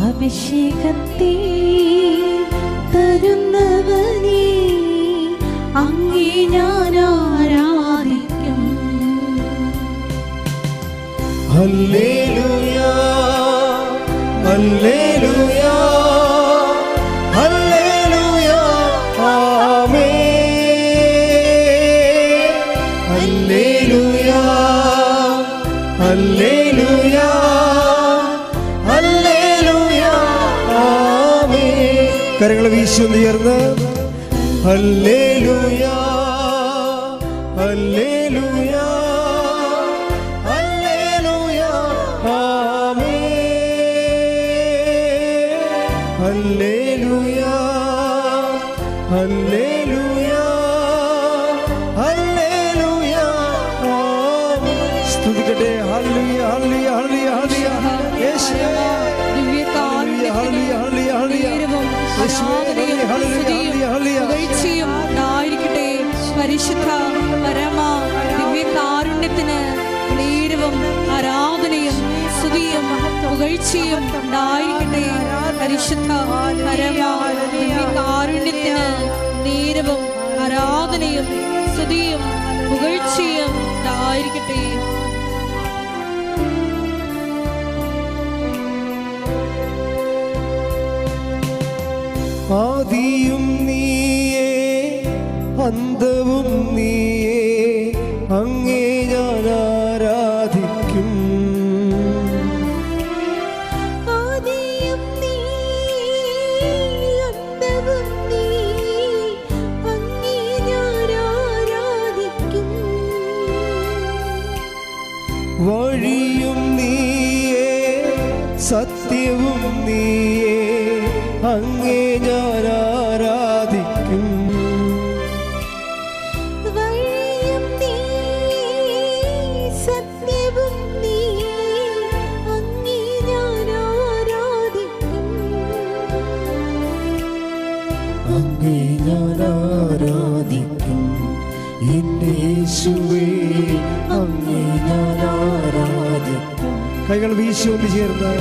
അഭിഷേകത്തെ തരുന്നവനേ, അങ്ങേ ഞാൻ ആരാധിക്കും. ഹല്ലേലൂയ ഹല്ലേലൂയ ഹല്ലേലൂയ ആമേൻ. ഹല്ലേലൂയ ഹല്ലേലൂയ ഹല്ലേലൂയ ആമേൻ. കരങ്ങൾ വീശുന്നു ചേർന്ന് ഹല്ലേലൂയ ഹല്ലേലൂയ ഹല്ലേലൂയ ഹല്ലേലൂയ ഹല്ലേലൂയ ആമേൻ. സ്തുതിക്കട്ടെ. ഹല്ലേലൂയ ഹല്ലേലൂയ ഹല്ലേലൂയ യേശുവേ. ഹല്ലേലൂയ ഹല്ലേലൂയ ഹല്ലേലൂയ ായിരിക്കട്ടെ. പരിശുദ്ധ പരമ ദിവ്യകാരുണ്യത്തിന് നേരവും ആരാധനയും സ്തുതിയും പുകഴ്ചയും ഉണ്ടായിരിക്കട്ടെ. പരിശുദ്ധ പരമ ദിവ്യകാരുണ്യത്തിന് നേരവും ആരാധനയും സ്തുതിയും പുകഴ്ചയും ഉണ്ടായിരിക്കട്ടെ. ആദിയും നീയേ അന്തവും നീയേ, അങ്ങേ ഞാൻ ആരാധിക്കും. ആദിയും നീ അന്തവും നീ, അങ്ങേ ഞാൻ ആരാധിക്കും. വഴിയും നീയേ സത്യവും നീയേ, അങ്ങേ ഞാൻ ആരാധിക്കും. വഴിയും നീ സത്യവും നീ, അങ്ങേ ഞാൻ ആരാധിക്കും. അങ്ങേ ഞാൻ ആരാധിക്കും. എന്റെ യേശുവേ അങ്ങേ ഞാൻ ആരാധിക്കും. കൈകൾ വീശിയൊന്ന് ചേർന്ന്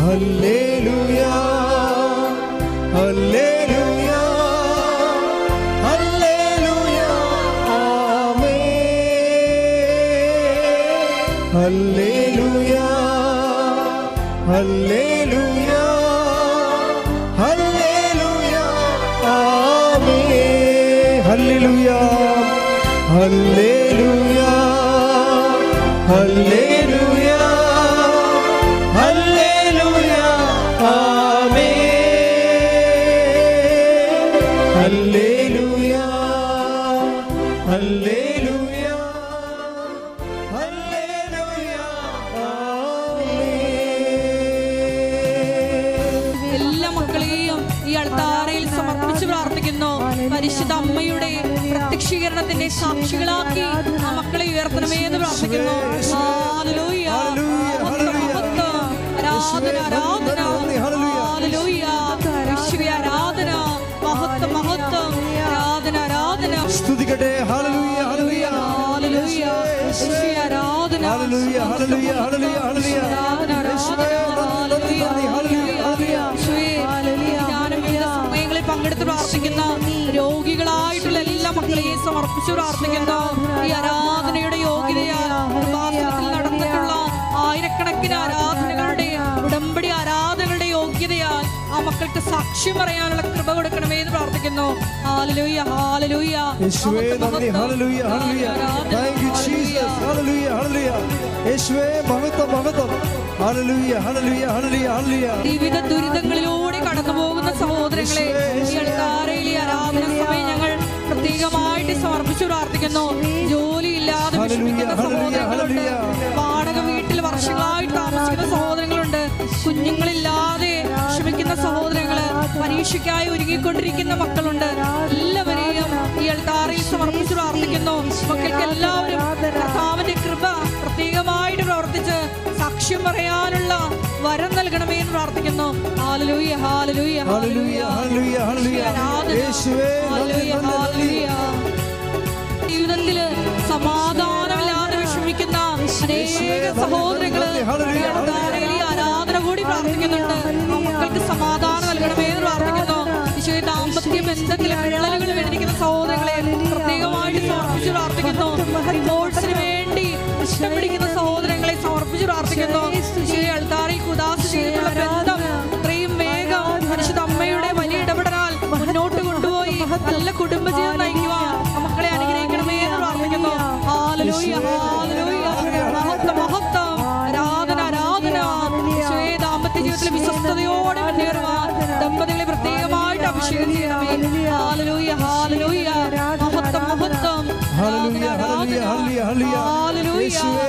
ഹല്ലേലൂയ ഹല്ലേലൂയ ഹല്ലേലൂയ ആമേൻ. ഹല്ലേലൂയ ഹല്ലേലൂയ ഹല്ലേലൂയ ആമേൻ. ഹല്ലേലൂയ ഹല്ലേലൂയ ഹല്ലേലൂയ ഹല്ലേലൂയ ആമേൻ. ഹല്ലേലൂയ ഹല്ലേലൂയ ഹല്ലേലൂയ ആമേൻ. എല്ലാ മക്കളെയും ഈ അൾത്താരയിൽ സമർപ്പിച്ച് പ്രാർത്ഥിക്കുന്നു. പരിശുദ്ധ അമ്മയുടെ പ്രത്യക്ഷീകരണത്തിന്റെ സാക്ഷികളാക്കി ആ മക്കളെ ഉയർത്തണമേ എന്ന് പ്രാർത്ഥിക്കുന്നു. ഹല്ലേലൂയ ആരാധന ആരാധന ഹല്ലേലൂയ യേശുവേ ആരാധന മഹത്വം മഹത്വം ആരാധന ആരാധന സ്തുതിക്കട്ടെ. ഹല്ലേലൂയ ഹല്ലേലൂയ ഹല്ലേലൂയ യേശുവേ ആരാധന ഹല്ലേലൂയ ഹല്ലേലൂയ ഹല്ലേലൂയ ഹല്ലേലൂയ ആരാധന ആരാധന ഹല്ലേലൂയ ഹല്ലേലൂയ ഹല്ലേലൂയ സമയങ്ങളിൽ പങ്കെടുത്ത് പ്രാർത്ഥിക്കുന്ന രോഗികളായിട്ടുള്ള എല്ലാ മക്കളെയും സമർപ്പിച്ച് പ്രാർത്ഥിക്കുന്നു. ഈ ആരാധനയുടെ യോഗ്യതയാൽ നടന്നിട്ടുള്ള ആയിരക്കണക്കിന് ആരാധനകളുടെ ഉടമ്പടി ആരാധനകളുടെ യോഗ്യതയാൽ ആ മക്കൾക്ക് സാക്ഷ്യം പറയാനുള്ള കൃപ കൊടുക്കണമേ എന്ന് പ്രാർത്ഥിക്കുന്നു. ഹല്ലേലൂയ ഹല്ലേലൂയ യേശുവേ നന്ദി. ഹല്ലേലൂയ hallelujah thank you Jesus. Hallelujah ഹല്ലേലൂയ യേശുവേ മഹത്വം മഹത്വം. ഹല്ലേലൂയ ഹല്ലേലൂയ ഹല്ലേലൂയ ഹല്ലേലൂയ. വിവിധ ദുരിതങ്ങളിലൂടെ കടന്നു പോകുന്ന സഹോദരങ്ങളെ ഈ അൾത്താരയിലെ ആരാധന സമയം ഞങ്ങൾ പ്രത്യേകമായിട്ട് സമർപ്പിച്ചു പ്രാർത്ഥിക്കുന്നു. ജോലിയില്ലാതെ വിഷമിക്കുന്ന സഹോദരങ്ങളുണ്ട്. വാടക വീട്ടിൽ വർഷങ്ങളായിട്ട് താമസിക്കുന്ന സഹോദരങ്ങളുണ്ട്. കുഞ്ഞുങ്ങളില്ലാതെ വിഷമിക്കുന്ന സഹോദരങ്ങള്, പരീക്ഷയ്ക്കായി ഒരുങ്ങിക്കൊണ്ടിരിക്കുന്ന മക്കളുണ്ട്. എല്ലാവരെയും ഈ അൾത്താരയിൽ സമർപ്പിച്ചു പ്രാർത്ഥിക്കുന്നു. മക്കൾക്ക് എല്ലാവരും കർത്താവിന്റെ കൃപ പ്രത്യേകമായിട്ട് പ്രവർത്തിച്ച് സാക്ഷ്യം പറയാനുള്ള വരം നൽകണമേ എന്ന് പ്രാർത്ഥിക്കുന്നു. ഹല്ലേലൂയ ഹല്ലേലൂയ ഹല്ലേലൂയ ഹല്ലേലൂയ ഹല്ലേലൂയ യേശുവേ ഹല്ലേലൂയ ഹല്ലേലൂയ. ജീവിതത്തില് സമാധാനമില്ലാതെ വിഷമിക്കുന്ന അനേക സഹോദരങ്ങള് ഈ ആരാധന കൂടി പ്രാർത്ഥിക്കുന്നുണ്ട്. മക്കൾക്ക് സമാധാനം നൽകണമേ എന്ന് പ്രാർത്ഥിക്കുന്നു. ഈശോയെ, ദാമ്പത്യ ബന്ധത്തിലെ വിള്ളലുകൾ വീണിരിക്കുന്ന സഹോദരങ്ങളെ പ്രത്യേകമായിട്ട് സമർപ്പിച്ച് പ്രാർത്ഥിക്കുന്നു. ഡിവോഴ്സിന് വേണ്ടി ഇഷ്ടം പിടിക്കുന്ന സഹോദരങ്ങളെ സമർപ്പിച്ച് പ്രാർത്ഥിക്കുന്നു. ഈശോയെ, അൾത്താറിൽ കുദാസ് ചെയ്തിട്ടുള്ള ബന്ധം ഇത്രയും വേഗം പരിശുദ്ധ അമ്മയുടെ വലിയ ഇടപെടലാൽ മുന്നോട്ട് കൊണ്ടുപോയി നല്ല കുടുംബജീവിതം നയിക്കുവാൻ മക്കളെ അനുഗ്രഹിക്കണമേ എന്ന് പ്രാർത്ഥിക്കുന്നു. ഹല്ലേലൂയ ഹല്ലേലൂയ മഹത്വം മഹത്വം ആരാധന ആരാധന. ഈശോയെ, ദാമ്പത്യ ജീവിതത്തിലെ വിശ്വസ്തയോടെ മുന്നേറുവാൻ ദമ്പതികളെ പ്രത്യേകമായിട്ട് അഭിഷേകം ചെയ്യണമേ. ഹല്ലേലൂയ ഹല്ലേലൂയ മഹത്വം മഹത്വം ഹല്ലേലൂയ ഹല്ലേലൂയ ഹല്ലേലൂയ യേശുവേ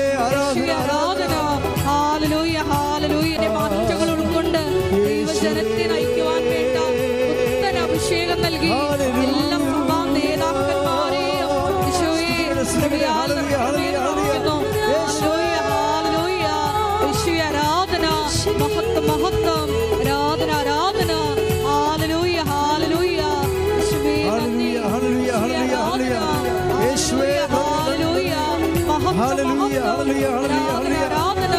ആരാധന ഹല്ലേലൂയ ഹല്ലേലൂയ. മാറ്റങ്ങൾ ഉൾക്കൊണ്ട് ദൈവജനത്തെ നയിക്കുവാൻ വേണ്ട പുത്തൻ അഭിഷേകം നൽകി എല്ലാ സഭാ നേതാക്കന്മാരെയും ഈശോയെ ആരാധന മഹത്വം മഹത്വം ആരാധന ആരാധന. ഹല്ലേലൂയ ഹല്ലേലൂയ യേശുവേ നന്ദി. ഹല്ലേലൂയ ഹല്ലേലൂയ ഹല്ലേലൂയ യേശുവേ ഹല്ലേലൂയ മഹത്വം ഹല്ലേലൂയ ഹല്ലേലൂയ ഹല്ലേലൂയ ആരാധന.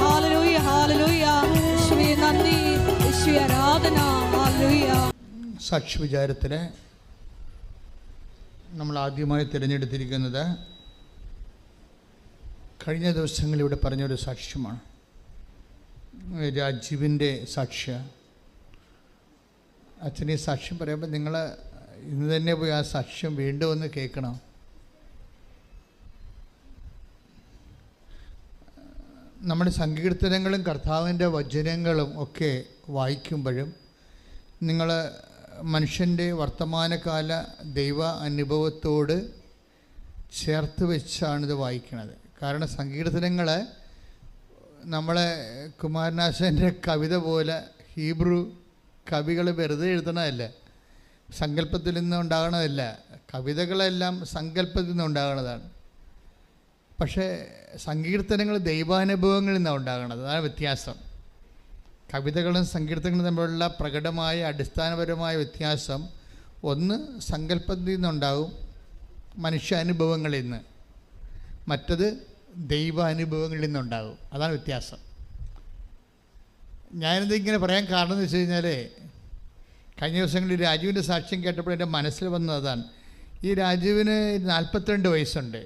ഹല്ലേലൂയ ഹല്ലേലൂയ യേശുവേ നന്ദി. യേശുവേ ആരാധന. ഹല്ലേലൂയ. സാക്ഷ്യവിചാരത്തിന് നമ്മൾ ആദ്യമായി തിരഞ്ഞെടുത്തിരിക്കുന്നത് കഴിഞ്ഞ ദിവസങ്ങളിൽ ഇവിടെ പറഞ്ഞൊരു സാക്ഷ്യമാണ്. രാജീവിൻ്റെ സാക്ഷ്യം. അച്ഛനെ സാക്ഷ്യം പറയുമ്പോൾ നിങ്ങൾ ഇന്ന് തന്നെ പോയി ആ സാക്ഷ്യം വീണ്ടും ഒന്ന് കേൾക്കണം. നമ്മുടെ സങ്കീർത്തനങ്ങളും കർത്താവിൻ്റെ വചനങ്ങളും ഒക്കെ വായിക്കുമ്പോഴും നിങ്ങൾ മനുഷ്യൻ്റെ വർത്തമാനകാല ദൈവ അനുഭവത്തോട് ചേർത്ത് വെച്ചാണിത് വായിക്കുന്നത്. കാരണം സങ്കീർത്തനങ്ങൾ നമ്മളെ കുമാരനാശാൻ്റെ കവിത പോലെ ഹീബ്രു കവികൾ വെറുതെ എഴുതണതല്ല, സങ്കല്പത്തിൽ നിന്ന് ഉണ്ടാകണതല്ല. കവിതകളെല്ലാം സങ്കല്പത്തിൽ നിന്ന് ഉണ്ടാകണതാണ്. പക്ഷേ സങ്കീർത്തനങ്ങൾ ദൈവാനുഭവങ്ങളിൽ നിന്നാണ് ഉണ്ടാകണത്. അതാണ് വ്യത്യാസം. കവിതകളും സങ്കീർത്തനങ്ങളും തമ്മിലുള്ള പ്രകടമായ അടിസ്ഥാനപരമായ വ്യത്യാസം ഒന്ന് സങ്കല്പത്തിൽ നിന്നുണ്ടാകും, മനുഷ്യാനുഭവങ്ങളിൽ നിന്ന്. മറ്റത് ദൈവാനുഭവങ്ങളിൽ നിന്നുണ്ടാകും. അതാണ് വ്യത്യാസം. ഞാനിത് ഇങ്ങനെ പറയാൻ കാരണം എന്ന് വെച്ച് കഴിഞ്ഞാൽ കഴിഞ്ഞ ദിവസങ്ങളിൽ രാജുവിൻ്റെ സാക്ഷ്യം കേട്ടപ്പോൾ എൻ്റെ മനസ്സിൽ വന്നതാണ്. ഈ രാജുവിന് 42 വയസ്സുണ്ട്,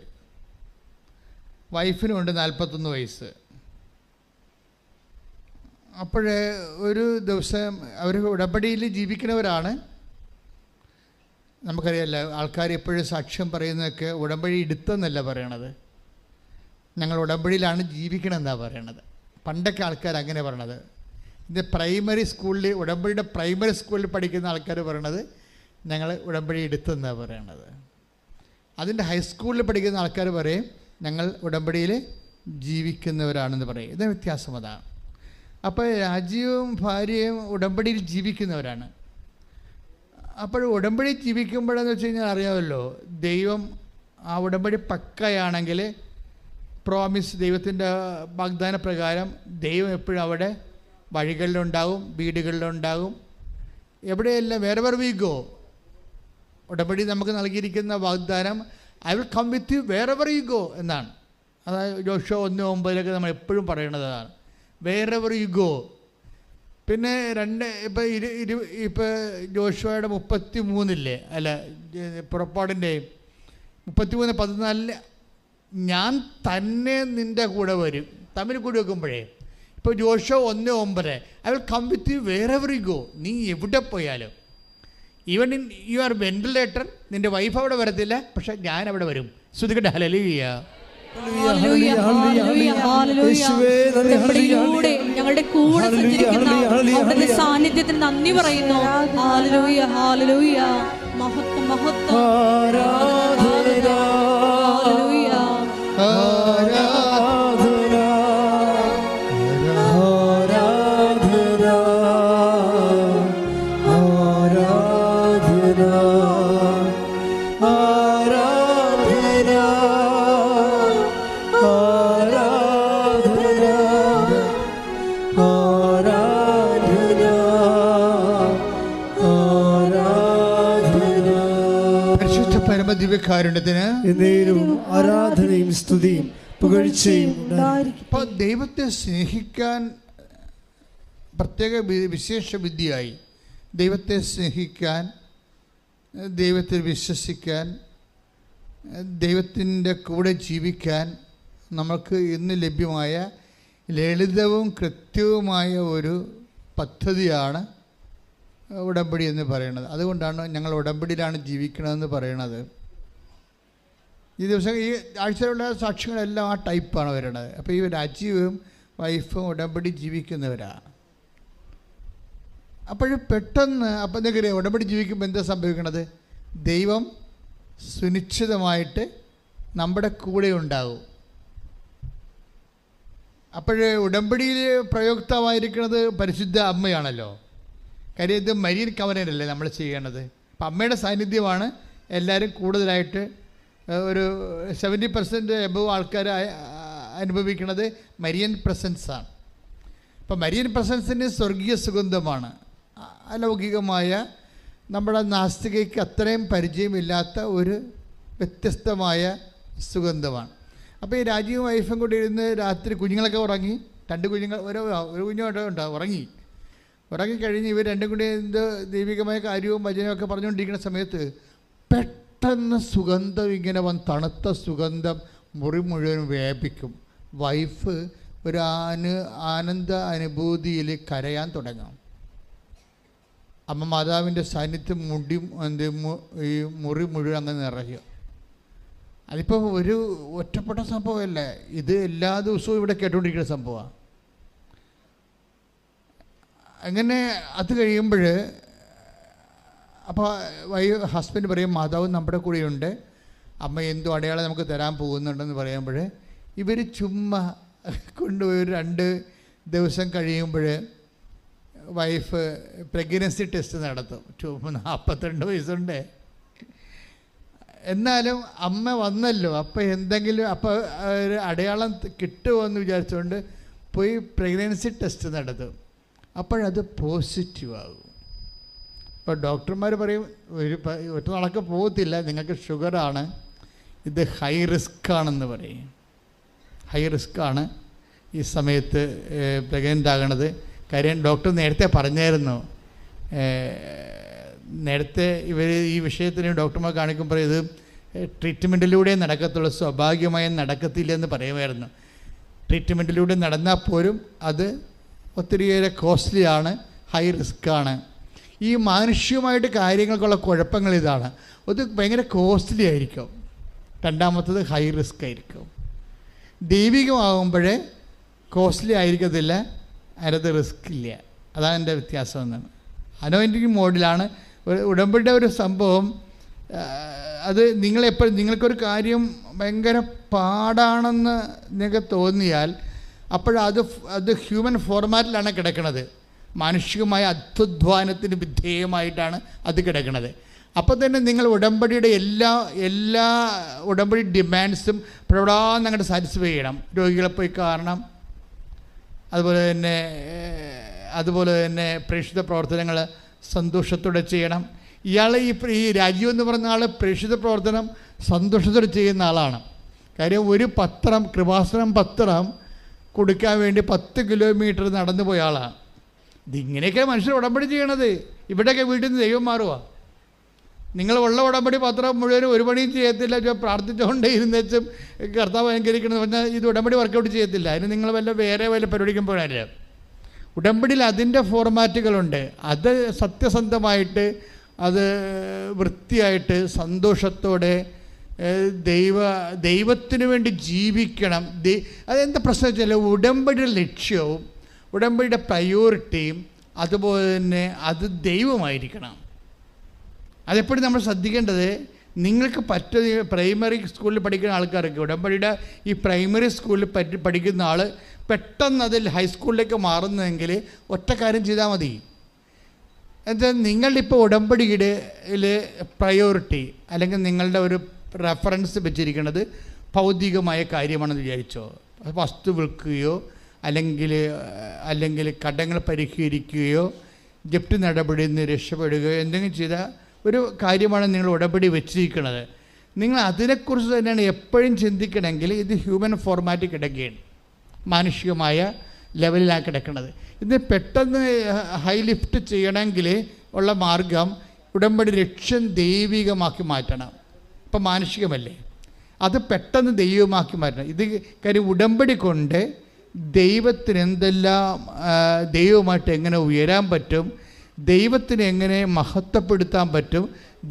വൈഫിനുമുണ്ട് 41 വയസ്സ്. അപ്പോൾ ഒരു ദിവസം അവർ ഉടമ്പടിയിൽ ജീവിക്കുന്നവരാണ്. നമുക്കറിയാമല്ലോ, ആൾക്കാർ എപ്പോഴും സാക്ഷ്യം പറയുന്നതൊക്കെ ഉടമ്പടി എടുത്തെന്നല്ല പറയണത്, ഞങ്ങൾ ഉടമ്പടിയിലാണ് ജീവിക്കണമെന്നാണ് പറയണത്. പണ്ടൊക്കെ ആൾക്കാർ അങ്ങനെ പറയണത്. ഇത് പ്രൈമറി സ്കൂളിൽ, ഉടമ്പടിയുടെ പ്രൈമറി സ്കൂളിൽ പഠിക്കുന്ന ആൾക്കാർ പറയണത് ഞങ്ങൾ ഉടമ്പടി എടുത്തെന്നാണ് പറയണത്. അതിൻ്റെ ഹൈസ്കൂളിൽ പഠിക്കുന്ന ആൾക്കാർ പറയും ഞങ്ങൾ ഉടമ്പടിയിൽ ജീവിക്കുന്നവരാണെന്ന് പറയും. ഇത് വ്യത്യാസം അതാണ്. അപ്പോൾ രാജീവും ഭാര്യയും ഉടമ്പടിയിൽ ജീവിക്കുന്നവരാണ്. അപ്പോൾ ഉടമ്പടി ജീവിക്കുമ്പോഴെന്ന് വെച്ച് കഴിഞ്ഞാൽ അറിയാമല്ലോ, ദൈവം ആ ഉടമ്പടി പക്കയാണെങ്കിൽ പ്രോമിസ്, ദൈവത്തിൻ്റെ വാഗ്ദാന പ്രകാരം ദൈവം എപ്പോഴും അവിടെ വഴികളിലുണ്ടാകും, വീടുകളിലുണ്ടാകും, എവിടെയെല്ലാം വേറെവർ വി ഗോ. ഉടമ്പടി നമുക്ക് നൽകിയിരിക്കുന്ന വാഗ്ദാനം I will come with you wherever you go എന്നാണ്. അതായത് ജോഷുവ 1:9 നമ്മൾ എപ്പോഴും പറയണതാണ്, വേറെവർ യു ഗോ. പിന്നെ ഇപ്പോൾ ജോഷുവയുടെ 33 അല്ല, പുറപ്പാടിൻ്റെ 33:14 ഞാൻ തന്നെ നിൻ്റെ കൂടെ വരും. തമ്മിൽ കൂടി വെക്കുമ്പോഴേ ഇപ്പോൾ Joshua 1:9 I will come with you wherever you go. നീ എവിടെ പോയാലും, ഈവൻ ഇൻ യുവർ വെന്റിലേറ്റർ, നിൻ്റെ വൈഫ് അവിടെ വരത്തില്ല, പക്ഷെ ഞാൻ അവിടെ വരും. ശ്രുതികട്ടെ ഹല്ലേലൂയ. ഞങ്ങളുടെ കൂടെ സഞ്ചരിക്കുന്ന അവിടുത്തെ സാന്നിധ്യത്തിന് നന്ദി പറയുന്നു. ഹല്ലേലൂയ ഹല്ലേലൂയ മഹത്വം മഹത്വം ഹല്ലേലൂയ പരമദിവ്യകാരുണ്യത്തിന് എന്നേരവും ആരാധനയും സ്തുതിയും പുകഴ്ചയും ഉണ്ടായിരിക്കട്ടെ. അപ്പോൾ ദൈവത്തെ സ്നേഹിക്കാൻ പ്രത്യേക വിശേഷ വിദ്യയായി ദൈവത്തെ സ്നേഹിക്കാൻ, ദൈവത്തിൽ വിശ്വസിക്കാൻ, ദൈവത്തിൻ്റെ കൂടെ ജീവിക്കാൻ നമുക്ക് ഇന്ന് ലഭ്യമായ ലളിതവും കൃത്യവുമായ ഒരു പദ്ധതിയാണ് ഉടമ്പടി എന്ന് പറയുന്നത്. അതുകൊണ്ടാണ് ഞങ്ങൾ ഉടമ്പടിയിലാണ് ജീവിക്കണമെന്ന് പറയുന്നത്. ഈ ദിവസം ഈ ആഴ്ചയിലുള്ള സാക്ഷ്യങ്ങളെല്ലാം ആ ടൈപ്പാണ് വരുന്നത്. അപ്പോൾ ഈ രാജീവും വൈഫും ഉടമ്പടി ജീവിക്കുന്നവരാണ്. അപ്പോഴും പെട്ടെന്ന് അപ്പം എന്തെങ്കിലും ഉടമ്പടി ജീവിക്കുമ്പോൾ എന്താ സംഭവിക്കണത്? ദൈവം സുനിശ്ചിതമായിട്ട് നമ്മുടെ കൂടെ ഉണ്ടാകും. അപ്പോഴേ ഉടമ്പടിയിൽ പ്രയോക്തമായിരിക്കുന്നത് പരിശുദ്ധ അമ്മയാണല്ലോ. കാര്യം ഇത് മരിയൻ കവനല്ലേ നമ്മൾ ചെയ്യണത്. അപ്പം അമ്മയുടെ സാന്നിധ്യമാണ് എല്ലാവരും കൂടുതലായിട്ട് ഒരു 70% എബവ് ആൾക്കാർ അനുഭവിക്കുന്നത് മരിയൻ പ്രസൻസാണ്. അപ്പം മരിയൻ പ്രസൻസിന് സ്വർഗീയ സുഗന്ധമാണ്, അലൗകികമായ നമ്മുടെ നാസ്തികയ്ക്ക് അത്രയും പരിചയമില്ലാത്ത ഒരു വ്യത്യസ്തമായ സുഗന്ധമാണ്. അപ്പോൾ ഈ രാജീവും വൈഫും കൂടി ഇരുന്ന് രാത്രി കുഞ്ഞുങ്ങളൊക്കെ ഉറങ്ങി, 2 കുഞ്ഞുങ്ങൾ ഒരു കുഞ്ഞുണ്ടാവും ഉറങ്ങിക്കഴിഞ്ഞ് ഇവർ രണ്ടും കൂടി എന്ത് ദൈവികമായ കാര്യവും വചനവും ഒക്കെ പറഞ്ഞുകൊണ്ടിരിക്കുന്ന സമയത്ത് പെട്ടെന്ന് സുഗന്ധം ഇങ്ങനെ തണുത്ത സുഗന്ധം മുറി മുഴുവൻ വ്യാപിക്കും. വൈഫ് ഒരു ആനന്ദ അനുഭൂതിയിൽ കരയാൻ തുടങ്ങും. അമ്മ മാതാവിൻ്റെ സാന്നിധ്യം ഈ മുറി മുഴുവൻ അങ്ങ് നിറയുക. അതിപ്പോൾ ഒരു ഒറ്റപ്പെട്ട സംഭവമല്ല, ഇത് എല്ലാ ദിവസവും ഇവിടെ കേട്ടുകൊണ്ടിരിക്കുന്ന സംഭവമാണ്. അങ്ങനെ അത് കഴിയുമ്പോൾ അപ്പോൾ ഹസ്ബൻഡ് പറയും മാതാവ് നമ്മുടെ കൂടെയുണ്ട്, അമ്മ എന്തോ അടയാളം നമുക്ക് തരാൻ പോകുന്നുണ്ടെന്ന് പറയുമ്പോൾ ഇവർ ചുമ്മാ കൊണ്ടുപോയി 2 ദിവസം കഴിയുമ്പോൾ വൈഫ് പ്രഗ്നൻസി ടെസ്റ്റ് നടത്തും. 42 വയസ്സുണ്ട്. എന്നാലും അമ്മ വന്നല്ലോ, അപ്പോൾ എന്തെങ്കിലും അപ്പോൾ ഒരു അടയാളം കിട്ടുമോയെന്ന് വിചാരിച്ചുകൊണ്ട് പോയി പ്രഗ്നൻസി ടെസ്റ്റ് നടത്തും. അപ്പോഴത് പോസിറ്റീവാകും. ഇപ്പോൾ ഡോക്ടർമാർ പറയും ഒറ്റ നാളൊക്കെ പോകത്തില്ല, നിങ്ങൾക്ക് ഷുഗറാണ്, ഇത് ഹൈ റിസ്ക് ആണെന്ന് പറയും. ഹൈ റിസ്ക്കാണ് ഈ സമയത്ത് പ്രഗ്നൻ്റ് ആകണത്. കാര്യം ഡോക്ടർ നേരത്തെ പറഞ്ഞായിരുന്നു, നേരത്തെ ഇവർ ഈ വിഷയത്തിന് ഡോക്ടർമാർ കാണിക്കുമ്പോൾ ഇത് ട്രീറ്റ്മെൻറ്റിലൂടെ നടക്കത്തുള്ളൂ, സ്വാഭാവികമായി നടക്കത്തില്ലെന്ന് പറയുമായിരുന്നു. ട്രീറ്റ്മെൻറ്റിലൂടെ നടന്നാൽ പോലും അത് ഒത്തിരിയേറെ കോസ്റ്റ്ലിയാണ്, ഹൈ റിസ്ക്കാണ്. ഈ മാനുഷികമായിട്ട് കാര്യങ്ങൾക്കുള്ള കുഴപ്പങ്ങൾ ഇതാണ്. അത് ഭയങ്കര കോസ്റ്റ്ലി ആയിരിക്കും. രണ്ടാമത്തത് ഹൈ റിസ്ക് ആയിരിക്കും. ദൈവികമാകുമ്പോഴേ കോസ്റ്റ്ലി ആയിരിക്കത്തില്ല, അതിനകത്ത് റിസ്ക് ഇല്ല. അതാണ് എൻ്റെ വ്യത്യാസം എന്നാണ്. അനോയിൻറ്റിങ് മോഡിലാണ് ഉടമ്പടിയുടെ ഒരു സംഭവം. അത് നിങ്ങൾക്കൊരു കാര്യം ഭയങ്കര പാടാണെന്ന് നിങ്ങൾക്ക് തോന്നിയാൽ അത് ഹ്യൂമൻ ഫോർമാറ്റിലാണ് കിടക്കുന്നത്. മാനുഷികമായ അധ്വാനത്തിന് വിധേയമായിട്ടാണ് അത് കിടക്കുന്നത്. അപ്പോൾ തന്നെ നിങ്ങൾ ഉടമ്പടിയുടെ എല്ലാ ഉടമ്പടി ഡിമാൻഡ്സും പ്രൗഢാന്ന് അങ്ങോട്ട് സാറ്റിസ്ഫൈ ചെയ്യണം. രോഗികളെ പോയി കാണണം, അതുപോലെ തന്നെ പ്രേക്ഷിത പ്രവർത്തനങ്ങൾ സന്തോഷത്തോടെ ചെയ്യണം. ഇയാൾ ഈ രാജീവ് എന്ന് പറഞ്ഞ ആൾ പ്രേക്ഷിത പ്രവർത്തനം സന്തോഷത്തോടെ ചെയ്യുന്ന ആളാണ്. കാര്യം ഒരു പത്രം, കൃപാസനം പത്രം കൊടുക്കാൻ വേണ്ടി 10 കിലോമീറ്റർ നടന്നു പോയ ആളാണ്. ഇതിങ്ങനെയൊക്കെ മനുഷ്യർ ഉടമ്പടി ചെയ്യണത്. ഇവിടെയൊക്കെ വീട്ടിൽ നിന്ന് ദൈവം മാറുക. നിങ്ങൾ ഉള്ള ഉടമ്പടി പത്രം മുഴുവനും ഒരു പണിയും ചെയ്യത്തില്ല, പ്രാർത്ഥിച്ചുകൊണ്ട് ഇരുന്നേച്ചും കർത്താവ് അനുകരിക്കണമെന്ന് പറഞ്ഞാൽ ഇത് ഉടമ്പടി വർക്കൗട്ട് ചെയ്യത്തില്ല. അതിന് നിങ്ങൾ വേറെ വല്ല പരിപാടിക്കും പോകാനില്ല. ഉടമ്പടിയിൽ അതിൻ്റെ ഫോർമാറ്റുകളുണ്ട്. അത് സത്യസന്ധമായിട്ട്, അത് വൃത്തിയായിട്ട്, സന്തോഷത്തോടെ ദൈവത്തിന് വേണ്ടി ജീവിക്കണം. അതെന്താ പ്രശ്നം വെച്ചാൽ ഉടമ്പടിയുടെ ലക്ഷ്യവും ഉടമ്പടിയുടെ പ്രയോറിറ്റിയും അതുപോലെ തന്നെ അത് ദൈവമായിരിക്കണം. അതെപ്പോഴും നമ്മൾ ശ്രദ്ധിക്കേണ്ടത്. നിങ്ങൾക്ക് പ്രൈമറി സ്കൂളിൽ പഠിക്കുന്ന ആൾക്കാരൊക്കെ ഉടമ്പടിയുടെ ഈ പ്രൈമറി സ്കൂളിൽ പഠിക്കുന്ന ആൾ പെട്ടെന്ന് അതിൽ ഹൈസ്കൂളിലേക്ക് മാറുന്നതെങ്കിൽ ഒറ്റ കാര്യം ചെയ്താൽ മതി. എന്താ, നിങ്ങളിപ്പോൾ ഉടമ്പടിയുടെ പ്രയോറിറ്റി അല്ലെങ്കിൽ നിങ്ങളുടെ ഒരു റെഫറൻസ് വെച്ചിരിക്കുന്നത് ഭൗതികമായ കാര്യമാണെന്ന് വിചാരിച്ചോ. വസ്തു വിൽക്കുകയോ അല്ലെങ്കിൽ കടങ്ങൾ പരിഹരിക്കുകയോ ജപ്തി നടപടിയിൽ നിന്ന് രക്ഷപ്പെടുകയോ എന്തെങ്കിലും ചെയ്ത ഒരു കാര്യമാണ് നിങ്ങൾ ഉടമ്പടി വെച്ചിരിക്കുന്നത്. നിങ്ങൾ അതിനെക്കുറിച്ച് തന്നെയാണ് എപ്പോഴും ചിന്തിക്കണമെങ്കിൽ ഇത് ഹ്യൂമൻ ഫോർമാറ്റിൽ കിടക്കുകയാണ്, മാനുഷികമായ ലെവലിലാണ് കിടക്കുന്നത്. ഇത് പെട്ടെന്ന് ഹൈ ലിഫ്റ്റ് ചെയ്യണമെങ്കിൽ ഉള്ള മാർഗം ഉടമ്പടി ലക്ഷ്യം ദൈവികമാക്കി മാറ്റണം. ഇപ്പം മാനുഷികമല്ലേ, അത് പെട്ടെന്ന് ദൈവമാക്കി മാറ്റണം. ഇത് കാര്യം ഉടമ്പടി കൊണ്ട് ദൈവത്തിന് എന്തെല്ലാം, ദൈവമായിട്ട് എങ്ങനെ ഉയരാൻ പറ്റും, ദൈവത്തിന് എങ്ങനെ മഹത്വപ്പെടുത്താൻ പറ്റും,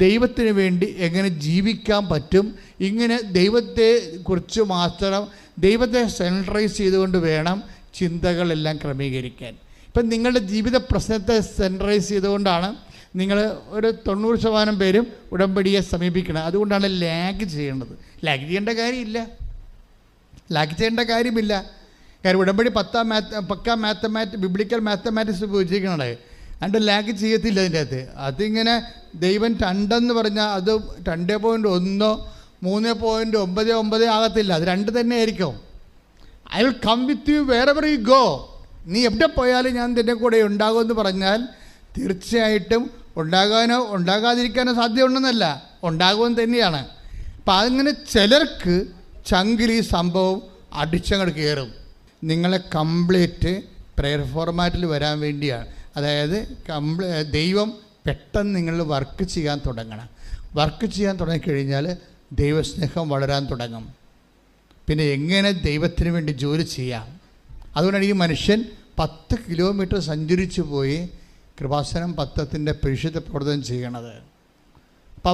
ദൈവത്തിന് വേണ്ടി എങ്ങനെ ജീവിക്കാൻ പറ്റും, ഇങ്ങനെ ദൈവത്തെ കുറിച്ച് മാത്രം ദൈവത്തെ സെൻട്രൈസ് ചെയ്തുകൊണ്ട് വേണം ചിന്തകളെല്ലാം ക്രമീകരിക്കാൻ. ഇപ്പം നിങ്ങളുടെ ജീവിത പ്രശ്നത്തെ സെൻട്രൈസ് ചെയ്തുകൊണ്ടാണ് നിങ്ങൾ ഒരു 90% പേരും ഉടമ്പടിയെ സമീപിക്കണം. അതുകൊണ്ടാണ് ലാഗ് ചെയ്യേണ്ടത്. ലാഗ് ചെയ്യേണ്ട കാര്യമില്ല. കാര്യം ഉടമ്പടി പക്ക ബിബ്ലിക്കൽ മാത്തമാറ്റിക്സ് ഉപയോഗിച്ചിരിക്കണേ. അതുകൊണ്ട് ലാഗ് ചെയ്യത്തില്ല അതിൻ്റെ അകത്ത്. അതിങ്ങനെ ദൈവം 2 എന്ന് പറഞ്ഞാൽ അത് 2.1 3.99 ആകത്തില്ല, അത് 2 തന്നെ ആയിരിക്കും. I will come with you wherever you go. നീ എവിടെ പോയാലും ഞാൻ നിൻ്റെ കൂടെ ഉണ്ടാകുമെന്ന് പറഞ്ഞാൽ തീർച്ചയായിട്ടും ഉണ്ടാകാനോ ഉണ്ടാകാതിരിക്കാനോ സാധ്യതയുണ്ടെന്നല്ല, ഉണ്ടാകുമെന്ന് തന്നെയാണ്. അപ്പം അതിങ്ങനെ ചിലർക്ക് ചങ്കിൽ ഈ സംഭവം അടിച്ചങ്ങോട്ട് കയറും. നിങ്ങളെ കംപ്ലീറ്റ് പ്രെയർ ഫോർമാറ്റിൽ വരാൻ വേണ്ടിയാണ്. അതായത് ദൈവം പെട്ടെന്ന് നിങ്ങൾ വർക്ക് ചെയ്യാൻ തുടങ്ങണം. വർക്ക് ചെയ്യാൻ തുടങ്ങിക്കഴിഞ്ഞാൽ ദൈവസ്നേഹം വളരാൻ തുടങ്ങും. പിന്നെ എങ്ങനെ ദൈവത്തിന് വേണ്ടി ജോലി ചെയ്യാം. അതുകൊണ്ടാണ് ഈ മനുഷ്യൻ 10 കിലോമീറ്റർ സഞ്ചരിച്ചു പോയി കൃപാസനം പത്രത്തിൻ്റെ പരിശുദ്ധ പ്രവർത്തനം ചെയ്യണത്. അപ്പം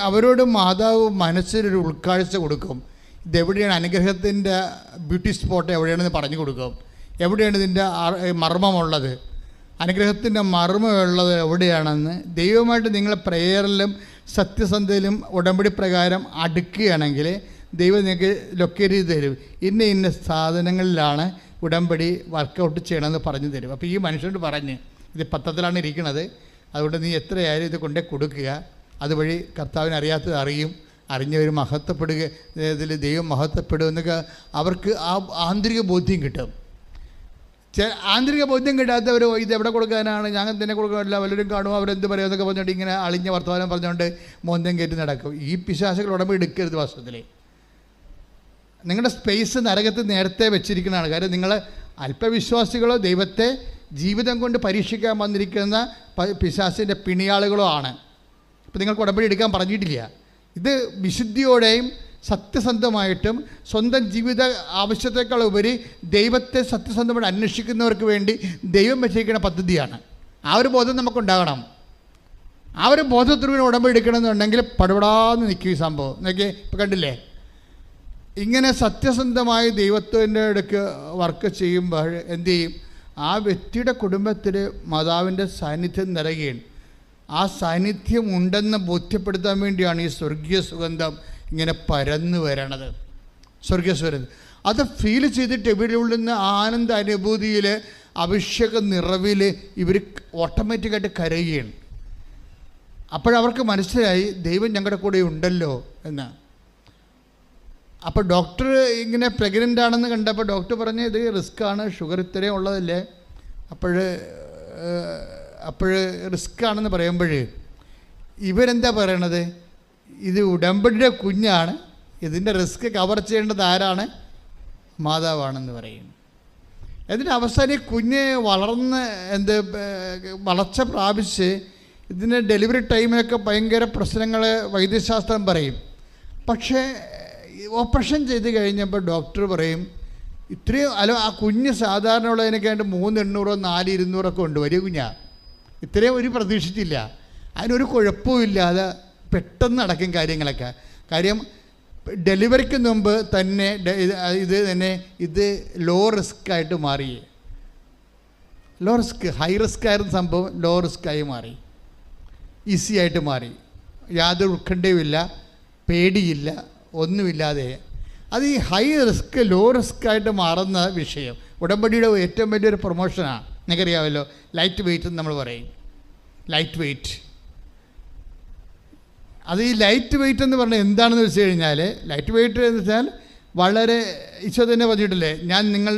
അവരോട് മാതാവ് മനസ്സിലൊരു ഉൾക്കാഴ്ച കൊടുക്കും. ഇതെവിടെയാണ് അനുഗ്രഹത്തിൻ്റെ ബ്യൂട്ടി സ്പോട്ട് എവിടെയാണെന്ന് പറഞ്ഞു കൊടുക്കും. എവിടെയാണ് ഇതിൻ്റെ മർമ്മമുള്ളത്, അനുഗ്രഹത്തിൻ്റെ മർമ്മമുള്ളത് എവിടെയാണെന്ന്. ദൈവമായിട്ട് നിങ്ങളെ പ്രേയറിലും സത്യസന്ധയിലും ഉടമ്പടി പ്രകാരം അടുക്കുകയാണെങ്കിൽ ദൈവം നിങ്ങൾക്ക് ലൊക്കേറ്റ് ചെയ്ത് തരും. ഇന്ന സാധനങ്ങളിലാണ് ഉടമ്പടി വർക്കൗട്ട് ചെയ്യണമെന്ന് പറഞ്ഞു തരും. അപ്പോൾ ഈ മനുഷ്യനോട് പറഞ്ഞ്, ഇത് പത്രത്തിലാണ് ഇരിക്കുന്നത്, അതുകൊണ്ട് നീ എത്രയായാലും ഇത് കൊണ്ടേ കൊടുക്കുക. അതുവഴി കർത്താവിനെ അറിയാത്തത് അറിയും, അറിഞ്ഞവർ മഹത്വപ്പെടുക, ഇതിൽ ദൈവം മഹത്വപ്പെടും എന്നൊക്കെ അവർക്ക് ആ ആന്തരിക ബോധ്യം കിട്ടും. ആന്തരിക ബോധ്യം കിട്ടാത്തവർ ഇത് എവിടെ കൊടുക്കാനാണ്, ഞങ്ങൾ തന്നെ കൊടുക്കാനില്ല, വല്ലവരും കാണുമോ, അവരെന്ത് പറയുമെന്നൊക്കെ പറഞ്ഞുകൊണ്ട് ഇങ്ങനെ അളിഞ്ഞ വർത്തമാനം പറഞ്ഞുകൊണ്ട് മോന്തം കയറ്റി നടക്കും. ഈ പിശാചുകൾ ഉടമ്പടി എടുക്കരുത്. വാസ്തവത്തിൽ നിങ്ങളുടെ സ്പേസ് നരകത്തിൽ നേരത്തെ വെച്ചിരിക്കുന്നതാണ്. കാര്യം നിങ്ങൾ അല്പവിശ്വാസികളോ ദൈവത്തെ ജീവിതം കൊണ്ട് പരീക്ഷിക്കാൻ വന്നിരിക്കുന്ന പിശാചിൻ്റെ പിണിയാളുകളോ ആണ്. ഇപ്പം നിങ്ങൾക്ക് ഉടമ്പടി എടുക്കാൻ പറഞ്ഞിട്ടില്ല. ഇത് വിശുദ്ധിയോടെയും സത്യസന്ധമായിട്ടും സ്വന്തം ജീവിത ആവശ്യത്തെക്കാൾ ഉപരി ദൈവത്തെ സത്യസന്ധമായിട്ട് അന്വേഷിക്കുന്നവർക്ക് വേണ്ടി ദൈവം വെച്ചിരിക്കുന്ന പദ്ധതിയാണ്. ആ ഒരു ബോധം നമുക്കുണ്ടാകണം. ആ ഒരു ബോധത്തിന് ഉടമ്പടി എടുക്കണമെന്നുണ്ടെങ്കിൽ പടപടാന്ന് നിൽക്കും ഈ സംഭവം. നോക്കിയേ, ഇപ്പം കണ്ടില്ലേ, ഇങ്ങനെ സത്യസന്ധമായി ദൈവത്തിൻ്റെ അടുക്ക് വർക്ക് ചെയ്യുമ്പോൾ എന്തു ചെയ്യും, ആ വ്യക്തിയുടെ കുടുംബത്തിൽ മാതാവിൻ്റെ സാന്നിധ്യം നിറയുകയാണ്. ആ സാന്നിധ്യം ഉണ്ടെന്ന് ബോധ്യപ്പെടുത്താൻ വേണ്ടിയാണ് ഈ സ്വർഗീയ സുഗന്ധം ഇങ്ങനെ പരന്നു വരണത്. സ്വർഗീയ സുഗന്ധം അത് ഫീൽ ചെയ്തിട്ട് ഇവിടെ ഉള്ളുന്ന ആനന്ദ അനുഭൂതിയിൽ, അഭിഷേക നിറവിൽ ഇവർ ഓട്ടോമാറ്റിക്കായിട്ട് കരയുകയാണ്. അപ്പോഴവർക്ക് മനസ്സിലായി ദൈവം ഞങ്ങളുടെ കൂടെ ഉണ്ടല്ലോ എന്ന്. അപ്പോൾ ഡോക്ടർ ഇങ്ങനെ പ്രഗ്നൻ്റ് ആണെന്ന് കണ്ടപ്പോൾ ഡോക്ടർ പറഞ്ഞു ഇത് റിസ്ക്കാണ്, ഷുഗർ ഇത്രയും ഉള്ളതല്ലേ. അപ്പോൾ റിസ്ക് ആണെന്ന് പറയുമ്പോൾ ഇവരെന്താ പറയണത്, ഇത് ഉടമ്പടിയുടെ കുഞ്ഞാണ്, ഇതിൻ്റെ റിസ്ക് കവർ ചെയ്യേണ്ടത് ആരാണ്, മാതാവാണെന്ന് പറയും. എന്നിട്ട് അവസാനം ഈ കുഞ്ഞ് വളർന്ന് വളർച്ച പ്രാപിച്ച് ഇതിൻ്റെ ഡെലിവറി ടൈമിലൊക്കെ ഭയങ്കര പ്രശ്നങ്ങൾ വൈദ്യശാസ്ത്രം പറയും. പക്ഷേ ഓപ്പറേഷൻ ചെയ്ത് കഴിഞ്ഞപ്പോൾ ഡോക്ടർ പറയും ഇത്രയും ആ കുഞ്ഞ് സാധാരണ ഉള്ളതിനൊക്കെയായിട്ട് 300 400 ഉണ്ട്, വലിയ കുഞ്ഞാണ്, ഇത്രയും ഒരു പ്രതീക്ഷിച്ചില്ല. അതിനൊരു കുഴപ്പമില്ലാതെ പെട്ടെന്ന് നടക്കും കാര്യങ്ങളൊക്കെ. കാര്യം ഡെലിവറിക്ക് മുമ്പ് തന്നെ ഇത് ലോ റിസ്ക് ആയിട്ട് മാറി. ലോ റിസ്ക്, ഹൈ റിസ്ക് ആയിരുന്ന സംഭവം ലോ റിസ്ക്കായി മാറി, ഈസി ആയിട്ട് മാറി. യാതൊരു ഉത്കണ്ഠയുമില്ല, പേടിയില്ല, ഒന്നുമില്ലാതെ. അത് ഈ ഹൈ റിസ്ക് ലോ റിസ്ക് ആയിട്ട് മാറുന്ന വിഷയം ഉടമ്പടിയുടെ ഏറ്റവും വലിയൊരു പ്രൊമോഷനാണ്. നിങ്ങൾക്കറിയാമല്ലോ, ലൈറ്റ് വെയ്റ്റ് എന്ന് നമ്മൾ പറയും. ലൈറ്റ് വെയ്റ്റ്, അത് ഈ ലൈറ്റ് വെയ്റ്റ് എന്ന് പറഞ്ഞാൽ എന്താണെന്ന് വെച്ച് കഴിഞ്ഞാൽ, ലൈറ്റ് വെയ്റ്റ് എന്ന് വെച്ചാൽ വളരെ ഈശോ തന്നെ പറഞ്ഞിട്ടില്ലേ, ഞാൻ നിങ്ങൾ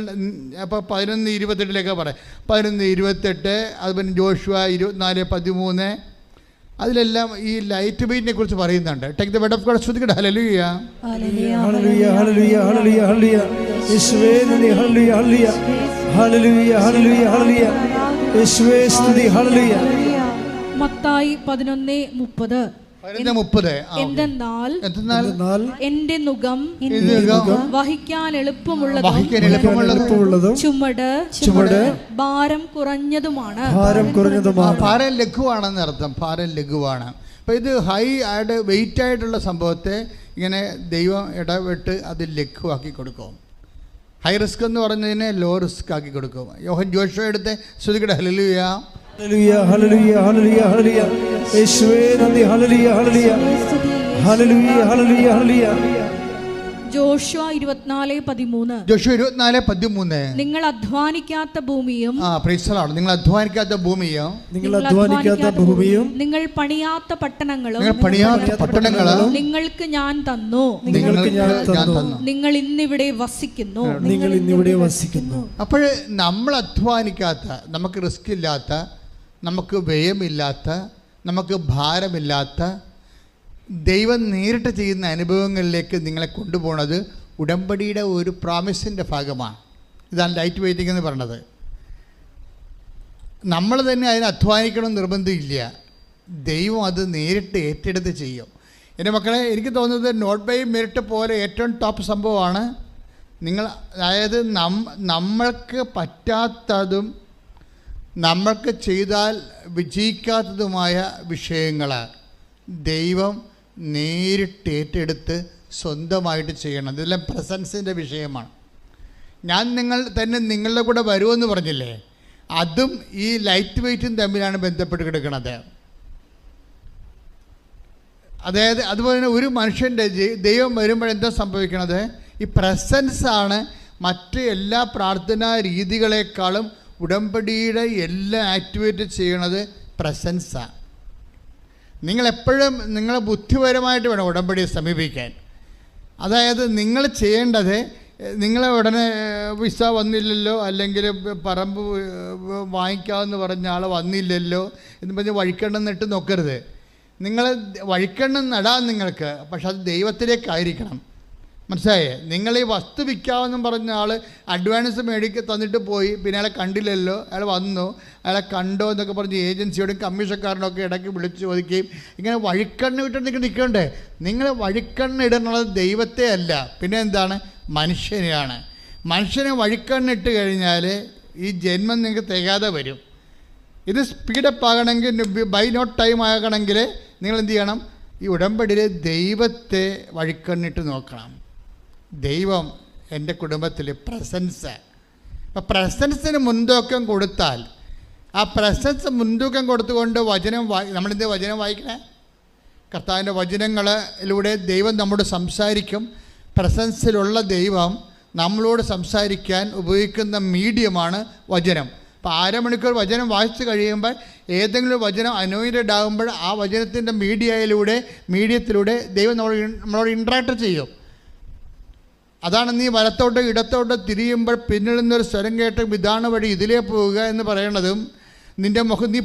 അപ്പോൾ 11:28 പറയാം. 11:28, അതുപോലെ ജോഷുവ 24:13, അതിലെല്ലാം ഈ ലൈറ്റ് വെയിറ്റിനെ കുറിച്ച് പറയുന്നുണ്ട്. Take the word of God. ശ്രദ്ധിക്കട്ടെ. ഹല്ലേലൂയ ഹല്ലേലൂയ ഹല്ലേലൂയ ഹല്ലേലൂയ ഹല്ലേലൂയ യേശുവേ നന്ദി. ഹല്ലേലൂയ ഹല്ലേലൂയ ഹല്ലേലൂയ ഹല്ലേലൂയ യേശുവേ സ്തുതി. ഹല്ലേലൂയ. മത്തായി 11:30. എന്തെന്നാൽ എന്റെ നുകം വഹിക്കാൻ എളുപ്പമുള്ളതും ചുമട് ഭാരം കുറഞ്ഞതുമാണ്. ഭാരം ലഘുവാണെന്ന് അർത്ഥം. ഭാരം ലഘുവാണ്. അപ്പോൾ ഇത് ഹൈ ആയിട്ട് വെയിറ്റ് ആയിട്ടുള്ള സംഭവത്തെ ഇങ്ങനെ ദൈവം ഇടപെട്ട് അത് ലഘുവാക്കി കൊടുക്കും. ഹൈ റിസ്ക് എന്ന് പറഞ്ഞതിനെ ലോ റിസ്ക് ആക്കി കൊടുക്കും. യോഹൻ ജോഷുവ എടുത്ത് ശ്രദ്ധിക്കട്ടെ. ഹല്ലേലൂയ ഹല്ലേലൂയ ഹല്ലേലൂയ ഹല്ലേലൂയ ഹല്ലേലൂയ യേശുവേ നന്ദി. ഹല്ലേലൂയ ഹല്ലേലൂയ ഹല്ലേലൂയ ഹല്ലേലൂയ ഹല്ലേലൂയ. ജോഷുവ 24:13. ജോഷുവ 24:13. നിങ്ങൾ അധ്വാനിക്കാത്ത ഭൂമിയും നിങ്ങൾ അധ്വാനിക്കാത്ത ഭൂമിയും നിങ്ങൾ പണിയാത്ത പട്ടണങ്ങളും നിങ്ങൾക്ക് ഞാൻ തന്നു. നിങ്ങൾ ഇന്നിവിടെ വസിക്കുന്നു. അപ്പോൾ നമ്മൾ അധ്വാനിക്കാത്ത, നമുക്ക് റിസ്ക് ഇല്ലാത്ത, നമുക്ക് വ്യയമില്ലാത്ത, നമുക്ക് ഭാരമില്ലാത്ത, ദൈവം നേരിട്ട് ചെയ്യുന്ന അനുഭവങ്ങളിലേക്ക് നിങ്ങളെ കൊണ്ടുപോകുന്നത് ഉടമ്പടിയുടെ ഒരു പ്രോമിസിൻ്റെ ഭാഗമാണ്. ഇതാണ് ലൈറ്റ് വെയിറ്റിംഗ് എന്ന് പറഞ്ഞത്. നമ്മൾ തന്നെ അതിന് അധ്വാനിക്കണം നിർബന്ധമില്ല. ദൈവം അത് നേരിട്ട് ഏറ്റെടുത്ത് ചെയ്യും. എൻ്റെ മക്കളെ, എനിക്ക് തോന്നുന്നത് നോട്ട് ബൈ മെറിറ്റ് പോലെ ഏറ്റവും ടോപ്പ് സംഭവമാണ് നിങ്ങൾ, അതായത് നമ്മൾക്ക് പറ്റാത്തതും നമ്മൾക്ക് ചെയ്താൽ വിജയിക്കാത്തതുമായ വിഷയങ്ങൾ ദൈവം നേരിട്ട് ഏറ്റെടുത്ത് സ്വന്തമായിട്ട് ചെയ്യണം. ഇതെല്ലാം പ്രസൻസിൻ്റെ വിഷയമാണ്. ഞാൻ നിങ്ങളുടെ കൂടെ വരുമെന്ന് പറഞ്ഞില്ലേ, അതും ഈ ലൈറ്റ് വെയിറ്റും തമ്മിലാണ് ബന്ധപ്പെട്ട് കിടക്കുന്നത്. അതായത് അതുപോലെ തന്നെ ഒരു മനുഷ്യൻ്റെ ദൈവം വരുമ്പോഴെന്താ സംഭവിക്കണത്? ഈ പ്രസൻസാണ് മറ്റ് എല്ലാ പ്രാർത്ഥനാ രീതികളെക്കാളും ഉടമ്പടിയുടെ എല്ലാ ആക്ടിവേറ്റ് ചെയ്യണത് പ്രസൻസാണ്. നിങ്ങളെപ്പോഴും നിങ്ങളെ ബുദ്ധിപരമായിട്ട് വേണം ഉടമ്പടിയെ സമീപിക്കാൻ. അതായത് നിങ്ങൾ ചെയ്യേണ്ടത്, നിങ്ങളെ ഉടനെ വിസ വന്നില്ലല്ലോ, അല്ലെങ്കിൽ പറമ്പ് വാങ്ങിക്കാമെന്ന് പറഞ്ഞ ആൾ വന്നില്ലല്ലോ എന്ന് പറഞ്ഞ് വഴിക്കണ്ണം നട്ട് നോക്കരുത്. നിങ്ങൾ വഴിക്കണ്ണം നടാൻ നിങ്ങൾക്ക്, പക്ഷെ അത് ദൈവത്തിലേക്കായിരിക്കണം. മനസ്സിലായേ? നിങ്ങൾ ഈ വസ്തു വിൽക്കാമെന്നും പറഞ്ഞ ആൾ അഡ്വാൻസ് തന്നിട്ട് പോയി, പിന്നെ അയാളെ കണ്ടില്ലല്ലോ, അയാൾ വന്നു, അയാളെ കണ്ടോ എന്നൊക്കെ പറഞ്ഞ് ഏജൻസിയോടും കമ്മീഷക്കാരനൊക്കെ ഇടയ്ക്ക് വിളിച്ച് ചോദിക്കുകയും ഇങ്ങനെ വഴിക്കണ്ണ് വിട്ടിട്ട് നിൽക്കണ്ടേ? നിങ്ങൾ വഴിക്കണ്ണ് ഇടുന്നത് ദൈവത്തെ അല്ല, പിന്നെ എന്താണ്? മനുഷ്യനെയാണ്. മനുഷ്യനെ വഴിക്കണ്ണിട്ട് കഴിഞ്ഞാൽ ഈ ജന്മം നിങ്ങൾക്ക് തികയാതെ വരും. ഇത് സ്പീഡപ്പ് ആകണമെങ്കിൽ, ബൈ നോട്ട് ടൈം ആകണമെങ്കിൽ നിങ്ങൾ എന്ത് ചെയ്യണം? ഈ ഉടമ്പടിയിൽ ദൈവത്തെ വഴിക്കണ്ണിട്ട് നോക്കണം. ദൈവം എൻ്റെ കുടുംബത്തിൽ പ്രസൻസ്. അപ്പോൾ പ്രസൻസിന് മുൻതൂക്കം കൊടുത്താൽ, ആ പ്രസൻസ് മുൻതൂക്കം കൊടുത്തുകൊണ്ട് നമ്മളെന്ത് വചനം വായിക്കണേ? കർത്താവിൻ്റെ വചനങ്ങളിലൂടെ ദൈവം നമ്മോട് സംസാരിക്കും. പ്രസൻസിലുള്ള ദൈവം നമ്മളോട് സംസാരിക്കാൻ ഉപയോഗിക്കുന്ന മീഡിയമാണ് വചനം. അപ്പോൾ 1/2 മണിക്കൂർ വചനം വായിച്ച് കഴിയുമ്പോൾ ഏതെങ്കിലും വചനം അനോയിൻറ്റഡ് ആകുമ്പോൾ ആ വചനത്തിൻ്റെ മീഡിയത്തിലൂടെ ദൈവം നമ്മളോട് ഇൻട്രാക്ട് ചെയ്യും. അതാണ് നീ വലത്തോട്ടോ ഇടത്തോട്ടോ തിരിയുമ്പോൾ പിന്നിൽ നിന്നൊരു സ്വരം കേട്ട് ഇതാണ് വഴി, ഇതിലേ പോവുക എന്ന് പറയണതും, നീ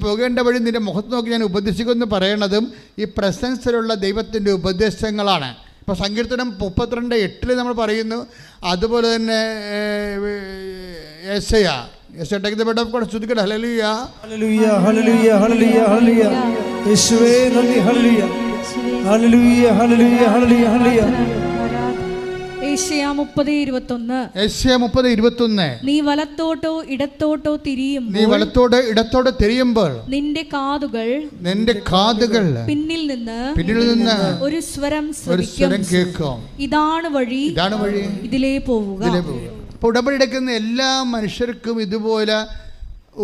പോകേണ്ട വഴി നിൻ്റെ മുഖത്ത് നോക്കി ഞാൻ ഉപദേശിക്കുമെന്ന് പറയണതും ഈ പ്രസൻസിലുള്ള ദൈവത്തിൻ്റെ ഉപദേശങ്ങളാണ്. ഇപ്പോൾ സങ്കീർത്തനം 32:8 നമ്മൾ പറയുന്നു. അതുപോലെ തന്നെ യെശയ്യാ take the word of God. ശ്രദ്ധിക്കട്ടെ. ഹല്ലേലൂയ ഹല്ലേലൂയ ഹല്ലേലൂയ ഹല്ലേലൂയ ഹല്ലേലൂയ യേശുവേ നന്ദി. ഹല്ലേലൂയ ഹല്ലേലൂയ ഹല്ലേലൂയ ഹല്ലേലൂയ ഹല്ലേലൂയ. യേശയ്യാ 30:21. നീ വലത്തോട്ടോ ഇടത്തോട്ടോ തിരിയുമ്പോൾ നിന്റെ കാതുകൾ പിന്നിൽ നിന്ന് ഒരു സ്വരം കേൾക്കും. ഇതാണ് വഴി, ഇതിലേ പോവുക. അപ്പോൾ ഉടമ്പടി എടുക്കുന്ന എല്ലാ മനുഷ്യർക്കും ഇതുപോലെ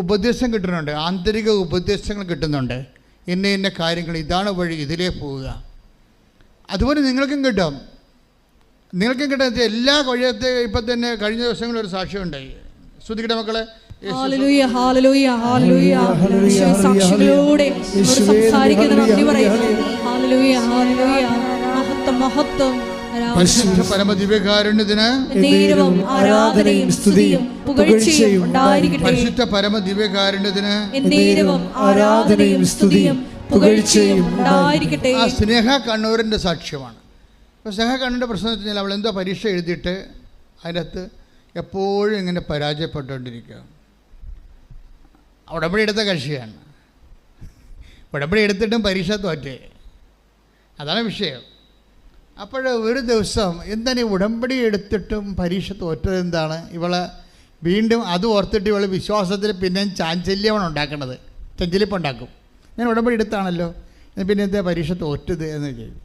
ഉപദേശം കിട്ടുന്നുണ്ട്, ആന്തരിക ഉപദേശങ്ങൾ കിട്ടുന്നുണ്ട്. ഇന്ന കാര്യങ്ങൾ, ഇതാണ് വഴി, ഇതിലേ പോവുക. അതുപോലെ നിങ്ങൾക്കും കിട്ടും. എല്ലാ വഴിയത്തെ ഇപ്പം തന്നെ കഴിഞ്ഞ ദിവസങ്ങളിൽ ഒരു സാക്ഷ്യമുണ്ടായി. ശ്രദ്ധിക്കട്ടെ മക്കളെ. ഹല്ലേലൂയ ഹല്ലേലൂയ ഹല്ലേലൂയ. സാക്ഷികളോടെ സംസാരിക്കുന്ന നന്ദി പറയുന്നു. Hallelujah hallelujah. മഹത്വം മഹത്വം. പരിശുദ്ധ പരമദിവ്യകാരുണ്യത്തിന് നേരവും ആരാധനയും സ്തുതിയും പുകഴ്ചയും ഉണ്ടായിരിക്കട്ടെ. പരിശുദ്ധ പരമദിവ്യകാരുണ്യത്തിന് നേരവും ആരാധനയും സ്തുതിയും പുകഴ്ചയും ഉണ്ടായിരിക്കട്ടെ. ആ സ്നേഹ കണ്ണൂരിൻ്റെ സാക്ഷ്യമാണ്. അപ്പോൾ സ്നേഹ കണ്ണൂരിൻ്റെ പ്രശ്നം എന്ന് വെച്ചാൽ അവൾ എന്തോ പരീക്ഷ എഴുതിയിട്ട് അതിനകത്ത് എപ്പോഴും ഇങ്ങനെ പരാജയപ്പെട്ടുകൊണ്ടിരിക്കുക. ഉടമ്പടി എടുത്ത കക്ഷിയാണ്. ഉടമ്പടി എടുത്തിട്ടും പരീക്ഷ തോറ്റേ, അതാണ് വിഷയം. അപ്പോൾ ഒരു ദിവസം എന്താണ് ഈ ഉടമ്പടി എടുത്തിട്ടും പരീക്ഷ തോറ്റത് എന്താണ്? ഇവളെ വീണ്ടും അത് ഓർത്തിട്ട് ഇവൾ വിശ്വാസത്തിൽ പിന്നെയും ചാഞ്ചല്യമാണ് ഉണ്ടാക്കുന്നത്, ചഞ്ചലിപ്പുണ്ടാക്കും. ഞാൻ ഉടമ്പടി എടുത്താണല്ലോ, പിന്നെ എന്താ പരീക്ഷ തോറ്റത് എന്ന് ചെയ്യും.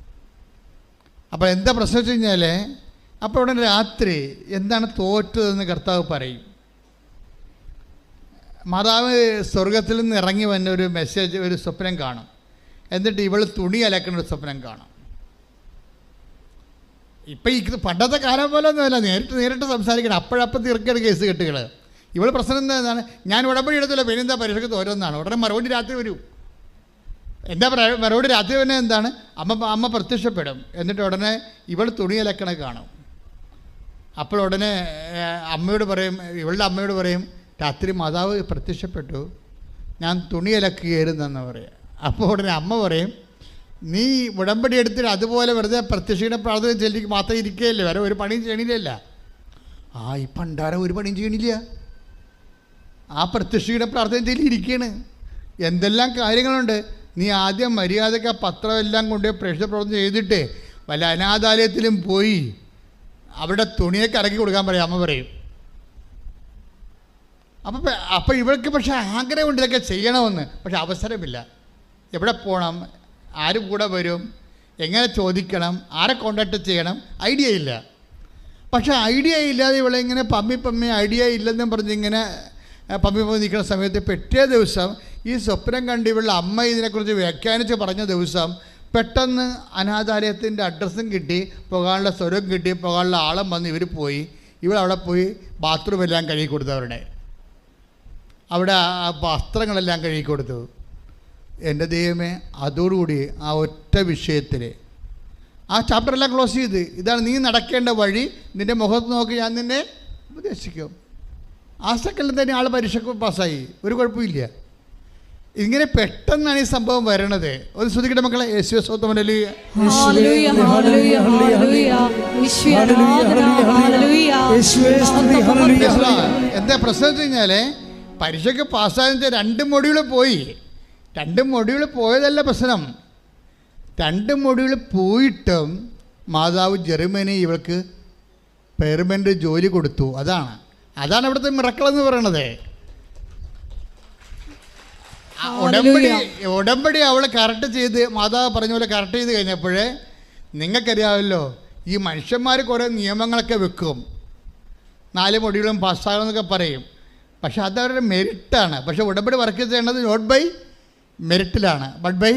അപ്പോൾ എന്താ പ്രശ്നം വെച്ച് കഴിഞ്ഞാൽ അപ്പോൾ ഉടനെ രാത്രി എന്താണ് തോറ്റതെന്ന് കർത്താവ് പറയും. മാതാവ് സ്വർഗത്തിൽ നിന്ന് ഇറങ്ങി വന്ന ഒരു മെസ്സേജ്, ഒരു സ്വപ്നം കാണും. എന്നിട്ട് ഇവൾ തുണി അലക്കുന്ന ഒരു സ്വപ്നം കാണും. ഇപ്പം ഈ പണ്ടത്തെ കാലം പോലെ ഒന്നുമല്ല, നേരിട്ട് സംസാരിക്കണം, അപ്പോഴപ്പം തീർക്കണം കേസ് കെട്ടുകൾ. ഇവൾ പ്രശ്നം എന്താണ്? ഞാൻ ഉടമ്പടി എടുത്തില്ല, പിന്നെ എന്താ പരീക്ഷയ്ക്ക് തോരുന്നതാണ്. ഉടനെ മറുപടി രാത്രി വരും. എന്താ മറുപടി രാത്രി തന്നെ എന്താണ്? അമ്മ പ്രത്യക്ഷപ്പെടും. എന്നിട്ട് ഉടനെ ഇവൾ തുണി അലക്കണ കാണും. അപ്പോൾ ഉടനെ അമ്മയോട് പറയും, ഇവളുടെ അമ്മയോട് പറയും, രാത്രി മാതാവ് പ്രത്യക്ഷപ്പെട്ടു, ഞാൻ തുണി അലക്കുകയായിരുന്നെന്ന് പറയും. അപ്പോൾ ഉടനെ അമ്മ പറയും, നീ ഉടമ്പടി എടുത്തിട്ട് അതുപോലെ വെറുതെ പ്രത്യക്ഷയുടെ പ്രാർത്ഥന ചെല്ലിക്ക് മാത്രം ഇരിക്കുകയല്ലേ, വേറെ ഒരു പണിയും ചെയ്യണില്ല. ഈ പണ്ടാരം ഒരു പണിയും ചെയ്യണില്ല, ആ പ്രത്യക്ഷയുടെ പ്രാർത്ഥന ചെല്ലി ഇരിക്കുകയാണ്. എന്തെല്ലാം കാര്യങ്ങളുണ്ട്. നീ ആദ്യം മര്യാദയ്ക്ക് ആ പത്രമെല്ലാം കൊണ്ട് പ്രേക്ഷിത പ്രവർത്തനം ചെയ്തിട്ട് വല്ല അനാഥാലയത്തിലും പോയി അവിടെ തുണിയൊക്കെ ഇറക്കി കൊടുക്കാൻ പറയും, അമ്മ പറയും. അപ്പോൾ ഇവൾക്ക് പക്ഷേ ആഗ്രഹമുണ്ട് ഇതൊക്കെ ചെയ്യണമെന്ന്, പക്ഷെ അവസരമില്ല. എവിടെ പോകണം, ആര് കൂടെ വരും, എങ്ങനെ ചോദിക്കണം, ആരെ കോണ്ടാക്ട് ചെയ്യണം, ഐഡിയ ഇല്ല. പക്ഷേ ഐഡിയ ഇല്ലാതെ ഇവളെ ഇങ്ങനെ പമ്മി ഐഡിയ ഇല്ലെന്നും പറഞ്ഞ് ഇങ്ങനെ പമ്മി നിൽക്കുന്ന സമയത്ത് പിറ്റേ ദിവസം ഈ സ്വപ്നം കണ്ട് ഇവളുടെ അമ്മ ഇതിനെക്കുറിച്ച് വ്യാഖ്യാനിച്ച് പറഞ്ഞ ദിവസം പെട്ടെന്ന് അനാഥാലയത്തിൻ്റെ അഡ്രസ്സും കിട്ടി, പോകാനുള്ള സ്വരം കിട്ടി, പോകാനുള്ള ആളും വന്ന് ഇവർ പോയി. ഇവളവിടെ പോയി ബാത്റൂമെല്ലാം കഴുകി കൊടുത്തു, അവിടെ ആ വസ്ത്രങ്ങളെല്ലാം കഴുകി കൊടുത്തു. എൻ്റെ ദൈവമേ, അതോടുകൂടി ആ ഒറ്റ വിഷയത്തിൽ ആ ചാപ്റ്ററെല്ലാം ക്ലോസ് ചെയ്ത്, ഇതാണ് നീ നടക്കേണ്ട വഴി, നിൻ്റെ മുഖത്ത് നോക്കി ഞാൻ നിന്നെ ഉപദേശിക്കും. ആ സെക്കൻഡിൽ തന്നെ ആൾ പരീക്ഷയ്ക്ക് പാസ്സായി, ഒരു കുഴപ്പമില്ല. ഇങ്ങനെ പെട്ടെന്നാണ് ഈ സംഭവം വരണത്. ഒരു ശ്രദ്ധിക്കട്ടെ മക്കളെ. യേശുവേ സ്തോത്രം. എന്താ പ്രശ്നം വെച്ച് കഴിഞ്ഞാൽ പരീക്ഷയ്ക്ക് പാസ്സായെന്ന് 2 മൊഡ്യൂൾ പോയി. 2 മൊഡ്യൂൾ പോയതല്ല പ്രശ്നം. 2 മൊഡ്യൂൾ പോയിട്ടും മാതാവ് ജർമ്മനി ഇവൾക്ക് പെർമനൻ്റ് ജോലി കൊടുത്തു. അതാണ് ഇവിടുത്തെ മിറക്കിളെന്ന് പറയണത്. ഉടമ്പടി അവൾ കറക്റ്റ് ചെയ്ത്, മാതാവ് പറഞ്ഞ പോലെ കറക്റ്റ് ചെയ്ത് കഴിഞ്ഞപ്പോഴേ നിങ്ങൾക്കറിയാമല്ലോ, ഈ മനുഷ്യന്മാർ കുറേ നിയമങ്ങളൊക്കെ വെക്കും, 4 മൊഡ്യൂളും പാസ്സാകണമെന്നൊക്കെ പറയും. പക്ഷെ അതവരുടെ മെരിറ്റാണ്. പക്ഷെ ഉടമ്പടി വർക്ക് ചെയ്യേണ്ടത് നോട്ട് ബൈ മെരിറ്റിലാണ്, ബട്ട് ബൈ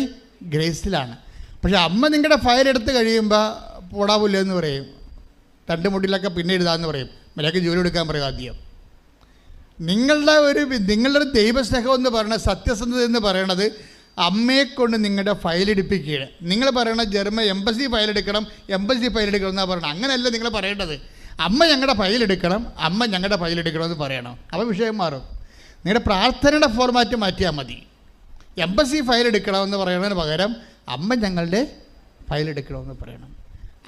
ഗ്രേസിലാണ്. പക്ഷെ അമ്മ നിങ്ങളുടെ ഫയൽ എടുത്ത് കഴിയുമ്പോൾ പോടാവില്ല എന്ന് പറയും, 2 മൊഡ്യൂളൊക്കെ പിന്നെ എഴുതാമെന്ന് പറയും, മലയാൾക്ക് ജോലി എടുക്കാൻ പറയും. ആദ്യം നിങ്ങളുടെ ഒരു ദൈവസ്നേഹം എന്ന് പറയുന്നത്, സത്യസന്ധത എന്ന് പറയണത് അമ്മയെക്കൊണ്ട് നിങ്ങളുടെ ഫയൽ എടുപ്പിക്കുകയാണ്. നിങ്ങൾ പറയണ എംബസി ഫയൽ എടുക്കണം എന്നാണ് പറയണം. അങ്ങനെയല്ല നിങ്ങൾ പറയേണ്ടത്. അമ്മ ഞങ്ങളുടെ ഫയൽ എടുക്കണം എന്ന് പറയണം. അപ്പോൾ വിഷയം മാറും. നിങ്ങളുടെ പ്രാർത്ഥനയുടെ ഫോർമാറ്റ് മാറ്റിയാൽ മതി. എംബസി ഫയൽ എടുക്കണമെന്ന് പറയുന്നതിന് പകരം അമ്മ ഞങ്ങളുടെ ഫയൽ എടുക്കണമെന്ന് പറയണം.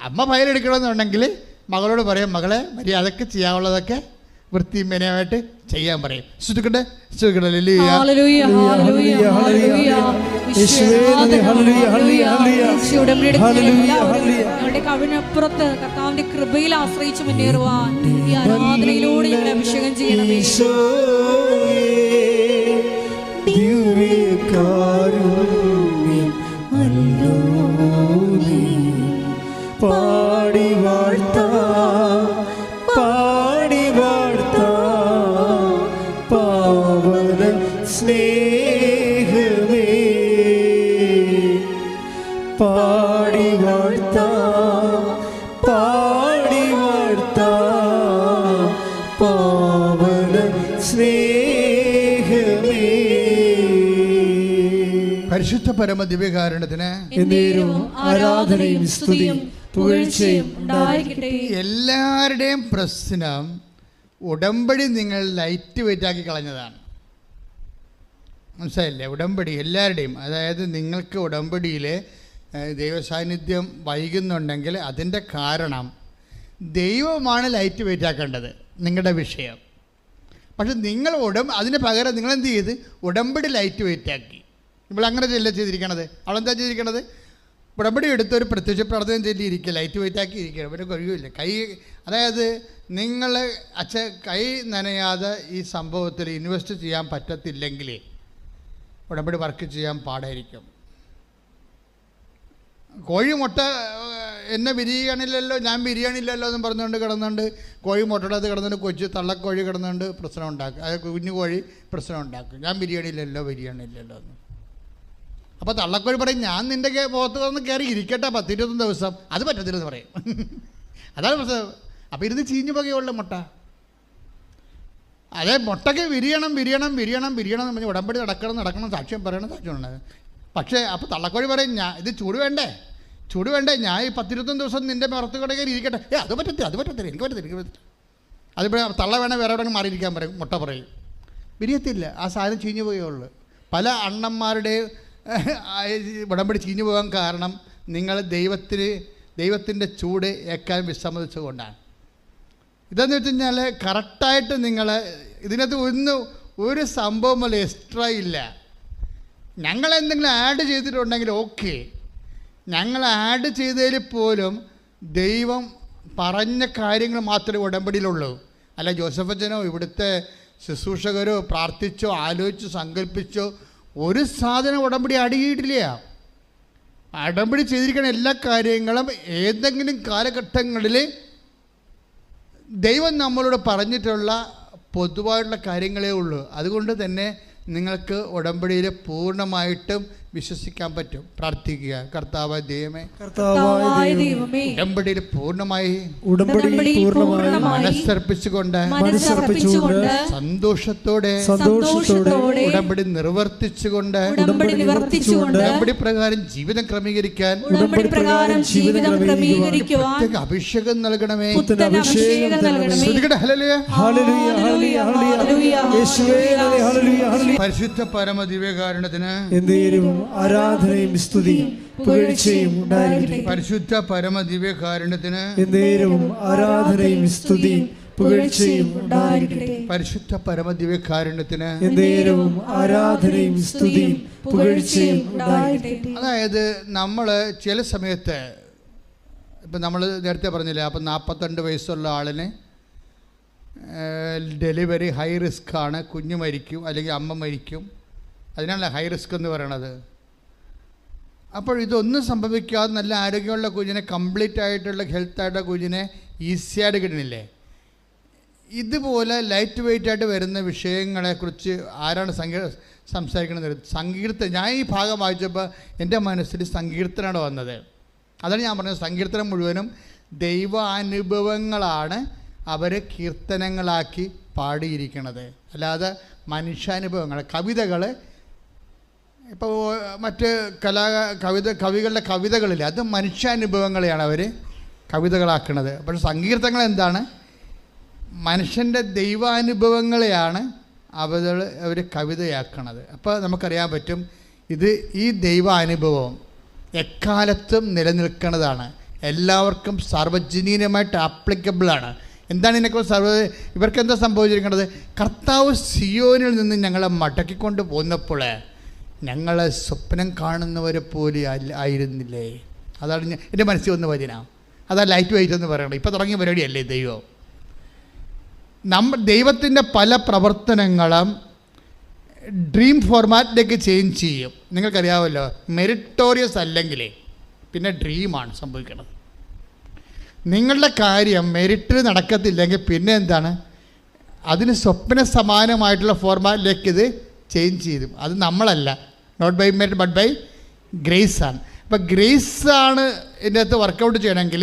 അമ്മ ഫയൽ എടുക്കണമെന്നുണ്ടെങ്കിൽ മകളോട് പറയും, മകളെ മര്യാദക്ക് ചെയ്യാനുള്ളതൊക്കെ വൃത്തിമേനയായിട്ട് ചെയ്യാൻ പറയും. ശ്രുതിക്കട്ടെ. കവിനപ്പുറത്ത് കർത്താവിന്റെ കൃപയിൽ ആശ്രയിച്ച് മുന്നേറുവാൻ ഈ ആരാധനയിലൂടെ ഞങ്ങളെ അഭിഷേകം ചെയ്യണമേ. പാടി വാഴ്ത്താ പാവന സ്നേഹമേ, പാടി വാഴ്ത്താ പാവന സ്നേഹമേ. പരിശുദ്ധ പരമ ദിവ്യകാരുണ്യത്തിന് ആരാധനയും സ്തുതിയും പുകഴ്ചയും ഉണ്ടായിരിക്കട്ടെ. എല്ലാവരുടെയും പ്രശ്നം ഉടമ്പടി നിങ്ങൾ ലൈറ്റ് വെയിറ്റ് ആക്കി കളഞ്ഞതാണ്. മനസ്സിലായില്ലേ? ഉടമ്പടി എല്ലാവരുടെയും, അതായത് നിങ്ങൾക്ക് ഉടമ്പടിയിൽ ദൈവസാന്നിധ്യം വൈകുന്നുണ്ടെങ്കിൽ അതിൻ്റെ കാരണം ദൈവമാണ് ലൈറ്റ് വെയിറ്റ് ആക്കേണ്ടത്, നിങ്ങളുടെ വിഷയം. പക്ഷെ നിങ്ങൾ അതിന് പകരം നിങ്ങളെന്ത് ചെയ്ത് ഉടമ്പടി ലൈറ്റ് വെയിറ്റ് ആക്കി. ഇപ്പോൾ അങ്ങനെ ചെയ്തിരിക്കണത്. അവളെന്താ ചെയ്തിരിക്കണത്? ഉടമ്പടി എടുത്ത് ഒരു പ്രത്യക്ഷ പ്രാർത്ഥന ചൊല്ലിയിരിക്കുക, ലൈറ്റ് വെയിറ്റ് ആക്കി ഇരിക്കുക. പിന്നെ കഴിയില്ല കൈ, അതായത് നിങ്ങൾ കൈ നനയാതെ ഈ സംഭവത്തിൽ ഇൻവെസ്റ്റ് ചെയ്യാൻ പറ്റത്തില്ലെങ്കിൽ ഉടമ്പടി വർക്ക് ചെയ്യാൻ പാടായിരിക്കും. കോഴി മുട്ട എന്നെ വിരിയണില്ലല്ലോ, ഞാൻ ബിരിയാണില്ലല്ലോ എന്നും പറഞ്ഞുകൊണ്ട് കിടന്നുകൊണ്ട് കോഴി മുട്ടടത്ത് കിടന്നുകൊണ്ട് കൊച്ചു തള്ളക്കോഴി കിടന്നുകൊണ്ട് പ്രശ്നം ഉണ്ടാക്കും. അത് കുഞ്ഞു കോഴി പ്രശ്നം ഉണ്ടാക്കും. ഞാൻ ബിരിയാണിയില്ലല്ലോ എന്ന്. അപ്പോൾ തള്ളക്കോഴി പറയും, ഞാൻ നിൻ്റെ മുഖത്ത് വന്ന് കയറി ഇരിക്കട്ടെ 10-20 ദിവസം. അത് പറ്റത്തില്ലെന്ന് പറയും. അതാണ് പ്രശ്നം. അപ്പോൾ ഇരുന്ന് ചീഞ്ഞു പോകുകയുള്ള മുട്ട. അതേ മുട്ടയ്ക്ക് വിരിയണം എന്ന് പറഞ്ഞ് ഉടമ്പടി നടക്കണം, സാക്ഷ്യം പറയണം. പക്ഷേ അപ്പോൾ തള്ളക്കോഴി പറയും, ഇത് ചൂട് വേണ്ടേ, ഞാൻ ഈ 10-21 ദിവസം നിൻ്റെ പുറത്ത് കടയിൽ ഇരിക്കട്ടെ. അത് പറ്റത്തില്ല, എനിക്ക് പറ്റത്തില്ല. അതിപ്പോൾ തള്ള വേണേൽ വേറെ എവിടെ മാറിയിരിക്കാൻ പറയും, മുട്ട പറയും. വിരിയത്തില്ല, ആ സാധനം ചീഞ്ഞു പോയുള്ളൂ. പല അണ്ണന്മാരുടെ ഉടമ്പടി ചീഞ്ഞു പോകാൻ കാരണം നിങ്ങൾ ദൈവത്തിൻ്റെ ചൂട് ഏക്കാൻ വിസമ്മതിച്ചുകൊണ്ടാണ്. ഇതെന്ന് വെച്ച് കഴിഞ്ഞാൽ കറക്റ്റായിട്ട് നിങ്ങൾ ഇതിനകത്ത് ഒരു സംഭവം പോലെ എക്സ്ട്രാ ഇല്ല. ഞങ്ങൾ എന്തെങ്കിലും ആഡ് ചെയ്തിട്ടുണ്ടെങ്കിൽ ഓക്കെ, ഞങ്ങൾ ആഡ് ചെയ്തതിൽ പോലും ദൈവം പറഞ്ഞ കാര്യങ്ങൾ മാത്രമേ ഉടമ്പടിയിലുള്ളൂ. അല്ല ജോസഫച്ചനോ ഇവിടുത്തെ ശുശ്രൂഷകരോ പ്രാർത്ഥിച്ചോ ആലോചിച്ചോ സങ്കല്പിച്ചോ ഒരു സാധനം ഉടമ്പടി അടിയിട്ടില്ല. ഉടമ്പടി ചെയ്തിരിക്കുന്ന എല്ലാ കാര്യങ്ങളും ഏതെങ്കിലും കാലഘട്ടങ്ങളിൽ ദൈവം നമ്മളോട് പറഞ്ഞിട്ടുള്ള പൊതുവായിട്ടുള്ള കാര്യങ്ങളേ ഉള്ളൂ. അതുകൊണ്ട് തന്നെ നിങ്ങൾക്ക് ഉടമ്പടിയിൽ പൂർണ്ണമായിട്ടും വിശ്വസിക്കാൻ പറ്റും. പ്രാർത്ഥിക്കുക, കർത്താവായ ദൈവമേ, ഉടമ്പടിയിൽ പൂർണ്ണമായി മനസ്സർപ്പിച്ചുകൊണ്ട് സന്തോഷത്തോടെ ഉടമ്പടി നിർവർത്തിച്ചുകൊണ്ട് ഉടമ്പടി പ്രകാരം ജീവിതം ക്രമീകരിക്കാൻ അഭിഷേകം നൽകണമേ. പരിശുദ്ധ പരമദിവ്യകാരുണ്യത്തിന് ആരാധനയും സ്തുതിയും പുകഴ്ചയും ഉണ്ടായിരിക്കട്ടെ. പരിശുദ്ധ പരമദിവ്യകാരുണ്യത്തിന് ആരാധനയും സ്തുതിയും പുകഴ്ചയും ഉണ്ടായിരിക്കട്ടെ. പരിശുദ്ധ പരമദിവ്യകാരുണ്യത്തിന് ആരാധനയും സ്തുതിയും പുകഴ്ചയും ഉണ്ടായിരിക്കട്ടെ. അതായത് നമ്മൾ ചില സമയത്ത് ഇപ്പം നമ്മൾ നേരത്തെ പറഞ്ഞില്ലേ, അപ്പം 42 വയസ്സുള്ള ആളിന് ഡെലിവറി ഹൈ റിസ്ക് ആണ്, കുഞ്ഞ് മരിക്കും അല്ലെങ്കിൽ അമ്മ മരിക്കും. അതിനാണല്ലോ ഹൈ റിസ്ക് എന്ന് പറയണത്. അപ്പോൾ ഇതൊന്നും സംഭവിക്കാതെ നല്ല ആരോഗ്യമുള്ള കുഞ്ഞിനെ, കംപ്ലീറ്റ് ആയിട്ടുള്ള ഹെൽത്തായിട്ടുള്ള കുഞ്ഞിനെ ഈസിയായിട്ട് കിട്ടണില്ലേ? ഇതുപോലെ ലൈറ്റ് വെയിറ്റ് ആയിട്ട് വരുന്ന വിഷയങ്ങളെക്കുറിച്ച് ആരാണ് സംസാരിക്കുന്നത്? ഞാൻ ഈ ഭാഗം വായിച്ചപ്പോൾ എൻ്റെ മനസ്സിൽ സങ്കീർത്തനമാണ് വന്നത്. അതാണ് ഞാൻ പറഞ്ഞത്. സങ്കീർത്തനം മുഴുവനും ദൈവാനുഭവങ്ങളാണ് അവർ കീർത്തനങ്ങളാക്കി പാടിയിരിക്കുന്നത്, അല്ലാതെ മനുഷ്യാനുഭവങ്ങൾ. കവിതകൾ ഇപ്പോൾ മറ്റ് കവികളുടെ കവിതകളില്ല, അത് മനുഷ്യാനുഭവങ്ങളെയാണ് അവർ കവിതകളാക്കുന്നത്. പക്ഷേ സങ്കീർത്തനങ്ങൾ എന്താണ്? മനുഷ്യൻ്റെ ദൈവാനുഭവങ്ങളെയാണ് അവർ കവിതയാക്കണത്. അപ്പോൾ നമുക്കറിയാൻ പറ്റും ഈ ദൈവാനുഭവം എക്കാലത്തും നിലനിൽക്കുന്നതാണ്, എല്ലാവർക്കും സാർവജനീനമായിട്ട് ആപ്ലിക്കബിളാണ്. എന്താണ് ഇതിനെക്കുറിച്ച് ഇവർക്കെന്താ സംഭവിച്ചിരിക്കുന്നത്? കർത്താവ് സിയോനിൽ നിന്ന് ഞങ്ങളെ മടക്കിക്കൊണ്ട് പോന്നപ്പോൾ ഞങ്ങളെ സ്വപ്നം കാണുന്നവരെ പോലെ ആയിരുന്നില്ലേ? അതാണ് എൻ്റെ മനസ്സിൽ വന്ന വചന. അതാ ലൈറ്റ് വെയിറ്റ് എന്ന് പറയണം. ഇപ്പോൾ തുടങ്ങിയ പരിപാടിയല്ലേ ദൈവം. ദൈവത്തിൻ്റെ പല പ്രവർത്തനങ്ങളും ഡ്രീം ഫോർമാറ്റിലേക്ക് ചേഞ്ച് ചെയ്യും. നിങ്ങൾക്കറിയാമല്ലോ, മെറിറ്റോറിയസ് അല്ലെങ്കിൽ പിന്നെ ഡ്രീമാണ് സംഭവിക്കുന്നത്. നിങ്ങളുടെ കാര്യം മെറിറ്റിൽ നടക്കത്തില്ലെങ്കിൽ പിന്നെ എന്താണ്? അതിന് സ്വപ്ന സമാനമായിട്ടുള്ള ഫോർമാറ്റിലേക്ക് ഇത് ചേഞ്ച് ചെയ്തു. അത് നമ്മളല്ല, not by merit but by grace ആണ്. അപ്പോൾ ഗ്രേസ് ആണ് ഇതിൻ്റെ അകത്ത് വർക്കൗട്ട് ചെയ്യണമെങ്കിൽ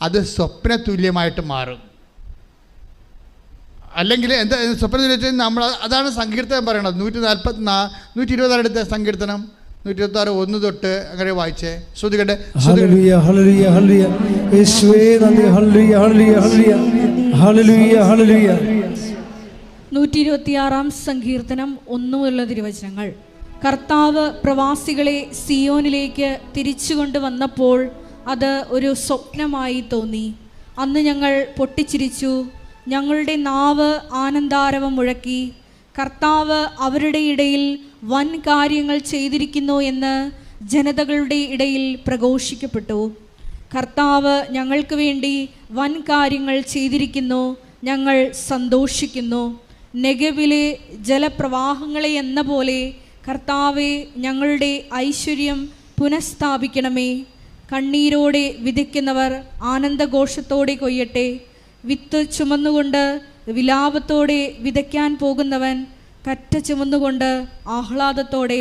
അത് സ്വപ്ന തുല്യമായിട്ട് മാറും. അല്ലെങ്കിൽ എന്താ സ്വപ്നം വെച്ചാൽ നമ്മൾ അതാണ് സങ്കീർത്തനം പറയണത്. 120 അടുത്ത സങ്കീർത്തനം 126 1 തൊട്ട് അങ്ങനെ വായിച്ചേ. ശ്രുതികട്ടെ. 126 സങ്കീർത്തനം 1 മുതലുള്ള തിരുവചനങ്ങൾ. കർത്താവ് പ്രവാസികളെ സിയോനിലേക്ക് തിരിച്ചുകൊണ്ടുവന്നപ്പോൾ അത് ഒരു സ്വപ്നമായി തോന്നി. അന്ന് ഞങ്ങൾ പൊട്ടിച്ചിരിച്ചു, ഞങ്ങളുടെ നാവ് ആനന്ദാരവം മുഴക്കി. കർത്താവ് അവരുടെ ഇടയിൽ വൻ കാര്യങ്ങൾ ചെയ്തിരിക്കുന്നു എന്ന് ജനതകളുടെ ഇടയിൽ പ്രഘോഷിക്കപ്പെട്ടു. കർത്താവ് ഞങ്ങൾക്ക് വേണ്ടി വൻ കാര്യങ്ങൾ ചെയ്തിരിക്കുന്നു, ഞങ്ങൾ സന്തോഷിക്കുന്നു. നെഗവിലെ ജലപ്രവാഹങ്ങളെ എന്ന പോലെ കർത്താവെ, ഞങ്ങളുടെ ഐശ്വര്യം പുനഃസ്ഥാപിക്കണമേ. കണ്ണീരോടെ വിതയ്ക്കുന്നവർ ആനന്ദഘോഷത്തോടെ കൊയ്യട്ടെ. വിത്ത് ചുമന്നുകൊണ്ട് വിലാപത്തോടെ വിതയ്ക്കാൻ പോകുന്നവൻ കറ്റ ചുമന്നുകൊണ്ട് ആഹ്ലാദത്തോടെ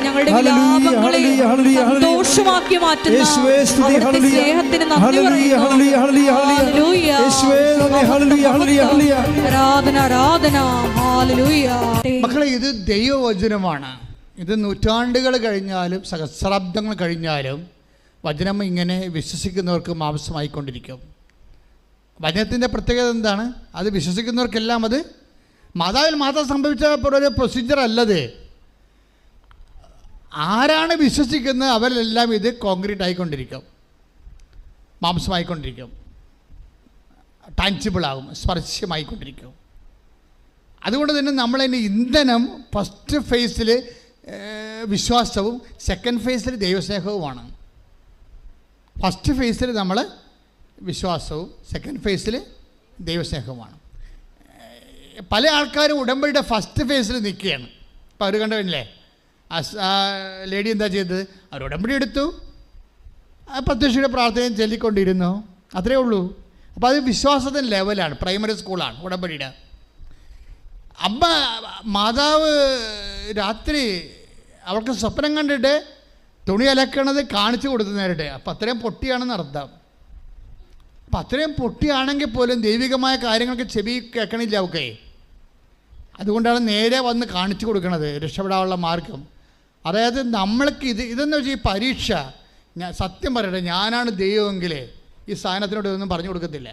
ഞങ്ങളുടെ വിലാപങ്ങളെ സന്തോഷമാക്കി മാറ്റുന്ന സ്നേഹത്തിന് നന്ദി പറയുന്നു. ആരാധന ആരാധന. മക്കളെ, ഇത് ദൈവവചനമാണ്. ഇത് നൂറ്റാണ്ടുകൾ കഴിഞ്ഞാലും സഹസ്രാബ്ദങ്ങൾ കഴിഞ്ഞാലും വചനം ഇങ്ങനെ വിശ്വസിക്കുന്നവർക്ക് മാംസമായിക്കൊണ്ടിരിക്കും. വചനത്തിൻ്റെ പ്രത്യേകത എന്താണ്? അത് വിശ്വസിക്കുന്നവർക്കെല്ലാം അത് മാതാവിൽ മാത്രം സംഭവിച്ച ഒരു പ്രൊസീജിയർ അല്ലത്. ആരാണ് വിശ്വസിക്കുന്നത് അവരെല്ലാം ഇത് കോൺക്രീറ്റ് ആയിക്കൊണ്ടിരിക്കും, മാംസമായിക്കൊണ്ടിരിക്കും, ടാൻജിബിളാകും, സ്പർശ്യമായിക്കൊണ്ടിരിക്കും. അതുകൊണ്ട് തന്നെ നമ്മളതിന് ഇന്ധനം ഫസ്റ്റ് ഫേസിൽ വിശ്വാസവും സെക്കൻഡ് ഫേസിൽ ദൈവസ്നേഹവുമാണ്. ഫസ്റ്റ് ഫേസിൽ നമ്മൾ വിശ്വാസവും സെക്കൻഡ് ഫേസിൽ ദൈവസ്നേഹവുമാണ്. പല ആൾക്കാരും ഉടമ്പടിയുടെ ഫസ്റ്റ് ഫേസിൽ നിൽക്കുകയാണ്. ഇപ്പോൾ അവർ കണ്ടില്ലേ, ലേഡി എന്താ ചെയ്തത്? അവർ ഉടമ്പടി എടുത്തു, പ്രത്യക്ഷയുടെ പ്രാർത്ഥനയും ചൊല്ലിക്കൊണ്ടിരുന്നു, അത്രയേ ഉള്ളൂ. അപ്പോൾ അത് വിശ്വാസത്തിൻ്റെ ലെവലാണ്, പ്രൈമറി സ്കൂളാണ് ഉടമ്പടിയുടെ. അമ്മ മാതാവ് രാത്രി അവൾക്ക് സ്വപ്നം കണ്ടിട്ട് തുണി അലക്കണത് കാണിച്ചു കൊടുത്തു നേരിട്ട്. അപ്പം അത്രയും പൊട്ടിയാണെന്ന് അർത്ഥം. അപ്പം അത്രയും പൊട്ടിയാണെങ്കിൽ പോലും ദൈവികമായ കാര്യങ്ങൾക്ക് ചെവി കേൾക്കണില്ല അവക്കെ. അതുകൊണ്ടാണ് നേരെ വന്ന് കാണിച്ചു കൊടുക്കുന്നത് രക്ഷപ്പെടാനുള്ള മാർഗം. അതായത് നമ്മൾക്ക് ഇതെന്ന് വെച്ചാൽ ഈ പരീക്ഷ, ഞാൻ സത്യം പറയട്ടെ, ഞാനാണ് ദൈവമെങ്കിൽ ഈ സാധനത്തിനോട് ഇതൊന്നും പറഞ്ഞു കൊടുക്കത്തില്ല.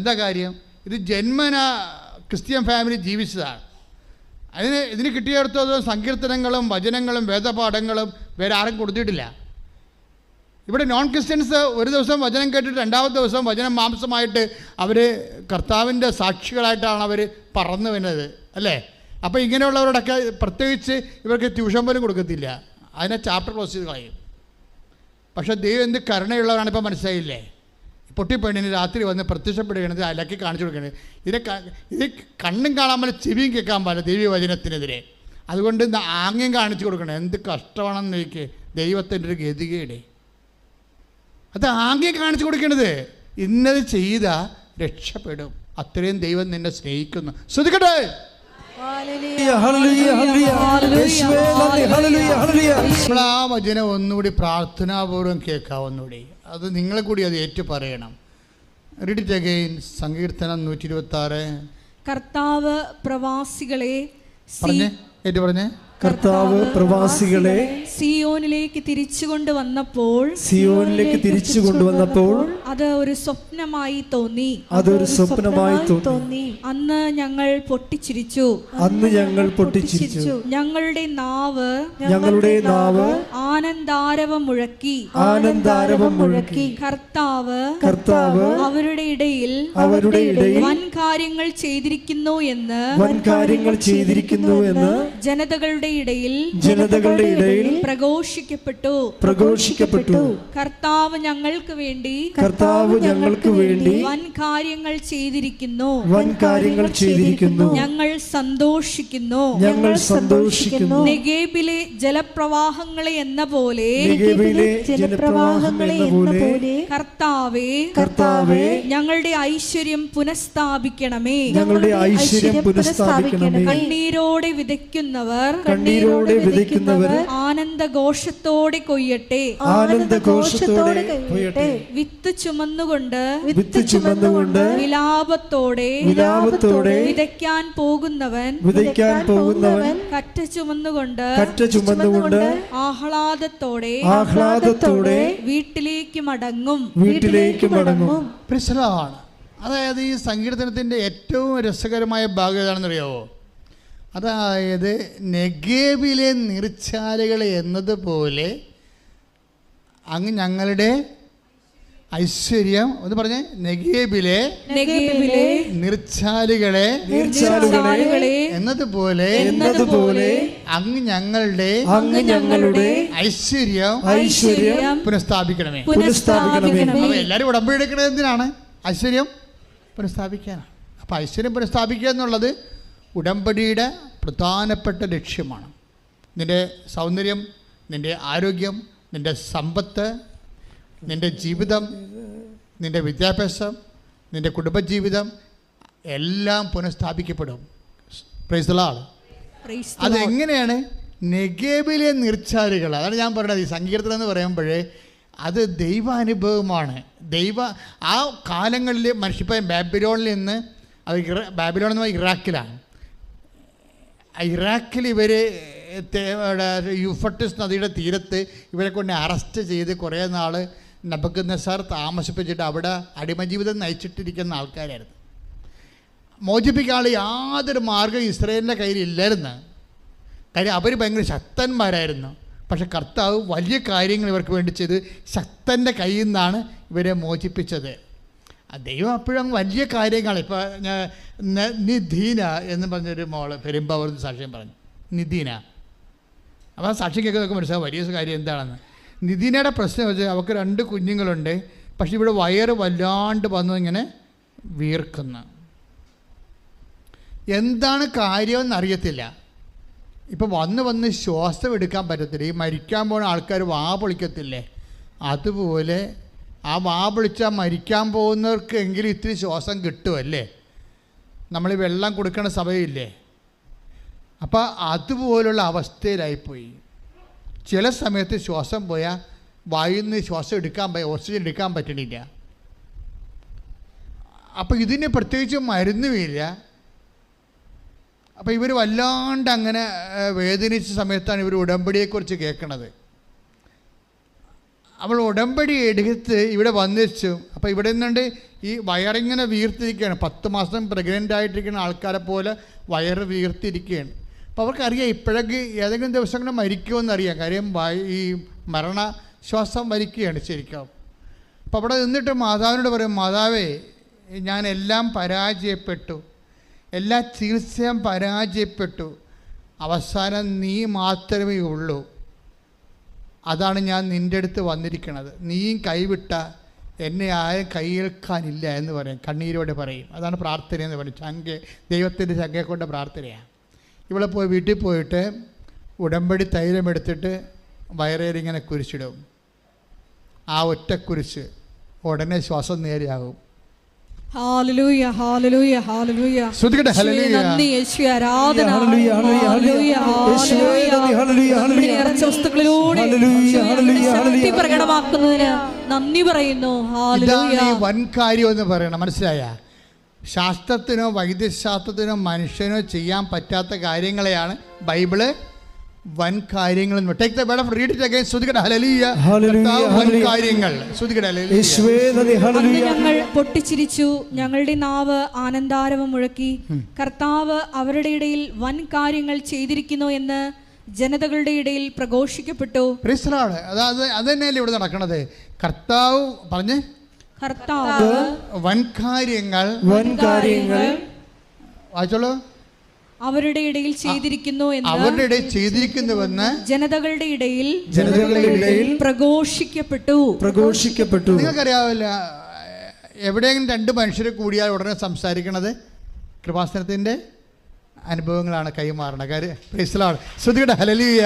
എന്താ കാര്യം? ഇത് ജന്മന ക്രിസ്ത്യൻ ഫാമിലി ജീവിച്ചതാണ്. ഇതിന് കിട്ടിയെടുത്തതും സങ്കീർത്തനങ്ങളും വചനങ്ങളും വേദപാഠങ്ങളും വേറെ ആരും കൊടുത്തിട്ടില്ല. ഇവിടെ നോൺ ക്രിസ്ത്യൻസ് ഒരു ദിവസം വചനം കേട്ടിട്ട് രണ്ടാമത്തെ ദിവസം വചനം മാംസമായിട്ട് അവർ കർത്താവിൻ്റെ സാക്ഷികളായിട്ടാണ് അവർ പറന്നു വരുന്നത്, അല്ലേ? അപ്പോൾ ഇങ്ങനെയുള്ളവരോടൊക്കെ പ്രത്യേകിച്ച് ഇവർക്ക് ട്യൂഷൻ പോലും കൊടുക്കത്തില്ല, അതിനെ ചാപ്റ്റർ ക്ലോസ് ചെയ്ത് കളയും. പക്ഷേ ദൈവം എന്ത് കരുണയുള്ളവരാണ് ഇപ്പോൾ മനസ്സിലായില്ലേ? പൊട്ടിപ്പെണ്ണിന് രാത്രി വന്ന് പ്രത്യക്ഷപ്പെടുകയാണത്, അലക്കി കാണിച്ചു കൊടുക്കുന്നത്. ഇത് കണ്ണും കാണാൻ പാടില്ല, ചെവിയും കേൾക്കാൻ പാടില്ല ദൈവവചനത്തിനെതിരെ. അതുകൊണ്ട് ആംഗ്യം കാണിച്ചു കൊടുക്കണം. എന്ത് കഷ്ടമാണെന്ന് എനിക്ക് ദൈവത്തിൻ്റെ ഒരു ഗതികേട്. അത് ആംഗ്യം കാണിച്ചു കൊടുക്കണത്. ഇന്നത് ചെയ്താൽ രക്ഷപ്പെടും. അത്രയും ദൈവം നിന്നെ സ്നേഹിക്കുന്നു. ശ്രദ്ധിക്കട്ടെ. നമ്മൾ ആ വചനം ഒന്നുകൂടി പ്രാർത്ഥനാപൂർവ്വം കേൾക്കാം. ഒന്നുകൂടി അത് നിങ്ങൾ കൂടി അത് ഏറ്റു പറയണം. Read it again. സങ്കീർത്തനം 126. കർത്താവ് പ്രവാസികളെ ഏറ്റു പറഞ്ഞേ. കർത്താവ് പ്രവാസികളെ സിയോനിലേക്ക് തിരിച്ചുകൊണ്ടുവന്നപ്പോൾ അത് ഒരു സ്വപ്നമായി തോന്നി. അന്ന് ഞങ്ങൾ പൊട്ടിച്ചിരിച്ചു. ഞങ്ങളുടെ നാവ് ആനന്ദാരവം മുഴക്കി. കർത്താവ് അവരുടെ ഇടയിൽ വൻ കാര്യങ്ങൾ ചെയ്തിരിക്കുന്നു എന്ന് ജനതകളുടെ ഇടയിൽ പ്രഘോഷിക്കപ്പെട്ടു. കർത്താവ് ഞങ്ങൾക്ക് വേണ്ടി വൻ കാര്യങ്ങൾ ചെയ്തിരിക്കുന്നു. ഞങ്ങൾ സന്തോഷിക്കുന്നു. നെഗേബിലെ ജലപ്രവാഹങ്ങളെ എന്ന പോലെ കർത്താവേ, ഞങ്ങളുടെ ഐശ്വര്യം പുനഃസ്ഥാപിക്കണമേ. കണ്ണീരോടെ വിതയ്ക്കുന്നവർ ആനന്ദഘോഷത്തോടെ കൊയ്യട്ടെ. വിത്ത് ചുമന്നുകൊണ്ട് വിലാപത്തോടെ വിതയ്ക്കാൻ പോകുന്നവൻ കറ്റ ചുമന്നുകൊണ്ട് ആഹ്ലാദത്തോടെ വീട്ടിലേക്ക് മടങ്ങും. അതായത് ഈ സങ്കീർത്തനത്തിൻ്റെ ഏറ്റവും രസകരമായ ഭാഗം ഏതാണെന്നറിയാവോ? അതായത് നെഗേബിലെ നീർച്ചാലുകൾ എന്നതുപോലെ അങ്ങ് ഞങ്ങളുടെ ഐശ്വര്യം എന്ന് പറഞ്ഞ് നെഗേബിലെ നീർച്ചാലുകളെ എന്നതുപോലെ അങ്ങ് ഞങ്ങളുടെ ഐശ്വര്യം പുനഃസ്ഥാപിക്കണമേ. അപ്പൊ എല്ലാവരും ഉടമ്പടി എടുക്കുന്നത് എന്തിനാണ്? ഐശ്വര്യം പുനഃസ്ഥാപിക്കാനാണ്. അപ്പം ഐശ്വര്യം പുനഃസ്ഥാപിക്കുക എന്നുള്ളത് ഉടമ്പടിയുടെ പ്രധാനപ്പെട്ട ലക്ഷ്യമാണ്. നിൻ്റെ സൗന്ദര്യം, നിൻ്റെ ആരോഗ്യം, നിൻ്റെ സമ്പത്ത്, നിൻ്റെ ജീവിതം, നിൻ്റെ വിദ്യാഭ്യാസം, നിൻ്റെ കുടുംബജീവിതം എല്ലാം പുനഃസ്ഥാപിക്കപ്പെടും. Praise the Lord. അതെങ്ങനെയാണ്? നെഗേബിലെ നീർച്ചാലുകൾ. അതാണ് ഞാൻ പറയുന്നത്. ഈ സങ്കീർത്തനം എന്ന് പറയുമ്പോഴേ അത് ദൈവാനുഭവമാണ്. ആ കാലങ്ങളിൽ മനുഷ്യപ്പം ബാബിലോണിൽ നിന്ന്, അത് ബാബിലോൺ എന്ന് പറഞ്ഞാൽ ഇറാഖിലാണ്. ഇറാഖിൽ ഇവർ യൂഫ്രട്ടീസ് നദിയുടെ തീരത്ത് ഇവരെ കൊണ്ട് അറസ്റ്റ് ചെയ്ത് കുറേ നാൾ നബൂഖദ്നേസർ താമസിപ്പിച്ചിട്ട് അവിടെ അടിമജീവിതം നയിച്ചിട്ടിരിക്കുന്ന ആൾക്കാരായിരുന്നു. മോചിപ്പിക്കാനുള്ള യാതൊരു മാർഗ്ഗം ഇസ്രായേലിൻ്റെ കയ്യിലില്ലായിരുന്നു. കാര്യം അവർ ഭയങ്കര ശക്തന്മാരായിരുന്നു. പക്ഷെ കർത്താവ് വലിയ കാര്യങ്ങൾ ഇവർക്ക് വേണ്ടി ചെയ്ത് ശക്തൻ്റെ കയ്യിൽ നിന്നാണ് ഇവരെ മോചിപ്പിച്ചത്. ദൈവം അപ്പോഴും വലിയ കാര്യങ്ങൾ. ഇപ്പോൾ നിധീന എന്ന് പറഞ്ഞൊരു മോള് പെരുമ്പാവൂർ സാക്ഷ്യം പറഞ്ഞു. നിധീന. അപ്പോൾ ആ സാക്ഷ്യം കേൾക്കുന്നതൊക്കെ മനസ്സിലാവും വലിയ കാര്യം എന്താണെന്ന്. നിധീനയുടെ പ്രശ്നം വെച്ചാൽ അവൾക്ക് 2 കുഞ്ഞുങ്ങളുണ്ട്. പക്ഷെ ഇവിടെ വയറ് വല്ലാണ്ട് വന്നു ഇങ്ങനെ വീർക്കുന്നു. എന്താണ് കാര്യമെന്ന് അറിയത്തില്ല. ഇപ്പോൾ വന്ന് ശ്വാസം എടുക്കാൻ പറ്റത്തില്ല. ഈ മരിക്കാൻ പോകുന്ന ആൾക്കാർ വാ പൊളിക്കത്തില്ലേ, അതുപോലെ ആ വാ പൊളിച്ചാൽ മരിക്കാൻ പോകുന്നവർക്ക് എങ്കിലും ഇത്തിരി ശ്വാസം കിട്ടുമല്ലേ. നമ്മൾ വെള്ളം കൊടുക്കുന്ന സമയമില്ലേ. അപ്പോൾ അതുപോലുള്ള അവസ്ഥയിലായിപ്പോയി. ചില സമയത്ത് ശ്വാസം പോയാൽ വായിൽ നിന്ന് ശ്വാസം ഓക്സിജൻ എടുക്കാൻ പറ്റണില്ല. അപ്പോൾ ഇതിന് പ്രത്യേകിച്ച് മരുന്നുമില്ല. അപ്പോൾ ഇവർ വല്ലാണ്ട് അങ്ങനെ വേദനിച്ച സമയത്താണ് ഇവർ ഉടമ്പടിയെക്കുറിച്ച് കേൾക്കണത്. അവൾ ഉടമ്പടി എടുത്ത് ഇവിടെ വന്നിച്ചു. അപ്പോൾ ഇവിടെ നിന്നുണ്ട് ഈ വയറിങ്ങനെ വീർത്തിരിക്കുകയാണ്. 10 മാസം പ്രഗ്നൻ്റ് ആയിട്ടിരിക്കുന്ന ആൾക്കാരെ പോലെ വയറ് വീർത്തിരിക്കുകയാണ്. അപ്പോൾ അവർക്കറിയാം ഇപ്പോഴേക്ക് ഏതെങ്കിലും ദിവസങ്ങൾ മരിക്കുമെന്നറിയാം. കാര്യം ഈ മരണശ്വാസം മരിക്കുകയാണ് ശരിക്കും. അപ്പോൾ അവിടെ നിന്നിട്ട് മാതാവിനോട് പറയും, മാതാവേ ഞാൻ എല്ലാം പരാജയപ്പെട്ടു, എല്ലാ ചികിത്സയും പരാജയപ്പെട്ടു, അവസാനം നീ മാത്രമേ ഉള്ളൂ. അതാണ് ഞാൻ നിൻ്റെ അടുത്ത് വന്നിരിക്കുന്നത്. നീയും കൈവിട്ട എന്നെ ആരും കൈയേൽക്കാനില്ല എന്ന് പറയും, കണ്ണീരോടെ പറയും. അതാണ് പ്രാർത്ഥന എന്ന് പറയും. ദൈവത്തിൻ്റെ ചങ്കയെ കൊണ്ട് പ്രാർത്ഥനയാണ്. ഇവിടെ വീട്ടിൽ പോയിട്ട് ഉടമ്പടി തൈലം എടുത്തിട്ട് വയറേലിങ്ങനെ കുരിശിടും. ആ ഒറ്റ കുരിശ് ഉടനെ ശ്വാസം നേരെയാകും. ഹല്ലേലൂയ ഹല്ലേലൂയ ഹല്ലേലൂയ. ശ്രുതികട്ടെ ഹല്ലേലൂയ. നന്ദി യേശുവേ, ആരാധന. ഹല്ലേലൂയ ഹല്ലേലൂയ ഹല്ലേലൂയ. നിറച്ച വസ്തുക്കളിലൂടെ ശക്തി പ്രകടമാക്കുന്നതിന് നന്ദി പറയുന്നു. ഹല്ലേലൂയ. ഇതാണ് ഈ വൻ കാര്യം എന്ന് പറയണം. മനസ്സിലായ? ശാസ്ത്രത്തിനോ വൈദ്യശാസ്ത്രത്തിനോ മനുഷ്യനോ ചെയ്യാൻ പറ്റാത്ത കാര്യങ്ങളെയാണ് ബൈബിള് വൻ കാര്യങ്ങൾ. ഞങ്ങൾ പൊട്ടിച്ചിരിച്ചു, ഞങ്ങളുടെ നാവ് ആനന്ദാരവം മുഴക്കി. കർത്താവ് അവരുടെ ഇടയിൽ വൻ കാര്യങ്ങൾ ചെയ്തിരിക്കുന്നു എന്ന് ജനതകളുടെ ഇടയിൽ പ്രഘോഷിക്കപ്പെട്ടു. അതന്നെയല്ലേ ഇവിടെ നടക്കണത്. കർത്താവ് പറഞ്ഞ് കർത്താവ് വൻ കാര്യങ്ങൾ വായിച്ചോളൂ. അവരുടെ ഇടയിൽ ചെയ്തിരിക്കുന്നുവെന്ന് ജനതകളുടെ ഇടയിൽ പ്രഘോഷിക്കപ്പെട്ടു. നിങ്ങൾക്കറിയാവില്ല, എവിടെയെങ്കിലും 2 മനുഷ്യർ കൂടിയാൽ ഉടനെ സംസാരിക്കണത് കൃപാസനത്തിൻ്റെ അനുഭവങ്ങളാണ് കൈമാറണത്. കാര്യം ശ്രുതിയുടെ ഹല്ലേലൂയ.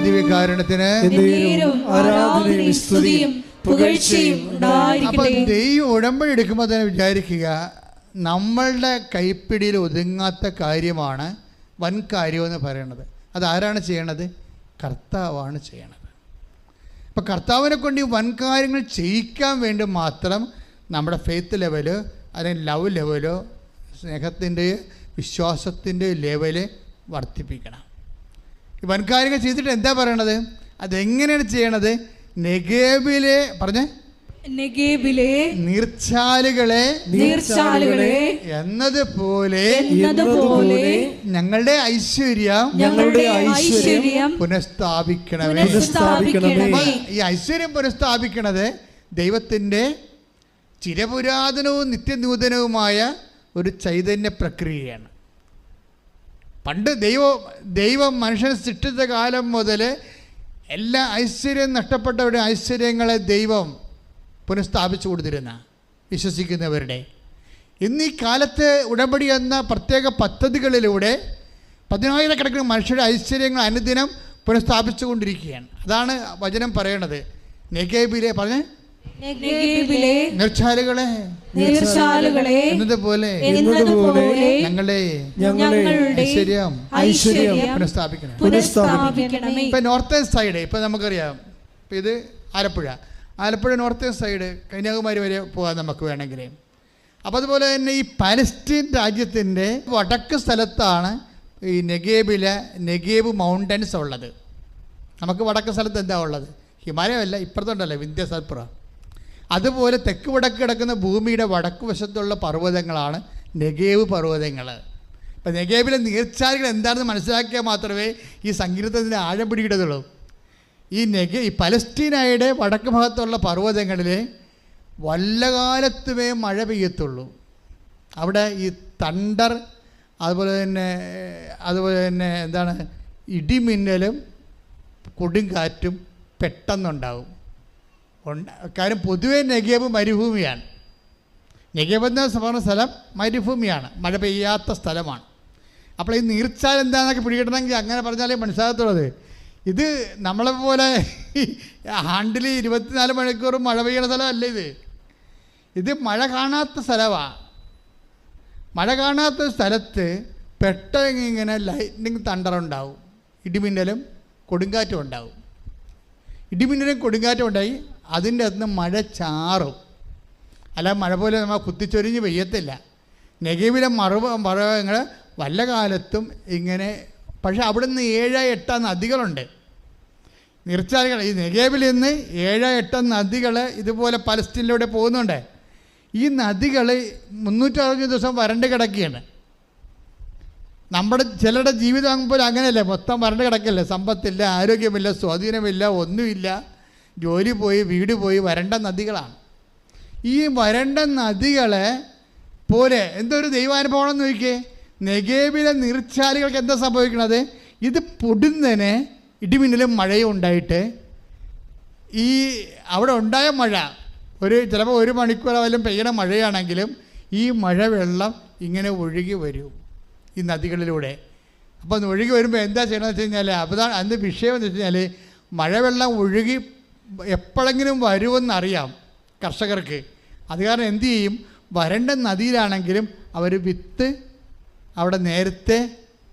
ദിവ്യകാരുണ്യത്തിന് അപ്പം ദൈവം ഉടമ്പടി എടുക്കുമ്പോൾ തന്നെ വിചാരിക്കുക, നമ്മളുടെ കൈപ്പിടിയിൽ ഒതുങ്ങാത്ത കാര്യമാണ് വൻ കാര്യമെന്ന് പറയണത്. അതാരാണ് ചെയ്യണത്? കർത്താവാണ് ചെയ്യണത്. അപ്പം കർത്താവിനെ കൊണ്ട് ഈ വൻ കാര്യങ്ങൾ ചെയ്യിക്കാൻ വേണ്ടി മാത്രം നമ്മുടെ ഫെയ്ത്ത് ലെവല്, അല്ലെങ്കിൽ ലവ് ലെവലോ, സ്നേഹത്തിൻ്റെ വിശ്വാസത്തിൻ്റെ ലെവല് വർദ്ധിപ്പിക്കണം. ഈ വൻ കാര്യങ്ങൾ ചെയ്തിട്ട് എന്താ പറയണത്? അതെങ്ങനെയാണ് ചെയ്യണത്? നെഗേബിലെ പറഞ്ഞേ നെഗേബിലെ നീർച്ചാലുകളെ എന്നതുപോലെ ഞങ്ങളുടെ ഐശ്വര്യം പുനഃസ്ഥാപിക്കണമേ. ഈ ഐശ്വര്യം പുനഃസ്ഥാപിക്കണത് ദൈവത്തിൻ്റെ ചിരപുരാതനവും നിത്യനൂതനവുമായ ഒരു ചൈതന്യ പ്രക്രിയയാണ്. പണ്ട് ദൈവം മനുഷ്യനെ സൃഷ്ടിച്ച കാലം മുതൽ എല്ലാ ഐശ്വര്യം നഷ്ടപ്പെട്ടവരുടെ ഐശ്വര്യങ്ങളെ ദൈവം പുനഃസ്ഥാപിച്ചു കൊടുത്തിരുന്ന വിശ്വസിക്കുന്നവരുടെ. ഇന്ന് ഈ കാലത്ത് ഉടമ്പടി എന്ന പ്രത്യേക പദ്ധതികളിലൂടെ 10,000-കണക്കിന് മനുഷ്യരുടെ ഐശ്വര്യങ്ങൾ അനുദിനം പുനഃസ്ഥാപിച്ചു കൊണ്ടിരിക്കുകയാണ്. അതാണ് വചനം പറയണത്. നെഗേബിലെ പറഞ്ഞേ നീർച്ചാലുകളെ എന്നതുപോലെ ഞങ്ങളുടെ ഐശ്വര്യം പുനഃസ്ഥാപിക്കണം. ഇപ്പൊ നോർത്തേൺ സൈഡ് ഇപ്പൊ നമുക്കറിയാം, ഇപ്പൊ ഇത് ആലപ്പുഴ നോർത്തേൺ സൈഡ് കന്യാകുമാരി വരെ പോകാൻ നമുക്ക് വേണമെങ്കിൽ. അപ്പം അതുപോലെ തന്നെ ഈ പാലസ്തീൻ രാജ്യത്തിൻ്റെ വടക്ക് സ്ഥലത്താണ് ഈ നെഗേബ് മൗണ്ടൻസ് ഉള്ളത്. നമുക്ക് വടക്ക് സ്ഥലത്ത് എന്താ ഉള്ളത്? ഹിമാലയമല്ല, ഇപ്പുറത്തുണ്ടല്ലോ വിന്ധ്യസൽപുറ. അതുപോലെ തെക്ക് വടക്ക് കിടക്കുന്ന ഭൂമിയുടെ വടക്ക് വശത്തുള്ള പർവ്വതങ്ങളാണ് നെഗേവ് പർവ്വതങ്ങൾ. ഇപ്പം നെഗേബിലെ നീർച്ചാലുകൾ എന്താണെന്ന് മനസ്സിലാക്കിയാൽ മാത്രമേ ഈ സങ്കീർത്തനത്തിന് ആഴം പിടികിടത്തുള്ളൂ. ഈ പലസ്തീനയുടെ വടക്ക് ഭാഗത്തുള്ള പർവ്വതങ്ങളിൽ വല്ലകാലത്തുമേ മഴ പെയ്യത്തുള്ളൂ. അവിടെ ഈ തണ്ടർ അതുപോലെ തന്നെ എന്താണ് ഇടിമിന്നലും കൊടുങ്കാറ്റും പെട്ടെന്നുണ്ടാവും. കാര്യം പൊതുവേ നെഗേബ് മരുഭൂമിയാണ്. നെഗേബ് എന്ന പറഞ്ഞ സ്ഥലം മരുഭൂമിയാണ്, മഴ പെയ്യാത്ത സ്ഥലമാണ്. അപ്പോൾ ഈ നീർച്ചാൽ എന്താണെന്നൊക്കെ പിടികിട്ടണമെങ്കിൽ അങ്ങനെ പറഞ്ഞാലേ മനസ്സിലാകത്തുള്ളത്. ഇത് നമ്മളെപ്പോലെ ആണ്ടിൽ 24 മണിക്കൂറും മഴ പെയ്യുന്ന സ്ഥലമല്ല. ഇത് മഴ കാണാത്ത സ്ഥലമാണ്. മഴ കാണാത്ത സ്ഥലത്ത് പെട്ടെന്ന് ഇങ്ങനെ ലൈറ്റ്നിങ് തണ്ടറുണ്ടാവും, ഇടിമിന്നലും കൊടുങ്കാറ്റും ഉണ്ടാവും. ഇടിമിന്നലും കൊടുങ്കാറ്റും ഉണ്ടായി അതിൻ്റെ അകത്ത് മഴ ചാറും. അല്ല മഴ പോലെ നമ്മൾ കുത്തിച്ചൊരിഞ്ഞ് പെയ്യത്തില്ല. നെഗേബിലെ മറവങ്ങൾ വല്ല കാലത്തും ഇങ്ങനെ. പക്ഷേ അവിടെ നിന്ന് 7-8 നദികളുണ്ട്, നീർച്ചാലുകൾ. ഈ നെഗേബിൽ നിന്ന് 7-8 നദികൾ ഇതുപോലെ പലസ്തീനിലൂടെ പോകുന്നുണ്ട്. ഈ നദികൾ 365 ദിവസം വരണ്ട് കിടക്കുകയാണ്. നമ്മുടെ ചിലരുടെ ജീവിതം പോലെ അങ്ങനെയല്ലേ, മൊത്തം വരണ്ട് കിടക്കല്ലേ. സമ്പത്തില്ല, ആരോഗ്യമില്ല, സ്വാധീനമില്ല, ഒന്നുമില്ല, ജോലി പോയി, വീട് പോയി, വരണ്ട നദികളാണ്. ഈ വരണ്ട നദികളെ പോലെ എന്തൊരു ദൈവാനുഭവമാണെന്ന് നോക്കിയേ. നെഗേബിലെ നീർച്ചാലുകൾക്ക് എന്താ സംഭവിക്കണത്? ഇത് പൊടുന്നതിന് ഇടിമിന്നലും മഴയും ഉണ്ടായിട്ട് ഈ അവിടെ ഉണ്ടായ മഴ ചിലപ്പോൾ 1 മണിക്കൂർ വല്ലതും പെയ്യണ മഴയാണെങ്കിലും ഈ മഴവെള്ളം ഇങ്ങനെ ഒഴുകി വരും ഈ നദികളിലൂടെ. അപ്പോൾ ഒഴുകി വരുമ്പോൾ എന്താ ചെയ്യണമെന്ന് വെച്ച് കഴിഞ്ഞാൽ, അതാണ് അതിൻ്റെ വിഷയം എന്ന് വെച്ച് കഴിഞ്ഞാൽ, മഴവെള്ളം ഒഴുകി എപ്പോഴെങ്കിലും വരുമെന്നറിയാം കർഷകർക്ക്. അത് കാരണം എന്തു ചെയ്യും, വരണ്ട നദിയിലാണെങ്കിലും അവർ വിത്ത് അവിടെ നേരത്തെ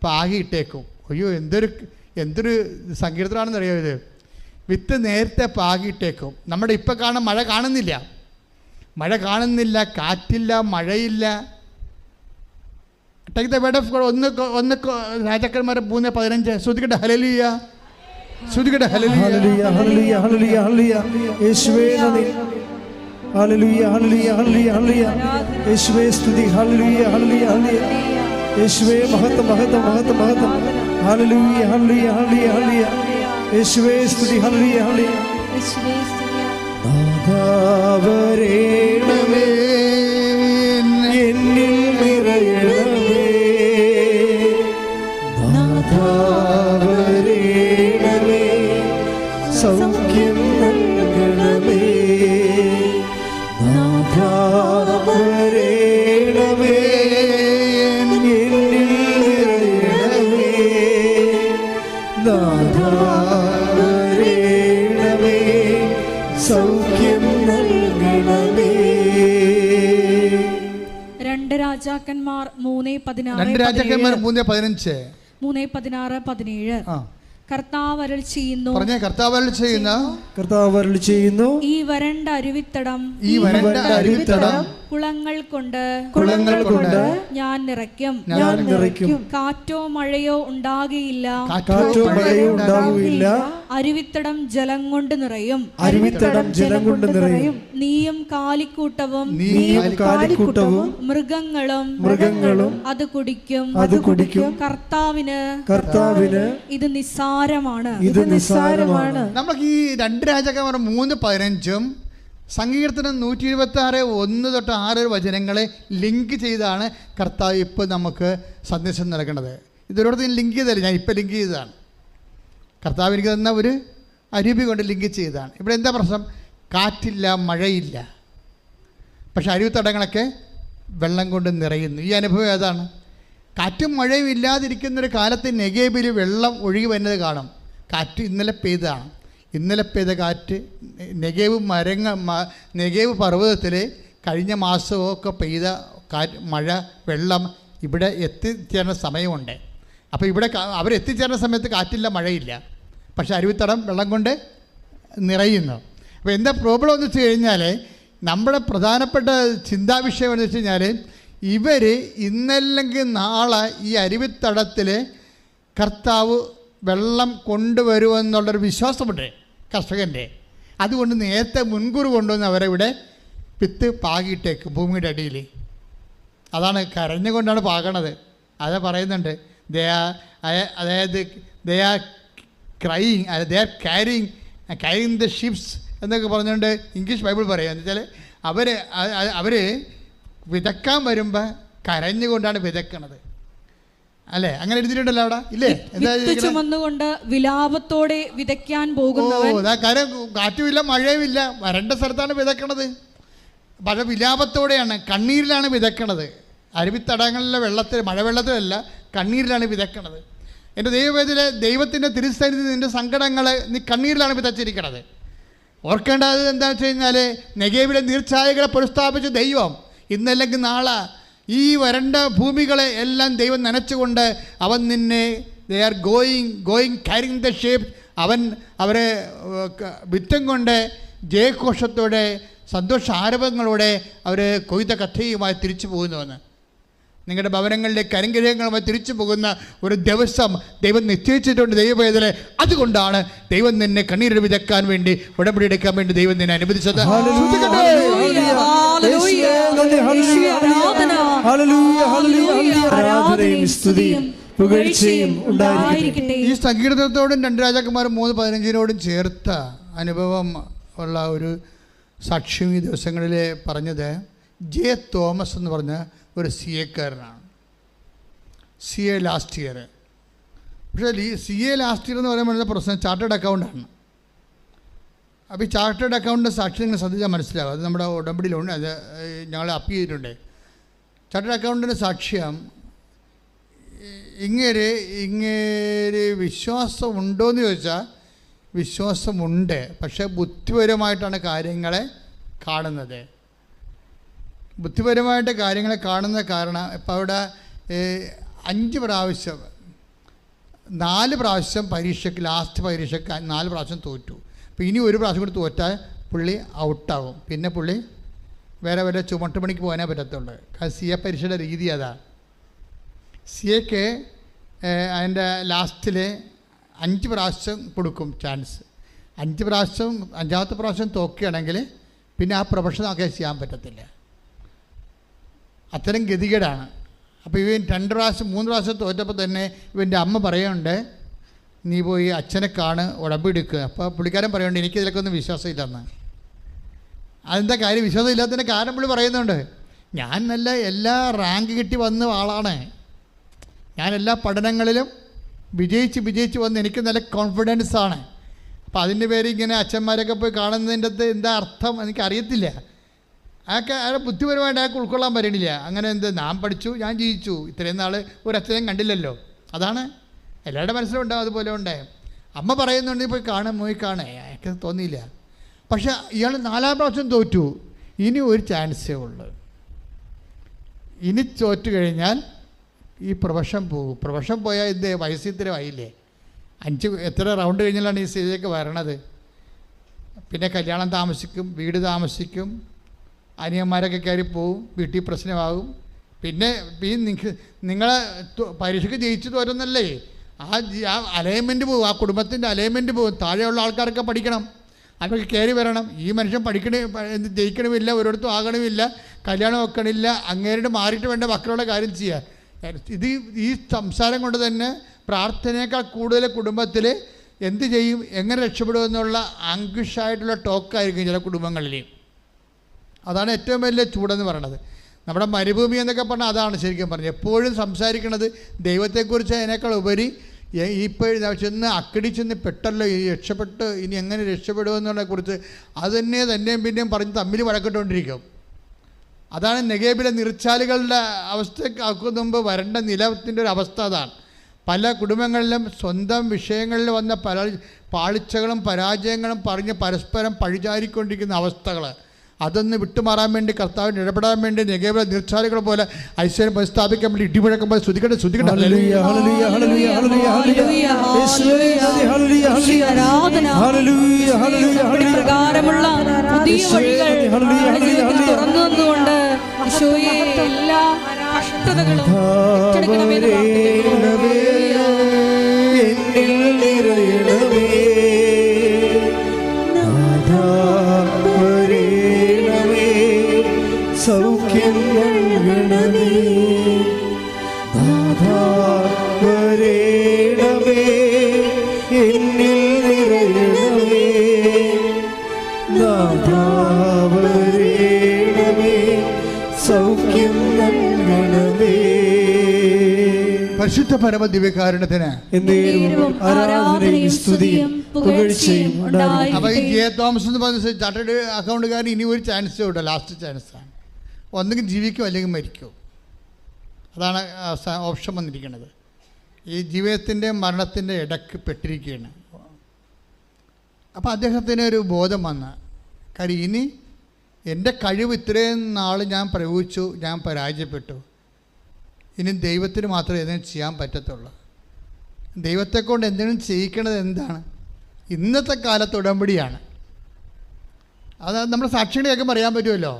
പാകിയിട്ടേക്കും. അയ്യോ എന്തൊരു സങ്കീർത്തനാണെന്ന് അറിയാം. ഇത് വിത്ത് നേരത്തെ പാകിയിട്ടേക്കും. നമ്മുടെ ഇപ്പം കാണാൻ മഴ കാണുന്നില്ല, കാറ്റില്ല, മഴയില്ല. Take the word of God. ഒന്ന് രാജാക്കന്മാർ 3:15 ശ്രുതികട്ടെ ഹല്ലേലൂയ, ശ്രുതികട്ടെ ഹല്ലേലൂയ, ഹല്ലേലൂയ, ഹല്ലേലൂയ, ഹല്ലേലൂയ. യേശുവേ നന്ദി, ഹല്ലേലൂയ, ഹല്ലേലൂയ, ഹല്ലേലൂയ, ഹല്ലേലൂയ. യേശുവേ സ്തുതി, ഹല്ലേലൂയ, ഹല്ലേലൂയ, ഹല്ലേലൂയ. യേശുവേ മഹത്വം, മഹത്വം, മഹത്വം, മഹത്വം. ഹല്ലേലൂയ, ഹല്ലേലൂയ, ഹല്ലേലൂയ, ഹല്ലേലൂയ. യേശുവേ സ്തുതി, ഹല്ലേലൂയ, ഹല്ലേലൂയ. നാഥാവരേണമേ എന്നിൽ നിറയണമേ, നാഥാവരേണമേ സൗഖ്യം നൽകണമേ, നാഥാവരേണമേ എന്നിൽ നിറയണമേ, നാഥാവരേണമേ സൗഖ്യം നൽകണമേ. 2 രാജാക്കന്മാർ 3:16, 2 രാജാക്കന്മാർ 3:15, 3:16-17. കർത്താവ് അരുളി ചെയ്യുന്നു, കർത്താവ് അരുളി ചെയ്യുന്നു, ഈ വരണ്ട അരുവിത്തടം കുളങ്ങൾ കൊണ്ട് ഞാൻ നിറയ്ക്കും. കാറ്റോ മഴയോ ഉണ്ടാകുകയില്ല. അരുവിത്തടം ജലം കൊണ്ട് നിറയും. നീയും കാലിക്കൂട്ടവും മൃഗങ്ങളും അത് കുടിക്കും. കർത്താവിന് ഇത് നിസ്സാരമാണ്. നമുക്ക് ഈ 2 രാജാക്കന്മാർ 3:15 സങ്കീർത്തനം 126:1-6 വചനങ്ങളെ ലിങ്ക് ചെയ്താണ് കർത്താവ് ഇപ്പോൾ നമുക്ക് സന്ദേശം നൽകുന്നത്. ഇതൊരിടത്ത് ഞാൻ ലിങ്ക് ചെയ്തല്ല, ഞാൻ ഇപ്പോൾ ലിങ്ക് ചെയ്തതാണ്. കർത്താവ് എനിക്ക് തന്ന ഒരു അരുവി കൊണ്ട് ലിങ്ക് ചെയ്തതാണ്. ഇവിടെ എന്താ പ്രശ്നം? കാറ്റില്ല, മഴയില്ല, പക്ഷെ അരുവിത്തടങ്ങളൊക്കെ വെള്ളം കൊണ്ട് നിറയുന്നു. ഈ അനുഭവം ഏതാണ്? കാറ്റും മഴയും ഇല്ലാതിരിക്കുന്നൊരു കാലത്ത് നെഗേബിൽ വെള്ളം ഒഴുകി വരുന്നത് കാണും. കാറ്റ് ഇന്നലെ പെയ്തതാണ്. ഇന്നലെ പെയ്ത കാറ്റ് നെഗേവ് പർവ്വതത്തിൽ കഴിഞ്ഞ മാസമൊക്കെ പെയ്ത മഴ വെള്ളം ഇവിടെ എത്തിച്ചേരുന്ന സമയമുണ്ട്. അപ്പോൾ ഇവിടെ അവരെത്തിച്ചേരുന്ന സമയത്ത് കാറ്റില്ല, മഴയില്ല, പക്ഷെ അരുവിത്തടം വെള്ളം കൊണ്ട് നിറയുന്നു. അപ്പോൾ എന്താ പ്രോബ്ലം എന്ന് വെച്ച് കഴിഞ്ഞാൽ, നമ്മുടെ പ്രധാനപ്പെട്ട ചിന്താവിഷയം എന്ന് വെച്ച് കഴിഞ്ഞാൽ, ഇവർ ഇന്നല്ലെങ്കിൽ നാളെ ഈ അരുവിത്തടത്തിൽ കർത്താവ് വെള്ളം കൊണ്ടുവരുമെന്നുള്ളൊരു വിശ്വാസമുണ്ട് കർഷകൻ്റെ. അതുകൊണ്ട് നേരത്തെ മുൻകൂർ കൊണ്ടുവന്ന് അവരെ വിത്ത് പാകിയിട്ടേക്ക് ഭൂമിയുടെ അടിയിൽ. അതാണ് കരഞ്ഞുകൊണ്ടാണ് പാകണത്. അത് പറയുന്നുണ്ട്. അതായത് they are crying, they are carrying the ships എന്നൊക്കെ പറഞ്ഞുകൊണ്ട് ഇംഗ്ലീഷ് ബൈബിൾ പറയുക. എന്ന് വെച്ചാൽ അവർ വിതക്കാൻ വരുമ്പോൾ കരഞ്ഞുകൊണ്ടാണ് വിതക്കണത്. അല്ലേ? അങ്ങനെ എഴുതിയിട്ടുണ്ടല്ലോ അവിടെ, ഇല്ലേ? ചുമന്നുകൊണ്ട് വിലാപത്തോടെ വിതയ്ക്കാൻ പോകുന്നവൻ. കാറ്റുമില്ല, മഴയുമില്ല, വരണ്ട സ്ഥലത്താണ് വിതക്കണത്. പക്ഷേ വിലാപത്തോടെയാണ്, കണ്ണീരിലാണ് വിതക്കണത്. അരുവിത്തടങ്ങളിലെ വെള്ളത്തിൽ, മഴവെള്ളത്തിലല്ല, കണ്ണീരിലാണ് വിതക്കണത്. എൻ്റെ ദൈവത്തിൻ്റെ തിരുസന്നിധിയിൽ നിൻ്റെ സങ്കടങ്ങളെ നീ കണ്ണീരിലാണ് വിതച്ചിരിക്കണത്. ഓർക്കേണ്ടത് എന്താണെന്ന് വെച്ച് കഴിഞ്ഞാൽ, നെഗേവിലെ നീർച്ചായകളെ പുനഃസ്ഥാപിച്ച ദൈവം ഇന്നല്ലെങ്കിൽ നാളെ ഈ വരണ്ട ഭൂമികളെ എല്ലാം ദൈവം നനച്ചുകൊണ്ട് അവൻ നിന്നെ they are going carrying the shape, അവരെ വിത്തം കൊണ്ട് ജയഘോഷത്തോടെ സന്തോഷാരവങ്ങളോടെ അവർ കൊയ്ത കഥയുമായി തിരിച്ചു പോകുന്നുവെന്ന്. നിങ്ങളുടെ ഭവനങ്ങളിലേക്ക് കരിങ്കരങ്ങളുമായി തിരിച്ചു പോകുന്ന ഒരു ദിവസം ദൈവം നിശ്ചയിച്ചിട്ടുണ്ട് ദൈവവേദനെ. അതുകൊണ്ടാണ് ദൈവം നിന്നെ കണ്ണീര് വിതക്കാൻ വേണ്ടി, ഉടമ്പടി എടുക്കാൻ വേണ്ടി ദൈവം നിന്നെ അനുവദിച്ചത്. ഈ സങ്കീർത്തനത്തോടും 2 രാജാക്കന്മാർ 3:15 ചേർത്ത അനുഭവം ഉള്ള ഒരു സാക്ഷ്യം ഈ ദിവസങ്ങളിൽ പറഞ്ഞത് ജെ തോമസ് എന്ന് പറഞ്ഞ ഒരു CA-കാരനാണ്. CA last year. പക്ഷേ CA ലാസ്റ്റ് ഇയർ എന്ന് പറയുമ്പോൾ പ്രശ്നം ചാർട്ടേഡ് അക്കൗണ്ടാണ്. അപ്പോൾ ഈ ചാർട്ടേഡ് അക്കൗണ്ടിൻ്റെ സാക്ഷി നിങ്ങൾ ശ്രദ്ധിച്ചാൽ മനസ്സിലാവും. അത് നമ്മുടെ ഉടമ്പടിയിലുണ്ട്, അത് ഞങ്ങൾ അപ്പീൽ ചെയ്തിട്ടുണ്ട്. ചാർട്ടേഡ് അക്കൗണ്ടിൻ്റെ സാക്ഷ്യം ഇങ്ങേര് വിശ്വാസം ഉണ്ടോയെന്ന് ചോദിച്ചാൽ വിശ്വാസമുണ്ട്, പക്ഷേ ബുദ്ധിപരമായിട്ടാണ് കാര്യങ്ങളെ കാണുന്നത്. ബുദ്ധിപരമായിട്ട് കാര്യങ്ങളെ കാണുന്ന കാരണം ഇപ്പോൾ അവിടെ 4 പ്രാവശ്യം പരീക്ഷയ്ക്ക്, ലാസ്റ്റ് പരീക്ഷയ്ക്ക് 4 പ്രാവശ്യം തോറ്റു. അപ്പോൾ ഇനി 1 പ്രാവശ്യം കൂടി തോറ്റാൽ പുള്ളി ഔട്ടാവും. പിന്നെ പുള്ളി വേറെ വല്ല ചുമട്ടുപണിക്ക് പോകാനേ പറ്റത്തുള്ളൂ. കാരണം CA പരീക്ഷയുടെ രീതി അതാണ്. CAക്ക് അതിൻ്റെ ലാസ്റ്റിൽ 5 പ്രാവശ്യം കൊടുക്കും ചാൻസ്. 5ാമത്തെ പ്രാവശ്യം തോക്കുകയാണെങ്കിൽ പിന്നെ ആ പ്രൊഫഷൻ ഒക്കെ ചെയ്യാൻ പറ്റത്തില്ല. അത്തരം ഗതികേടാണ്. അപ്പോൾ ഇവൻ 2 പ്രാവശ്യം 3 പ്രാവശ്യം തോറ്റപ്പോൾ തന്നെ ഇവൻ്റെ അമ്മ പറയുന്നുണ്ട്, നീ പോയി അച്ഛനെ കാണ്, ഉടമ്പെടുക്കുക. അപ്പോൾ പുള്ളിക്കാരൻ പറയുന്നുണ്ട്, എനിക്കിതിലൊക്കെ ഒന്നും വിശ്വാസമില്ലെന്ന്. അതെന്താ കാര്യം? വിശ്വാസം ഇല്ലാത്തതിൻ്റെ കാരണം പുള്ളി പറയുന്നുണ്ട്, ഞാൻ നല്ല എല്ലാ റാങ്ക് കിട്ടി വന്ന ആളാണ്, ഞാൻ എല്ലാ പഠനങ്ങളിലും വിജയിച്ച് വന്ന് എനിക്ക് നല്ല കോൺഫിഡൻസ് ആണ്. അപ്പോൾ അതിൻ്റെ പേര് ഇങ്ങനെ അച്ഛന്മാരൊക്കെ പോയി കാണുന്നതിൻ്റെ അകത്ത് എന്താ അർത്ഥം എനിക്കറിയത്തില്ല. അതൊക്കെ അയാളെ ബുദ്ധിപരമായിട്ട് അയാൾക്ക് ഉൾക്കൊള്ളാൻ പറ്റണില്ല. അങ്ങനെ ഞാൻ പഠിച്ചു, ഞാൻ ജീവിച്ചു, ഇത്രയും നാൾ ഒരു അച്ഛനെയും കണ്ടില്ലല്ലോ. അതാണ് എല്ലാവരുടെ മനസ്സിലുണ്ടാവും. അതുപോലെ ഉണ്ട്. അമ്മ പറയുന്നുണ്ട് പോയി കാണേ, അയാൾക്ക് തോന്നിയില്ല. പക്ഷെ ഇയാൾ 4ാം പ്രാവശ്യം തോറ്റു. ഇനി ഒരു ചാൻസേ ഉള്ളൂ. ഇനി തോറ്റു കഴിഞ്ഞാൽ ഈ പ്രൊഫഷൻ പോകും. പ്രൊഫഷൻ പോയാൽ ഇത് വയസ്സ് ഇത്ര ആയില്ലേ, 5 എത്ര റൗണ്ട് കഴിഞ്ഞാലാണ് ഈ സ്റ്റേജിലേക്ക് വരണത്. പിന്നെ കല്യാണം താമസിക്കും, വീട് താമസിക്കും, അനിയന്മാരൊക്കെ കയറി പോവും, വീട്ടിൽ പ്രശ്നമാകും. പിന്നെ നിങ്ങളെ പരീക്ഷയ്ക്ക് ജയിച്ചു തോരുന്നല്ലേ, ആ അലൈൻമെൻറ്റ് പോകും, ആ കുടുംബത്തിൻ്റെ അലൈൻമെൻറ്റ് പോകും. താഴെയുള്ള ആൾക്കാരൊക്കെ പഠിക്കണം, അവർക്ക് കയറി വരണം. ഈ മനുഷ്യൻ ജയിക്കണമില്ല, ഒരിടത്തും ആകണമില്ല, കല്യാണം വെക്കണില്ല, അങ്ങേരുടെ മാറിയിട്ട് വേണ്ട മക്കളുടെ കാര്യം ചെയ്യാൻ. ഈ സംസാരം കൊണ്ട് തന്നെ പ്രാർത്ഥനയേക്കാൾ കൂടുതൽ കുടുംബത്തിൽ എന്ത് ചെയ്യും, എങ്ങനെ രക്ഷപ്പെടുമെന്നുള്ള ആങ്ക്വിഷായിട്ടുള്ള ടോക്കായിരിക്കും ചില കുടുംബങ്ങളിൽ. അതാണ് ഏറ്റവും വലിയ ചൂടെന്ന് പറയണത്. നമ്മുടെ മരുഭൂമി എന്നൊക്കെ പറഞ്ഞാൽ അതാണ് ശരിക്കും പറഞ്ഞത്. എപ്പോഴും സംസാരിക്കുന്നത് ദൈവത്തെക്കുറിച്ച് അതിനേക്കാൾ ഉപരി ഇപ്പോൾ ചെന്ന് പെട്ടല്ലോ, ഈ രക്ഷപ്പെട്ട് ഇനി എങ്ങനെ രക്ഷപ്പെടുമെന്നുള്ളതിനെക്കുറിച്ച് അത് തന്നെയും പിന്നെയും പറഞ്ഞ് തമ്മിൽ വഴക്കിട്ടുകൊണ്ടിരിക്കും. അതാണ് നെഗേബിലെ നീർച്ചാലുകളുടെ അവസ്ഥയ്ക്ക് മുമ്പ് വരേണ്ട നിലത്തിൻ്റെ ഒരു അവസ്ഥ. അതാണ് പല കുടുംബങ്ങളിലും സ്വന്തം വിഷയങ്ങളിൽ വന്ന പല പാളിച്ചകളും പരാജയങ്ങളും പറഞ്ഞ് പരസ്പരം പഴിചാരിക്കൊണ്ടിരിക്കുന്ന അവസ്ഥകൾ. അതൊന്ന് വിട്ടുമാറാൻ വേണ്ടി കർത്താവിന് ഇടപെടാൻ വേണ്ടി നെഗേബിലെ നീർച്ചാലുകൾ പോലെ ഐശ്വര്യം സ്ഥാപിക്കാൻ വേണ്ടി ഇടിമുഴക്കുമ്പോൾ ശ്രദ്ധിക്കട്ടെ. പ്രകാരമുള്ള പുതിയ വഴികൾ തുറന്നുകൊണ്ട് ഈശോയെ എല്ലാ കഷ്ടതകളും ഏറ്റെടുക്കണമെന്ന് സൗഖ്യം നൽകണമേ, നാഥാ വരേണമേ, എന്നിൽ നിറയണമേ, നാഥാ വരേണമേ, സൗഖ്യം നൽകണമേ. പരിശുദ്ധ പരമ ദിവ്യകാരുണ്യത്തിന് ആരാധനയും സ്തുതിയും പുകഴ്ചയും ഉണ്ടാകട്ടെ. അപ്പോൾ ഈ ജെ തോമസ് എന്ന് പറഞ്ഞ ചാർട്ടേഡ് അക്കൗണ്ടുകാരൻ ഇനി ഒരു ചാൻസേ ഉള്ളൂ, ലാസ്റ്റ് ചാൻസാണ്. ഒന്നുകിൽ ജീവിക്കും അല്ലെങ്കിൽ മരിക്കും. അതാണ് ഓപ്ഷൻ വന്നിരിക്കുന്നത്. ഈ ജീവിതത്തിൻ്റെ മരണത്തിൻ്റെ ഇടയ്ക്ക് പെട്ടിരിക്കുകയാണ്. അപ്പോൾ അദ്ദേഹത്തിന് ഒരു ബോധം വന്ന്, കാര്യം ഇനി എൻ്റെ കഴിവ് ഇത്രയും നാൾ ഞാൻ പ്രയോഗിച്ചു, ഞാൻ പരാജയപ്പെട്ടു, ഇനി ദൈവത്തിന് മാത്രമേ എന്തെങ്കിലും ചെയ്യാൻ പറ്റത്തുള്ളൂ. ദൈവത്തെക്കൊണ്ട് എന്തെങ്കിലും ചെയ്യിക്കണത് എന്താണ്? ഇന്നത്തെ കാലത്ത് ഉടമ്പടിയാണ്. അത് നമ്മൾ സാക്ഷികളെയൊക്കെ പറയാൻ പറ്റുമല്ലോ.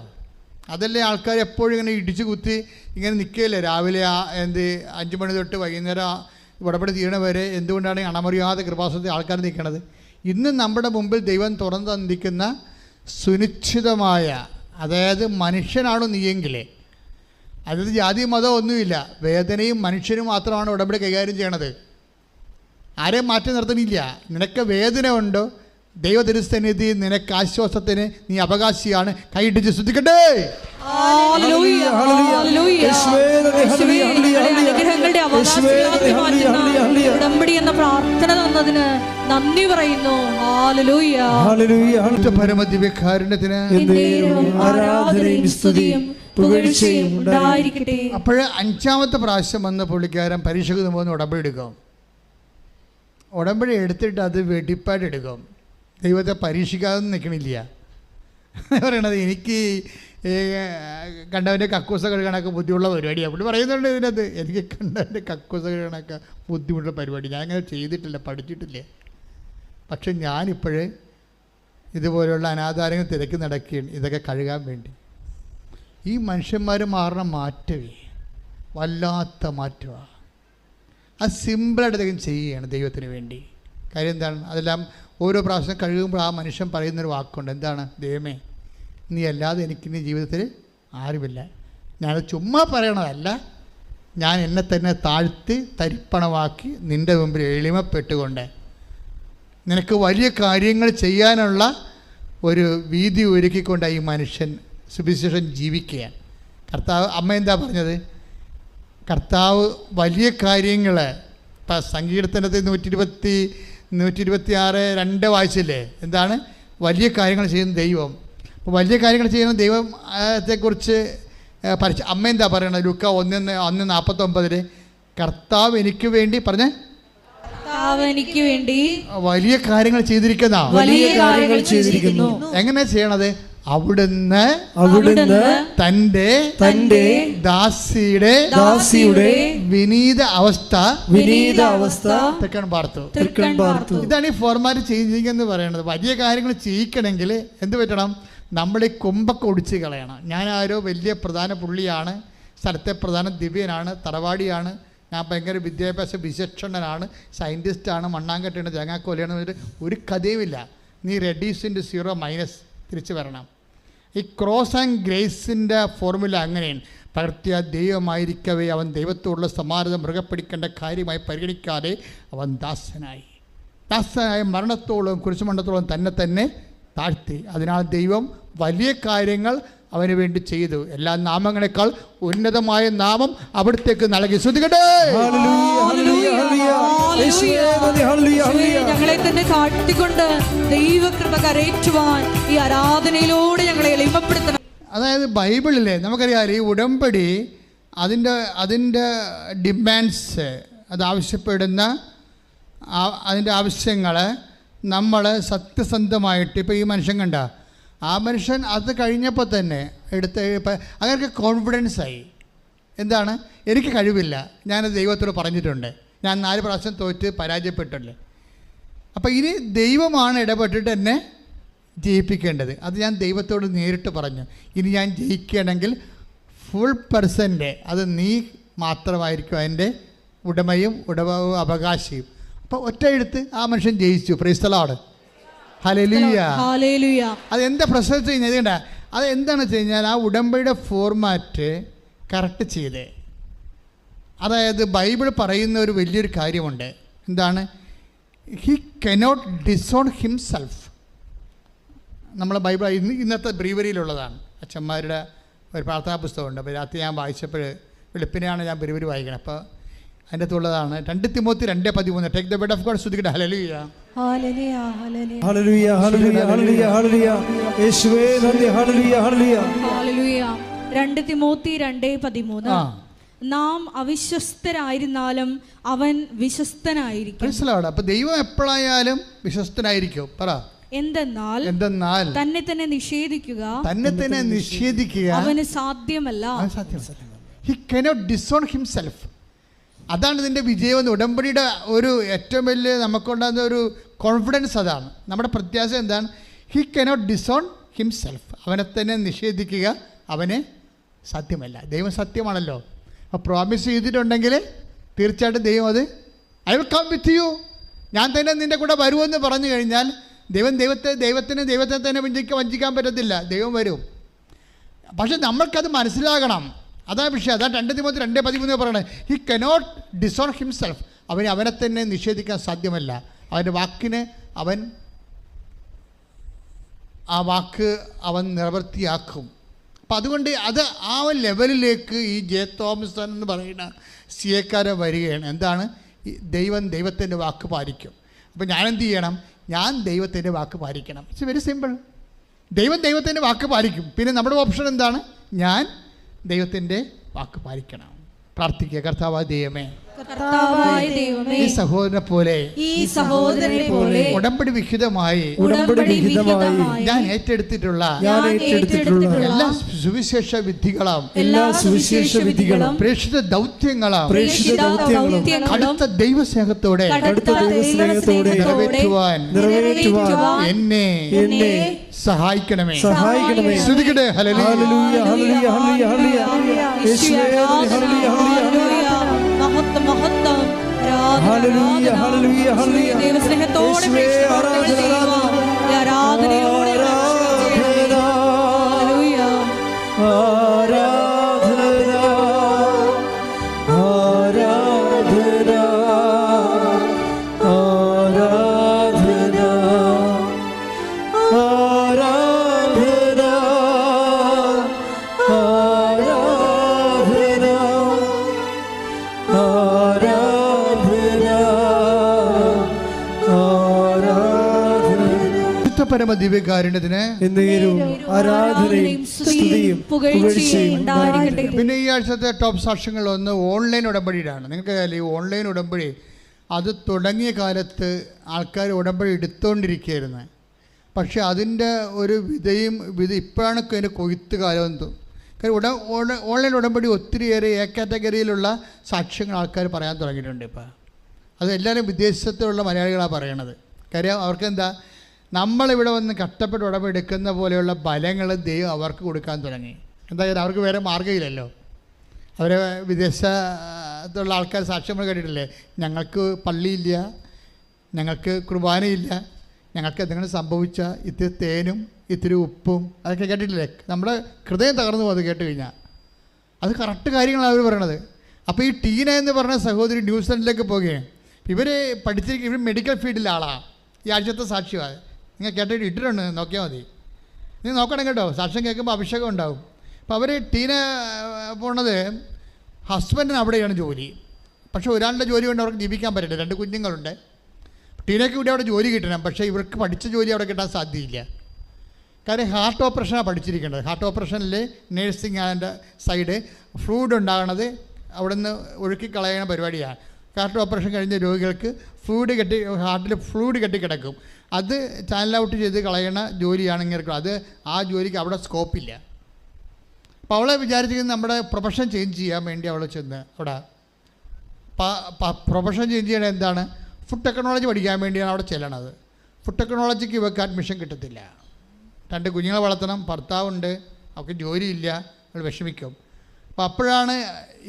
അതല്ലേ ആൾക്കാർ എപ്പോഴും ഇങ്ങനെ ഇടിച്ചു കുത്തി ഇങ്ങനെ നിൽക്കുകയല്ലേ, രാവിലെ 5 മണി തൊട്ട് വൈകുന്നേരം ഉടമ്പടി തീരണ വരെ. എന്തുകൊണ്ടാണ് അണമറിയാതെ കൃപാസനത്തിൽ ആൾക്കാർ നിൽക്കണത്? ഇന്ന് നമ്മുടെ മുമ്പിൽ ദൈവം തുറന്നു തന്നിരിക്കുന്ന സുനിശ്ചിതമായ, അതായത് മനുഷ്യനാണോ നീയെങ്കിലേ, അതായത് ജാതി മതം ഒന്നുമില്ല, വേദനയും മനുഷ്യനും മാത്രമാണ് ഉടമ്പടി കൈകാര്യം ചെയ്യണത്. ആരെയും മാറ്റി നിർത്തണില്ല. നിനക്ക് വേദന ഉണ്ടോ, ദൈവതിരുസന്നിധി നിനക്ക് ആശ്വാസത്തിന് നീ അവകാശിയാണ്. കൈയിടിച്ച് ശ്രദ്ധിക്കട്ടെ. ഉടമ്പടി എന്ന പ്രാർത്ഥന തന്നതിന് നന്ദി പറയുന്നു. പരമദിവ്യകാരുണ്യത്തിന് ആരാധനയും സ്തുതിയും പുകഴ്ചയും ഉണ്ടായിരിക്കട്ടെ. അപ്പോഴേ 5ാമത്തെ പ്രാവശ്യം വന്ന പുള്ളിക്കാരൻ പരീക്ഷയ്ക്ക് മുമ്പ് ഉടമ്പടി എടുക്കും. ഉടമ്പടി എടുത്തിട്ട് അത് വെടിപ്പായിട്ട് എടുക്കും. ദൈവത്തെ പരീക്ഷിക്കാതെ നിൽക്കണില്ല പറയണത്. എനിക്ക് കണ്ടവൻ്റെ കക്കൂസ കഴുകണൊക്കെ ബുദ്ധിമുട്ടുള്ള പരിപാടിയാണ് പുള്ളി പറയുന്നുണ്ട് ഇതിനകത്ത്. എനിക്ക് കണ്ടവൻ്റെ കക്കൂസ കഴുകണൊക്കെ ബുദ്ധിമുട്ടുള്ള പരിപാടി, ഞാൻ അങ്ങനെ ചെയ്തിട്ടില്ല, പഠിച്ചിട്ടില്ല. പക്ഷെ ഞാനിപ്പോഴേ ഇതുപോലെയുള്ള അനാഥാരങ്ങൾ തിരക്കി നടക്കുകയാണ് ഇതൊക്കെ കഴുകാൻ വേണ്ടി. ഈ മനുഷ്യന്മാർ മാറുന്ന മാറ്റമേ വല്ലാത്ത മാറ്റമാണ്. അത് സിമ്പിളായിട്ട് അദ്ദേഹം ചെയ്യുകയാണ് ദൈവത്തിന് വേണ്ടി. കാര്യം എന്താണ്? അതെല്ലാം ഓരോ പ്രാവശ്യം കഴുകുമ്പോൾ ആ മനുഷ്യൻ പറയുന്നൊരു വാക്കുണ്ട്. എന്താണ്? ദൈവമേ, നീ അല്ലാതെ എനിക്കിനി ജീവിതത്തിൽ ആരുമില്ല. ഞാനത് ചുമ്മാ പറയണതല്ല, ഞാൻ എന്നെ തന്നെ താഴ്ത്തി തരിപ്പണമാക്കി നിൻ്റെ മുമ്പിൽ എളിമപ്പെട്ടുകൊണ്ട് നിനക്ക് വലിയ കാര്യങ്ങൾ ചെയ്യാനുള്ള ഒരു വീതി ഒരുക്കിക്കൊണ്ട് ഈ മനുഷ്യൻ സുവിശേഷം ജീവിക്കുകയാണ്. കർത്താവ് അമ്മ എന്താ പറഞ്ഞത്? കർത്താവ് വലിയ കാര്യങ്ങൾ, ഇപ്പം സങ്കീർത്തനത്തിൽ 126:2 വായിച്ചില്ലേ? എന്താണ്? വലിയ കാര്യങ്ങൾ ചെയ്യുന്ന ദൈവം. അപ്പോൾ വലിയ കാര്യങ്ങൾ ചെയ്യുന്ന ദൈവത്തെക്കുറിച്ച് അമ്മ എന്താ പറയണത്? ലൂക്ക 1:49 കർത്താവ് എനിക്ക് വേണ്ടി പറഞ്ഞേ, എനിക്ക് വേണ്ടി വലിയ കാര്യങ്ങൾ ചെയ്തിരിക്കുന്നു. എങ്ങനെ ചെയ്യണത്? അവിടുന്ന് തന്റെ ദാസിയുടെ വിനീത അവസ്ഥ തെക്കൻ പാർത്തു. ഇതാണ് ഈ ഫോർമാറ്റ് ചെയ്യിക്കുക എന്ന് പറയുന്നത്. വലിയ കാര്യങ്ങൾ ചെയ്യിക്കണമെങ്കിൽ എന്ത് പറ്റണം? നമ്മൾ ഈ കൊമ്പൊക്കെ ഒടിച്ച് കളയണം. ഞാൻ ആരോ വലിയ പ്രധാന പുള്ളിയാണ്, സ്ഥലത്തെ പ്രധാന ദിവ്യനാണ്, തറവാടിയാണ്, ഞാൻ ഭയങ്കര വിദ്യാഭ്യാസ വിചക്ഷണനാണ്, സയൻറ്റിസ്റ്റാണ്, മണ്ണാങ്കട്ടയാണ്, തേങ്ങാക്കോലയാണ് എന്നിട്ട് ഒരു കഥയുമില്ല. നീ റെഡ്യൂസിൻ്റെ 0 മൈനസ് തിരിച്ച് വരണം. ഈ ക്രോസ് ആൻഡ് ഗ്രേസിൻ്റെ ഫോർമുല അങ്ങനെയാണ്. പകർത്തിയ ദൈവമായിരിക്കവേ അവൻ ദൈവത്തോടുള്ള സമാനത മൃഗപ്പിടിക്കേണ്ട കാര്യമായി പരിഗണിക്കാതെ അവൻ ദാസനായി മരണത്തോളം കുരിശുമരണത്തോളം തന്നെ താഴ്ത്തി. അതിനാൽ ദൈവം വലിയ കാര്യങ്ങൾ അവന് വേണ്ടി ചെയ്തു. എല്ലാ നാമങ്ങളെക്കാൾ ഉന്നതമായ നാമം അവിടത്തേക്ക് നൽകി. ശ്രദ്ധിക്കട്ടെ, ഞങ്ങളെ തന്നെ താഴ്ത്തിക്കൊണ്ട് ദൈവകൃപ കരേറ്റുവാൻ ഈ ആരാധനയിലൂടെ ഞങ്ങളെ എളിമപ്പെടുത്തണം. അതായത് ബൈബിളിലെ നമുക്കറിയാം ഈ ഉടമ്പടി അതിൻ്റെ ഡിമാൻഡ്സ്, അത് ആവശ്യപ്പെടുന്ന അതിൻ്റെ ആവശ്യങ്ങൾ നമ്മൾ സത്യസന്ധമായിട്ട്, ഇപ്പോൾ ഈ മനുഷ്യൻ കണ്ട ആ മനുഷ്യൻ അത് കഴിഞ്ഞപ്പോൾ തന്നെ അവർക്ക് കോൺഫിഡൻസായി. എന്താണ്? എനിക്ക് കഴിവില്ല, ഞാനത് ദൈവത്തോട് പറഞ്ഞിട്ടുണ്ട്, ഞാൻ 4 പ്രാവശ്യം തോറ്റ് പരാജയപ്പെട്ടില്ലേ. അപ്പോൾ ഇനി ദൈവമാണ് ഇടപെട്ടിട്ട് എന്നെ ജയിപ്പിക്കേണ്ടത്. അത് ഞാൻ ദൈവത്തോട് നേരിട്ട് പറഞ്ഞു, ഇനി ഞാൻ ജയിക്കുകയാണെങ്കിൽ ഫുൾ പെർസെൻ്റ് അത് നീ മാത്രമായിരിക്കും അതിൻ്റെ ഉടമയും അവകാശിയും. അപ്പോൾ ഒറ്റ എഴുത്ത് ആ മനുഷ്യൻ ജയിച്ചു. Praise the Lord, hallelujah. അതെന്താ പ്രശ്നം ചെയ്യുന്നത്? കണ്ട, അത് എന്താണെന്ന് വെച്ച് കഴിഞ്ഞാൽ ആ ഉടമ്പടിയുടെ ഫോർമാറ്റ് കറക്റ്റ് ചെയ്തേ. അതായത് ബൈബിൾ പറയുന്ന ഒരു വലിയൊരു കാര്യമുണ്ട്. എന്താണ്? He cannot disown himself. നമ്മളെ ബൈബിൾ ഇന്നത്തെ ബ്രീവറിയിലുള്ളതാണ്. അച്ഛന്മാരുടെ ഒരു പ്രാർത്ഥനാ പുസ്തകമുണ്ട്. അപ്പോൾ രാത്രി ഞാൻ വായിച്ചപ്പോൾ വെളുപ്പിനെയാണ് ഞാൻ ബ്രീവറി വായിക്കണം. അപ്പോൾ അതിൻ്റെ അകത്തുള്ളതാണ് 2 Timothy 2:13. Take the word of God. സ്തുതിക്കട്ടെ, ഹല്ലേലൂയ, ഹല്ലേലൂയ, ഹല്ലേലൂയ, ഹല്ലേലൂയ, ഹല്ലേലൂയ. യേശുവേ നന്ദി, ഹല്ലേലൂയ, ഹല്ലേലൂയ, ഹല്ലേലൂയ. 2 തിമോത്തി 2:13. നാം അവിശ്വസ്തരായിരുന്നാലും അവൻ വിശ്വസ്തനായിരിക്കും. അപ്പോൾ ദൈവം എപ്പോഴായാലും വിശ്വസ്തനായിരിക്കും. പറ, എന്തെന്നാൽ തന്നെ തന്നെ നിഷേധിക്കുക അവന് സാധ്യമല്ല. He cannot disown himself. അതാണ് ഇതിൻ്റെ വിജയം. ഉടമ്പടിയുടെ ഒരു ഏറ്റവും വലിയ നമുക്കുണ്ടാകുന്ന ഒരു കോൺഫിഡൻസ് അതാണ്. നമ്മുടെ പ്രത്യാശ എന്താണ്? He cannot disown himself. അവനെ തന്നെ നിഷേധിക്കുക അവന് സാധ്യമല്ല. ദൈവം സത്യമാണല്ലോ. അപ്പോൾ പ്രോമിസ് ചെയ്തിട്ടുണ്ടെങ്കിൽ തീർച്ചയായിട്ടും ദൈവം അത് I will come with you, ഞാൻ തന്നെ നിൻ്റെ കൂടെ വരുമെന്ന് പറഞ്ഞു കഴിഞ്ഞാൽ ദൈവത്തെ തന്നെ വഞ്ചിക്കാൻ പറ്റത്തില്ല. ദൈവം വരും. പക്ഷെ നമ്മൾക്കത് മനസ്സിലാകണം. അതാണ് വിഷയം. അതാണ് 2 തിമോത്തി 2:13 പറയണത്. He cannot disown himself. അവനെ തന്നെ നിഷേധിക്കാൻ സാധ്യമല്ല. അവൻ്റെ വാക്കിന് ആ വാക്ക് അവൻ നിവൃത്തിയാക്കും. അപ്പം അതുകൊണ്ട് അത് ആ ലെവലിലേക്ക് ഈ ജെ തോമസൺ എന്ന് പറയുന്ന സിയക്കാരൻ വരികയാണ്. എന്താണ്? ദൈവത്തിൻ്റെ വാക്ക് പാലിക്കും. അപ്പം ഞാനെന്ത് ചെയ്യണം? ഞാൻ ദൈവത്തിൻ്റെ വാക്ക് പാലിക്കണം. It's very simple. ദൈവത്തിൻ്റെ വാക്ക് പാലിക്കും. പിന്നെ നമ്മുടെ ഓപ്ഷൻ എന്താണ്? ഞാൻ ദൈവത്തിൻ്റെ വാക്ക് പാലിക്കണം. പ്രാർത്ഥിക്കുക, കർത്താവായ ദൈവമേ, ഈ സഹോദരനെ പോലെ ഉടമ്പടി വിഹിതമായി ഞാൻ ഏറ്റെടുത്തിട്ടുള്ള എല്ലാ സുവിശേഷ വിധികളും പ്രേക്ഷിത ദൗത്യങ്ങളും കടുത്ത ദൈവസ്നേഹത്തോടെ നിറവേറ്റുവാൻ എന്നെ സഹായിക്കണമേ. ശ്രുതിക്കട്ടെ, ഹല്ലേലൂയ, ഹല്ലേലൂയ, ഹല്ലേലൂയ. മഹത്വം ഹല്ലേലൂയ, ഹല്ലേലൂയ, ഹല്ലേലൂയ. ദൈവസ്നേഹത്തോടെ ആരാധനയോടെ പരമദിവ്യകാരുണ്യത്തിന് ആരാധനയും സ്തുതിയും പുകഴ്ചയും ഉണ്ടായിരിക്കട്ടെ. പിന്നെ ഈ ആഴ്ചത്തെ ടോപ്പ് സാക്ഷ്യങ്ങളൊന്ന് ഓൺലൈൻ ഉടമ്പടിയിലാണ്. നിങ്ങൾക്ക് ഈ ഓൺലൈൻ ഉടമ്പടി അത് തുടങ്ങിയ കാലത്ത് ആൾക്കാർ ഉടമ്പടി എടുത്തുകൊണ്ടിരിക്കുകയായിരുന്നു. പക്ഷെ അതിൻ്റെ ഒരു വിധ ഇപ്പോഴാണ് അതിൻ്റെ കൊയ്ത്ത് കാലം തോന്നും. കാര്യം ഓൺലൈൻ ഉടമ്പടി ഒത്തിരിയേറെ എ കാറ്റഗറിയിലുള്ള സാക്ഷ്യങ്ങൾ ആൾക്കാർ പറയാൻ തുടങ്ങിയിട്ടുണ്ട്. ഇപ്പോൾ അത് എല്ലാവരും വിദേശത്തുള്ള മലയാളികളാണ് പറയണത്. കാര്യം അവർക്കെന്താ, നമ്മളിവിടെ വന്ന് കഷ്ടപ്പെട്ട് ഉടമ്പെടുക്കുന്ന പോലെയുള്ള ബലങ്ങൾ ദൈവം അവർക്ക് കൊടുക്കാൻ തുടങ്ങി. എന്തായാലും അവർക്ക് വേറെ മാർഗ്ഗമില്ലല്ലോ. അവരെ വിദേശത്തുള്ള ആൾക്കാർ സാക്ഷ്യങ്ങൾ കേട്ടിട്ടില്ലേ, ഞങ്ങൾക്ക് പള്ളിയില്ല, ഞങ്ങൾക്ക് കുർബാനയില്ല, ഞങ്ങൾക്ക് എന്തെങ്കിലും സംഭവിച്ചാൽ ഇത്തിരി തേനും ഇത്തിരി ഉപ്പും അതൊക്കെ കേട്ടിട്ടില്ലേ? നമ്മുടെ ഹൃദയം തകർന്നു പോകും അത് കേട്ട് കഴിഞ്ഞാൽ. അത് കറക്റ്റ് കാര്യങ്ങളാണ് അവർ പറയണത്. അപ്പോൾ ഈ ടീന എന്ന് പറഞ്ഞ സഹോദരി ന്യൂസിലൻഡിലേക്ക് പോവുകയാണ്. ഇവർ പഠിച്ചിരിക്കും, ഇവർ മെഡിക്കൽ ഫീൽഡിലെ ആളാണ്. ഈ ആഴ്ചത്തെ സാക്ഷ്യമാണ്. നിങ്ങൾ കേട്ടിട്ട് ഇട്ടിട്ടുണ്ട്, നോക്കിയാൽ മതി. നിങ്ങൾ നോക്കണം കേട്ടോ, സാക്ഷ്യം കേൾക്കുമ്പോൾ അഭിഷേകം ഉണ്ടാവും. അപ്പോൾ അവർ ടീന പോണത് ഹസ്ബൻഡിന് അവിടെയാണ് ജോലി. പക്ഷേ ഒരാളുടെ ജോലി കൊണ്ട് അവർക്ക് ജീവിക്കാൻ പറ്റില്ല, 2 കുഞ്ഞുങ്ങളുണ്ട്. ടീനയ്ക്ക് ഇവിടെ അവിടെ ജോലി കിട്ടണം, പക്ഷേ ഇവർക്ക് പഠിച്ച ജോലി അവിടെ കിട്ടാൻ സാധ്യതയില്ല. കാര്യം ഹാർട്ട് ഓപ്പറേഷനാണ് പഠിച്ചിരിക്കേണ്ടത്. ഹാർട്ട് ഓപ്പറേഷനിൽ നേഴ്സിംഗ് അതിൻ്റെ സൈഡ് ഫ്ലൂയിഡ് ഉണ്ടാകണത് അവിടെ നിന്ന് ഒഴുക്കി കളയുന്ന പരിപാടിയാണ്. ഹാർട്ട് ഓപ്പറേഷൻ കഴിഞ്ഞ രോഗികൾക്ക് ഹാർട്ടിൽ ഫ്ലൂയിഡ് കെട്ടിക്കിടക്കും. അത് ചാനൽ ഔട്ട് ചെയ്ത് കളയണ ജോലിയാണ് ഇങ്ങനെ. അത് ആ ജോലിക്ക് അവിടെ സ്കോപ്പില്ല. അപ്പോൾ അവളെ വിചാരിച്ചിരിക്കുന്നത് നമ്മുടെ പ്രൊഫഷൻ ചേഞ്ച് ചെയ്യാൻ വേണ്ടി അവൾ ചെന്ന് അവിടെ പ്രൊഫഷൻ ചേഞ്ച് ചെയ്യണത് എന്താണ്, ഫുഡ് ടെക്നോളജി പഠിക്കാൻ വേണ്ടിയാണ് അവിടെ ചെല്ലണത്. ഫുഡ് ടെക്നോളജിക്ക് ഇവർക്ക് അഡ്മിഷൻ കിട്ടത്തില്ല. 2 കുഞ്ഞുങ്ങളെ വളർത്തണം, ഭർത്താവുണ്ട്, അവർക്ക് ജോലിയില്ല, അവൾ വിഷമിക്കും. അപ്പോൾ അപ്പോഴാണ്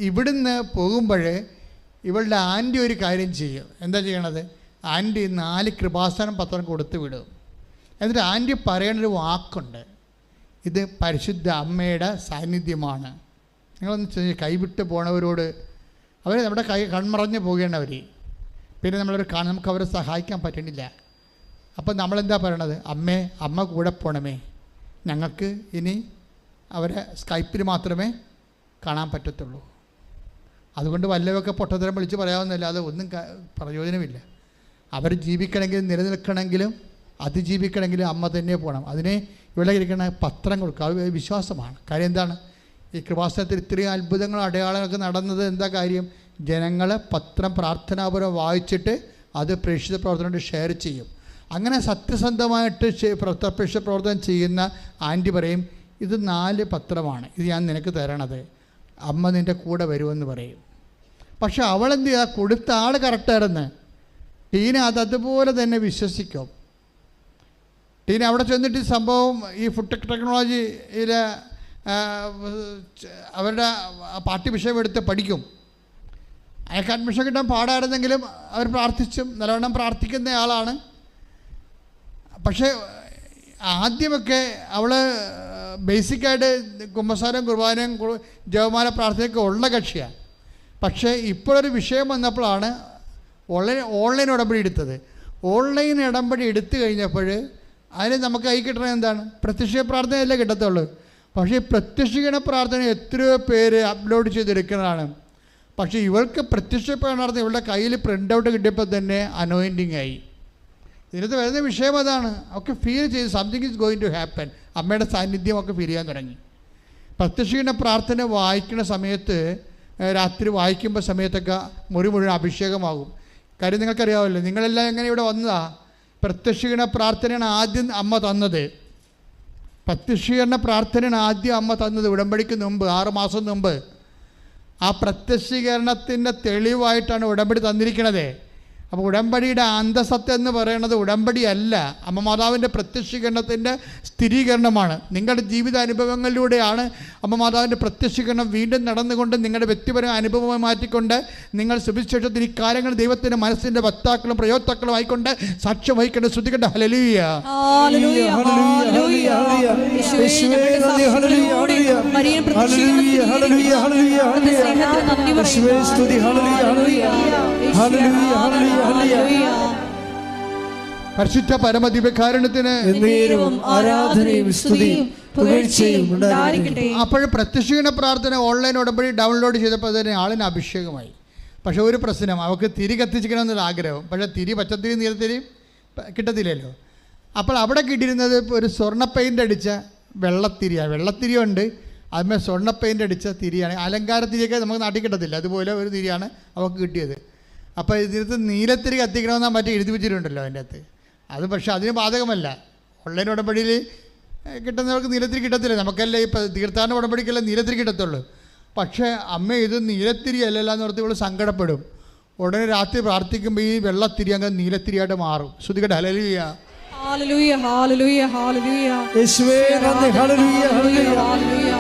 ഇവിടുന്ന് പോകുമ്പോൾ ഇവളുടെ ആൻറ്റി ഒരു കാര്യം ചെയ്യും. എന്താ ചെയ്യണത്? ആൻറ്റി 4 കൃപാസനം പത്രം കൊടുത്ത് വിടും. എന്നിട്ട് ആൻറ്റി പറയണൊരു വാക്കുണ്ട്, ഇത് പരിശുദ്ധ അമ്മയുടെ സാന്നിധ്യമാണ്. നിങ്ങളൊന്ന് കൈവിട്ട് പോണവരോട്, അവർ നമ്മുടെ കൺമറഞ്ഞ് പോവുകയാണ് അവർ. പിന്നെ നമുക്ക് അവരെ സഹായിക്കാൻ പറ്റണില്ല. അപ്പം നമ്മളെന്താ പറയണത്? അമ്മ കൂടെ പോണമേ, ഞങ്ങൾക്ക് ഇനി അവരെ സ്കൈപ്പിൽ മാത്രമേ കാണാൻ പറ്റത്തുള്ളൂ. അതുകൊണ്ട് വല്ലതൊക്കെ പൊട്ടത്തരം വിളിച്ച് പറയാവുന്നല്ലാതെ ഒന്നും പ്രയോജനമില്ല. അവർ ജീവിക്കണമെങ്കിലും നിലനിൽക്കണമെങ്കിലും അതിജീവിക്കണമെങ്കിലും അമ്മ തന്നെ പോകണം. അതിനെ ഇവിടെ ഇരിക്കുന്ന പത്രം കൊടുക്കുക, അത് വിശ്വാസമാണ്. കാര്യം എന്താണ്? ഈ കൃപാസനത്തിൽ ഇത്രയും അത്ഭുതങ്ങളും അടയാളങ്ങളൊക്കെ നടന്നത് എന്താ കാര്യം? ജനങ്ങൾ പത്രം പ്രാർത്ഥനാപൂർവ്വം വായിച്ചിട്ട് അത് പ്രേക്ഷിത പ്രവർത്തനമായിട്ട് ഷെയർ ചെയ്യും. അങ്ങനെ സത്യസന്ധമായിട്ട് പ്രേക്ഷിത പ്രവർത്തനം ചെയ്യുന്ന ആൻറ്റി പറയും, ഇത് 4 പത്രമാണ്, ഇത് ഞാൻ നിനക്ക് തരണത്, അമ്മ നിൻ്റെ കൂടെ വരുമെന്ന് പറയും. പക്ഷെ അവളെന്ത് ചെയ്യുക? കൊടുത്ത ആൾ കറക്റ്റായിരുന്നു. ടീന അതുപോലെ തന്നെ വിശ്വസിക്കും. ടീന അവിടെ ചെന്നിട്ട് ഈ സംഭവം ഈ ഫുഡ് ടെക്നോളജിയിൽ അവരുടെ പാർട്ടി വിഷയം എടുത്ത് പഠിക്കും. അയാൾക്ക് അഡ്മിഷൻ കിട്ടാൻ പാടായിരുന്നെങ്കിലും അവർ പ്രാർത്ഥിച്ചും നല്ലവണ്ണം പ്രാർത്ഥിക്കുന്ന ആളാണ്. പക്ഷേ ആദ്യമൊക്കെ അവൾ ബേസിക്കായിട്ട് കുമ്പസാരം കുർബാനയും ജപമാല പ്രാർത്ഥനയൊക്കെ ഉള്ള കക്ഷിയാണ്. പക്ഷേ ഇപ്പോഴൊരു വിഷയം വന്നപ്പോഴാണ് ഓൺലൈൻ ഉടമ്പടി എടുത്തത്. ഓൺലൈൻ ഉടമ്പടി എടുത്തു കഴിഞ്ഞപ്പോൾ അതിന് നമുക്ക് കൈ കിട്ടണത് എന്താണ്? പ്രത്യക്ഷ പ്രാർത്ഥനയല്ലേ കിട്ടത്തുള്ളൂ. പക്ഷേ ഈ പ്രത്യക്ഷീകരണ പ്രാർത്ഥന എത്രയോ പേര് അപ്ലോഡ് ചെയ്തെടുക്കുന്നതാണ്. പക്ഷേ ഇവൾക്ക് പ്രത്യക്ഷ പ്രാർത്ഥന ഇവളുടെ കയ്യിൽ പ്രിൻ്റ് ഔട്ട് കിട്ടിയപ്പോൾ തന്നെ അനോയിൻറ്റിങ് ആയി. ഇതിനകത്ത് വരുന്ന വിഷയം അതാണ്. ഒക്കെ ഫീൽ ചെയ്ത് something is going to happen. അമ്മയുടെ സാന്നിധ്യം ഒക്കെ ഫീൽ ചെയ്യാൻ തുടങ്ങി. പ്രത്യക്ഷീകരണ പ്രാർത്ഥന വായിക്കുന്ന സമയത്ത്, രാത്രി വായിക്കുമ്പോൾ സമയത്തൊക്കെ മുഴുവൻ അഭിഷേകമാകും. കാര്യം നിങ്ങൾക്കറിയാമല്ലോ, നിങ്ങളെല്ലാം എങ്ങനെ ഇവിടെ വന്നതാ? പ്രത്യക്ഷീകരണ പ്രാർത്ഥനയാണ് ആദ്യം അമ്മ തന്നത്. പ്രത്യക്ഷീകരണ പ്രാർത്ഥനയാണ് ആദ്യം അമ്മ തന്നത് ഉടമ്പടിക്ക് മുമ്പ്, 6 മാസം മുമ്പ്. ആ പ്രത്യക്ഷീകരണത്തിൻ്റെ തെളിവായിട്ടാണ് ഉടമ്പടി തന്നിരിക്കുന്നത്. അപ്പോൾ ഉടമ്പടിയുടെ അന്തസത്ത എന്ന് പറയുന്നത് ഉടമ്പടിയല്ല, അമ്മ മാതാവിൻ്റെ പ്രത്യക്ഷീകരണത്തിൻ്റെ സ്ഥിരീകരണമാണ്. നിങ്ങളുടെ ജീവിതാനുഭവങ്ങളിലൂടെയാണ് അമ്മ മാതാവിൻ്റെ പ്രത്യക്ഷീകരണം വീണ്ടും നടന്നുകൊണ്ട് നിങ്ങളുടെ വ്യക്തിപരമായ അനുഭവമായി മാറ്റിക്കൊണ്ട് നിങ്ങൾ സുവിശേഷത്തിൽ ഈ കാര്യങ്ങൾ ദൈവത്തിൻ്റെ മനസ്സിൻ്റെ വക്താക്കളും പ്രയോക്താക്കളും ആയിക്കൊണ്ട് സാക്ഷ്യം വഹിക്കേണ്ട. ശ്രദ്ധിക്കേണ്ട. ഹല്ലേലൂയ. പരിശുദ്ധ പരമദിവ്യകാരുണ്യത്തിന് ആരാധനയും സ്തുതിയും പുകഴ്ചയും ഉണ്ടായിരിക്കട്ടെ. അപ്പോൾ പ്രത്യക്ഷീകരണ പ്രാർത്ഥന ഓൺലൈൻ ഉടമ്പടി ഡൗൺലോഡ് ചെയ്തപ്പോൾ തന്നെ ആളിന് അഭിഷേകമായി. പക്ഷേ ഒരു പ്രശ്നം, അവൾക്ക് തിരി കത്തിച്ചിക്കണമെന്നൊരു ആഗ്രഹം. പക്ഷേ പച്ചത്തിരി നീലത്തിരി കിട്ടത്തില്ലല്ലോ. അപ്പോൾ അവിടെ കിട്ടിയിരുന്നത് ഒരു സ്വർണ്ണ പെയിൻ്റ് അടിച്ച വെള്ളത്തിരിയാണ്. വെള്ളത്തിരിയുണ്ട്, അതിന്മേൽ സ്വർണ്ണ പെയിൻ്റ് അടിച്ച തിരിയാണ്. അലങ്കാര തിരിയൊക്കെ നമുക്ക് നാട്ടിൽ കിട്ടത്തില്ല, അതുപോലെ ഒരു തിരിയാണ് അവൾക്ക് കിട്ടിയത്. അപ്പോൾ ഇതിനകത്ത് നീലത്തിരി കത്തിക്കണമെന്നാൽ മറ്റേ എഴുതി വെച്ചിട്ടുണ്ടല്ലോ അതിൻ്റെ അകത്ത്. അത് പക്ഷേ അതിന് ബാധകമല്ല. ഓൺലൈൻ ഉടമ്പടിയിൽ കിട്ടുന്നവർക്ക് നീലത്തിരി കിട്ടത്തില്ല. നമുക്കല്ലേ ഇപ്പോൾ തീർത്ഥാടന ഉടമ്പടിക്കല്ലേ നീലത്തിരി കിട്ടത്തുള്ളൂ. പക്ഷേ അമ്മ ഇത് നീലത്തിരി അല്ലല്ലോ എന്ന് ഓർത്ത് ഇവൾ സങ്കടപ്പെടും. ഉടനെ രാത്രി പ്രാർത്ഥിക്കുമ്പോൾ ഈ വെള്ളത്തിരി അങ്ങ് നീലത്തിരിയായിട്ട് മാറും. ശ്രുതികട്ടെ. ഹല്ലേലൂയ. ഹല്ലേലൂയ ഹല്ലേലൂയ ഹല്ലേലൂയ യേശുവേ നന്ദി. ഹല്ലേലൂയ ഹല്ലേലൂയ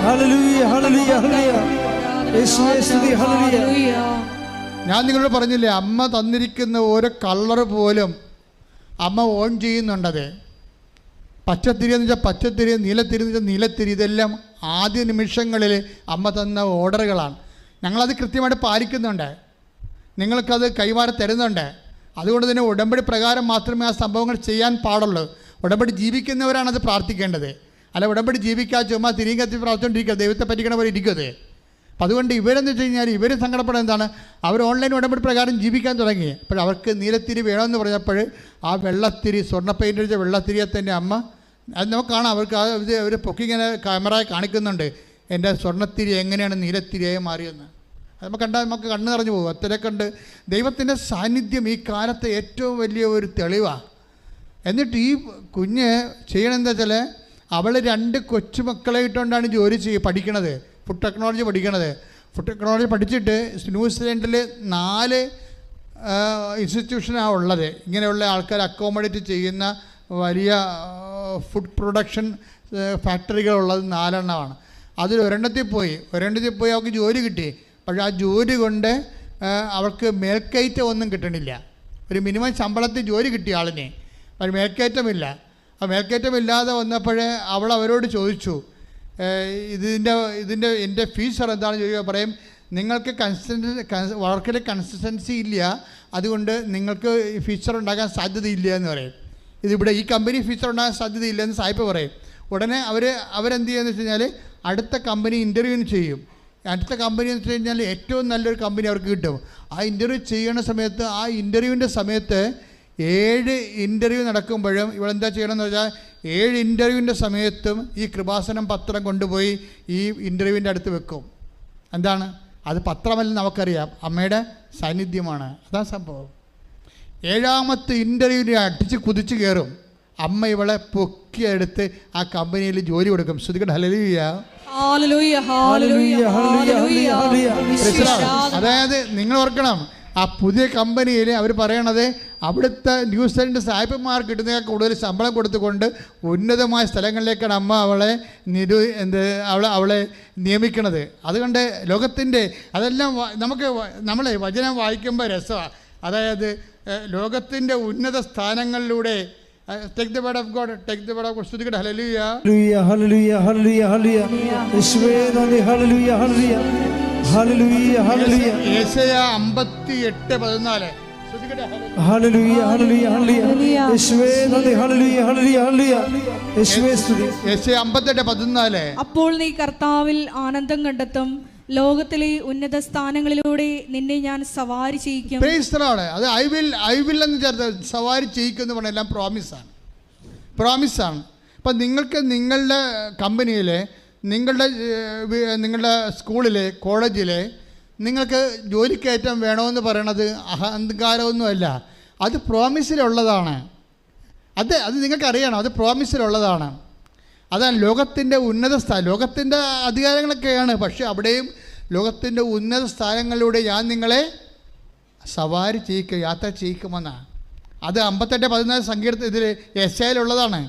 ഹല്ലേലൂയ ഹല്ലേലൂയ ഹല്ലേലൂയ. യേശുവേ സ്തുതി. ഹല്ലേലൂയ. ഞാൻ നിങ്ങളോട് പറഞ്ഞില്ലേ, അമ്മ തന്നിരിക്കുന്ന ഓരോ കളർ പോലും അമ്മ ഓൺ ചെയ്യുന്നുണ്ടത്. പച്ചത്തിരി എന്ന് വെച്ചാൽ പച്ചത്തിരി, നീലത്തിരി എന്ന് വെച്ചാൽ നീലത്തിരി. ഇതെല്ലാം ആദ്യ നിമിഷങ്ങളിൽ അമ്മ തന്ന ഓർഡറുകളാണ്. ഞങ്ങളത് കൃത്യമായിട്ട് പാലിക്കുന്നുണ്ട്, നിങ്ങൾക്കത് കൈമാറി തരുന്നുണ്ട്. അതുകൊണ്ട് തന്നെ ഉടമ്പടി പ്രകാരം മാത്രമേ ആ സംഭവങ്ങൾ ചെയ്യാൻ പാടുള്ളൂ. ഉടമ്പടി ജീവിക്കുന്നവരാണത് പ്രാർത്ഥിക്കേണ്ടത്. അല്ല ഉടമ്പടി ജീവിക്കാതെ ചുമ്മാ തിരികെ കത്തി പ്രാർത്ഥിച്ചുകൊണ്ടിരിക്കുക, ദൈവത്തെ പറ്റിക്കണ പോലെ ഇരിക്കുന്നത്. അപ്പം അതുകൊണ്ട് ഇവരെന്ന് വെച്ച് കഴിഞ്ഞാൽ ഇവർ സങ്കടപ്പെടുന്നത് എന്താണ്, അവർ ഓൺലൈൻ ഉടമ്പടി പ്രകാരം ജീവിക്കാൻ തുടങ്ങി. അപ്പോൾ അവർക്ക് നീലത്തിരി വേണമെന്ന് പറഞ്ഞപ്പോൾ ആ വെള്ളത്തിരി, സ്വർണ്ണ പെയിൻ്റ് അടിച്ച വെള്ളത്തിരിയെ തന്നെ അമ്മ, അത് നമുക്ക് കാണാം, അവർക്ക് അവർ പൊക്കിങ്ങനെ ക്യാമറയെ കാണിക്കുന്നുണ്ട് എൻ്റെ സ്വർണ്ണത്തിരി എങ്ങനെയാണ് നീലത്തിരിയായി മാറിയെന്ന്. അത് നമുക്ക് കണ്ടാൽ നമുക്ക് കണ്ണ് നിറഞ്ഞു പോകും. അത്രേ കണ്ട് ദൈവത്തിൻ്റെ സാന്നിധ്യം ഈ കാലത്തെ ഏറ്റവും വലിയ ഒരു തെളിവാണ്. എന്നിട്ട് ഈ കുഞ്ഞ് ചെയ്യണമെന്താ വെച്ചാൽ, അവൾ 2 കൊച്ചുമക്കളെ ഇട്ടുകൊണ്ടാണ് ജോലി പഠിക്കണത്, ഫുഡ് ടെക്നോളജി പഠിക്കണത്. ഫുഡ് ടെക്നോളജി പഠിച്ചിട്ട് ന്യൂസിലൻഡിൽ 4 ഇൻസ്റ്റിറ്റ്യൂഷനാണ് ഉള്ളത്. ഇങ്ങനെയുള്ള ആൾക്കാർ അക്കോമഡേറ്റ് ചെയ്യുന്ന വലിയ ഫുഡ് പ്രൊഡക്ഷൻ ഫാക്ടറികളുള്ളത് 4 എണ്ണമാണ്. അതിൽ ഒരെണ്ണത്തിൽ പോയി അവൾക്ക് ജോലി കിട്ടി. പക്ഷേ ആ ജോലി കൊണ്ട് അവൾക്ക് മേൽക്കയറ്റം ഒന്നും കിട്ടണില്ല. ഒരു മിനിമം ശമ്പളത്തിൽ ജോലി കിട്ടിയ ആളിനെ, പക്ഷേ മേൽക്കയറ്റമില്ല. ആ മേൽക്കയറ്റമില്ലാതെ വന്നപ്പോഴേ അവൾ അവരോട് ചോദിച്ചു, എൻ്റെ ഫീച്ചർ എന്താണെന്ന് ചോദിക്കുക. പറയും, നിങ്ങൾക്ക് വർക്കിൽ കൺസിസ്റ്റൻസി ഇല്ല, അതുകൊണ്ട് നിങ്ങൾക്ക് ഫീച്ചർ ഉണ്ടാക്കാൻ സാധ്യതയില്ല എന്ന് പറയും. ഇതിവിടെ ഈ കമ്പനി ഫീച്ചർ ഉണ്ടാകാൻ സാധ്യതയില്ലെന്ന് സായിപ്പ് പറയും. ഉടനെ അവരെന്ത് ചെയ്യുകയെന്ന് വെച്ച് കഴിഞ്ഞാൽ അടുത്ത കമ്പനി ഇൻ്റർവ്യൂവിന് ചെയ്യും. അടുത്ത കമ്പനി എന്ന് വെച്ച് കഴിഞ്ഞാൽ ഏറ്റവും നല്ലൊരു കമ്പനി അവർക്ക് കിട്ടും. ആ ഇൻ്റർവ്യൂ ചെയ്യണ സമയത്ത്, ആ ഇൻ്റർവ്യൂവിൻ്റെ സമയത്ത് 7 ഇൻ്റർവ്യൂ നടക്കുമ്പോഴും ഇവളെന്താ ചെയ്യണമെന്ന് വെച്ചാൽ 7 ഇൻ്റർവ്യൂവിൻ്റെ സമയത്തും ഈ കൃപാസനം പത്രം കൊണ്ടുപോയി ഈ ഇൻ്റർവ്യൂവിൻ്റെ അടുത്ത് വെക്കും. എന്താണ് അത്? പത്രമല്ലെന്ന് നമുക്കറിയാം, അമ്മയുടെ സാന്നിധ്യമാണ്. അതാ സംഭവം. 7ാമത്തെ ഇൻ്റർവ്യൂവിനെ അടിച്ച് കുതിച്ച് കയറും. അമ്മ ഇവളെ പൊക്കിയെടുത്ത് ആ കമ്പനിയിൽ ജോലി കൊടുക്കും. ശ്രദ്ധിക്കട്ടെ. ഹല്ലേലൂയ. അതായത് നിങ്ങൾ ഓർക്കണം, ആ പുതിയ കമ്പനിയിൽ അവർ പറയണത് അവിടുത്തെ ന്യൂസിലൻഡ് സായിപ്പന്മാർക്ക് കിട്ടുന്നതിനേക്കാൾ കൂടുതൽ ശമ്പളം കൊടുത്തുകൊണ്ട് ഉന്നതമായ സ്ഥലങ്ങളിലേക്കാണ് അമ്മ അവളെ നിയമിക്കണത്. അതുകൊണ്ട് ലോകത്തിൻ്റെ അതെല്ലാം നമ്മളെ വചനം വായിക്കുമ്പോൾ രസമാണ്. അതായത് ലോകത്തിൻ്റെ ഉന്നത സ്ഥാനങ്ങളിലൂടെ take the word of God, take the word of God. സ്തുതിക്കട്ടെ. ഹല്ലേലൂയ ഹല്ലേലൂയ ഹല്ലേലൂയ ഹല്ലേലൂയ. യേശുവേ നന്ദി. ഹല്ലേലൂയ ഹല്ലേലൂയ ഹല്ലേലൂയ ഹല്ലേലൂയ. യെശയ്യ 58:14. സ്തുതിക്കട്ടെ. ഹല്ലേലൂയ ഹല്ലേലൂയ ഹല്ലേലൂയ. യേശുവേ നന്ദി. ഹല്ലേലൂയ ഹല്ലേലൂയ ഹല്ലേലൂയ. യേശുവേ സ്തുതി. യെശയ്യ 58:14. അപ്പോൾ നീ കർത്താവിൽ ആനന്ദം കണ്ടെത്തും, ലോകത്തിലെ ഉന്നത സ്ഥാനങ്ങളിലൂടെ നിന്നെ ഞാൻ സവാരി ചെയ്യിക്കും. അത് ഐ വിൽ എന്ന് ചേർത്ത് സവാരി ചെയ്യിക്കും എന്ന് പറഞ്ഞാൽ എല്ലാം പ്രോമിസാണ്. അപ്പം നിങ്ങൾക്ക് നിങ്ങളുടെ കമ്പനിയിൽ, നിങ്ങളുടെ സ്കൂളിൽ, കോളേജിൽ നിങ്ങൾക്ക് ജോലിക്കയറ്റം വേണമെന്ന് പറയണത് അഹങ്കാരമൊന്നുമല്ല, അത് പ്രോമിസിലുള്ളതാണ്. അത് നിങ്ങൾക്കറിയണം, അത് പ്രോമിസിലുള്ളതാണ്. അതാണ് ലോകത്തിൻ്റെ ഉന്നത സ്ഥാനം. ലോകത്തിൻ്റെ അധികാരങ്ങളൊക്കെയാണ്, പക്ഷേ അവിടെയും ലോകത്തിൻ്റെ ഉന്നത സ്ഥാനങ്ങളിലൂടെ ഞാൻ നിങ്ങളെ സവാരി ചെയ്യിക്കും, യാത്ര ചെയ്യിക്കുമെന്നാണ്. അത് 58:14 സങ്കീർത്തനം ഇതിൽ യെശയ്യായിലുള്ളതാണ്.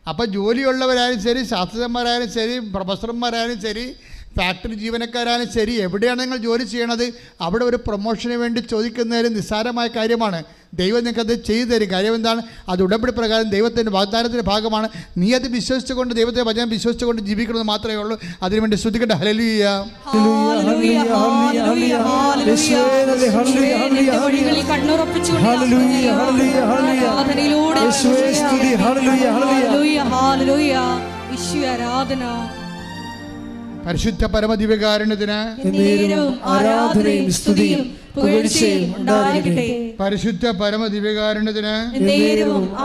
അപ്പോൾ ജോലിയുള്ളവരായാലും ശരി, ശാസ്ത്രജ്ഞന്മാരായാലും ശരി, പ്രൊഫസർമാരായാലും ശരി, ഫാക്ടറി ജീവനക്കാരായാലും ശരി, എവിടെയാണ് നിങ്ങൾ ജോലി ചെയ്യണത് അവിടെ ഒരു പ്രൊമോഷന് വേണ്ടി ചോദിക്കുന്നതിന് നിസ്സാരമായ കാര്യമാണ്. ദൈവം നിങ്ങൾക്കത് ചെയ്തു തരും. കാര്യം എന്താണ്? അത് ഉടമ്പടി പ്രകാരം ദൈവത്തിൻ്റെ വാഗ്ദാനത്തിൻ്റെ ഭാഗമാണ്. നീ അത് വിശ്വസിച്ചുകൊണ്ട്, ദൈവത്തെ വചനം വിശ്വസിച്ചുകൊണ്ട് ജീവിക്കണമെന്ന് മാത്രമേ ഉള്ളൂ. അതിനുവേണ്ടി ശ്രദ്ധിക്കട്ടെ. ഹല്ലേലൂയ. പരിശുദ്ധ പരമദിവ്യകാരുണ്യത്തിന് ആരാധനയും സ്തുതിയും പുകഴ്ചയും ഉണ്ടായിരിക്കട്ടെ. പരിശുദ്ധ പരമദിവ്യകാരുണ്യത്തിന്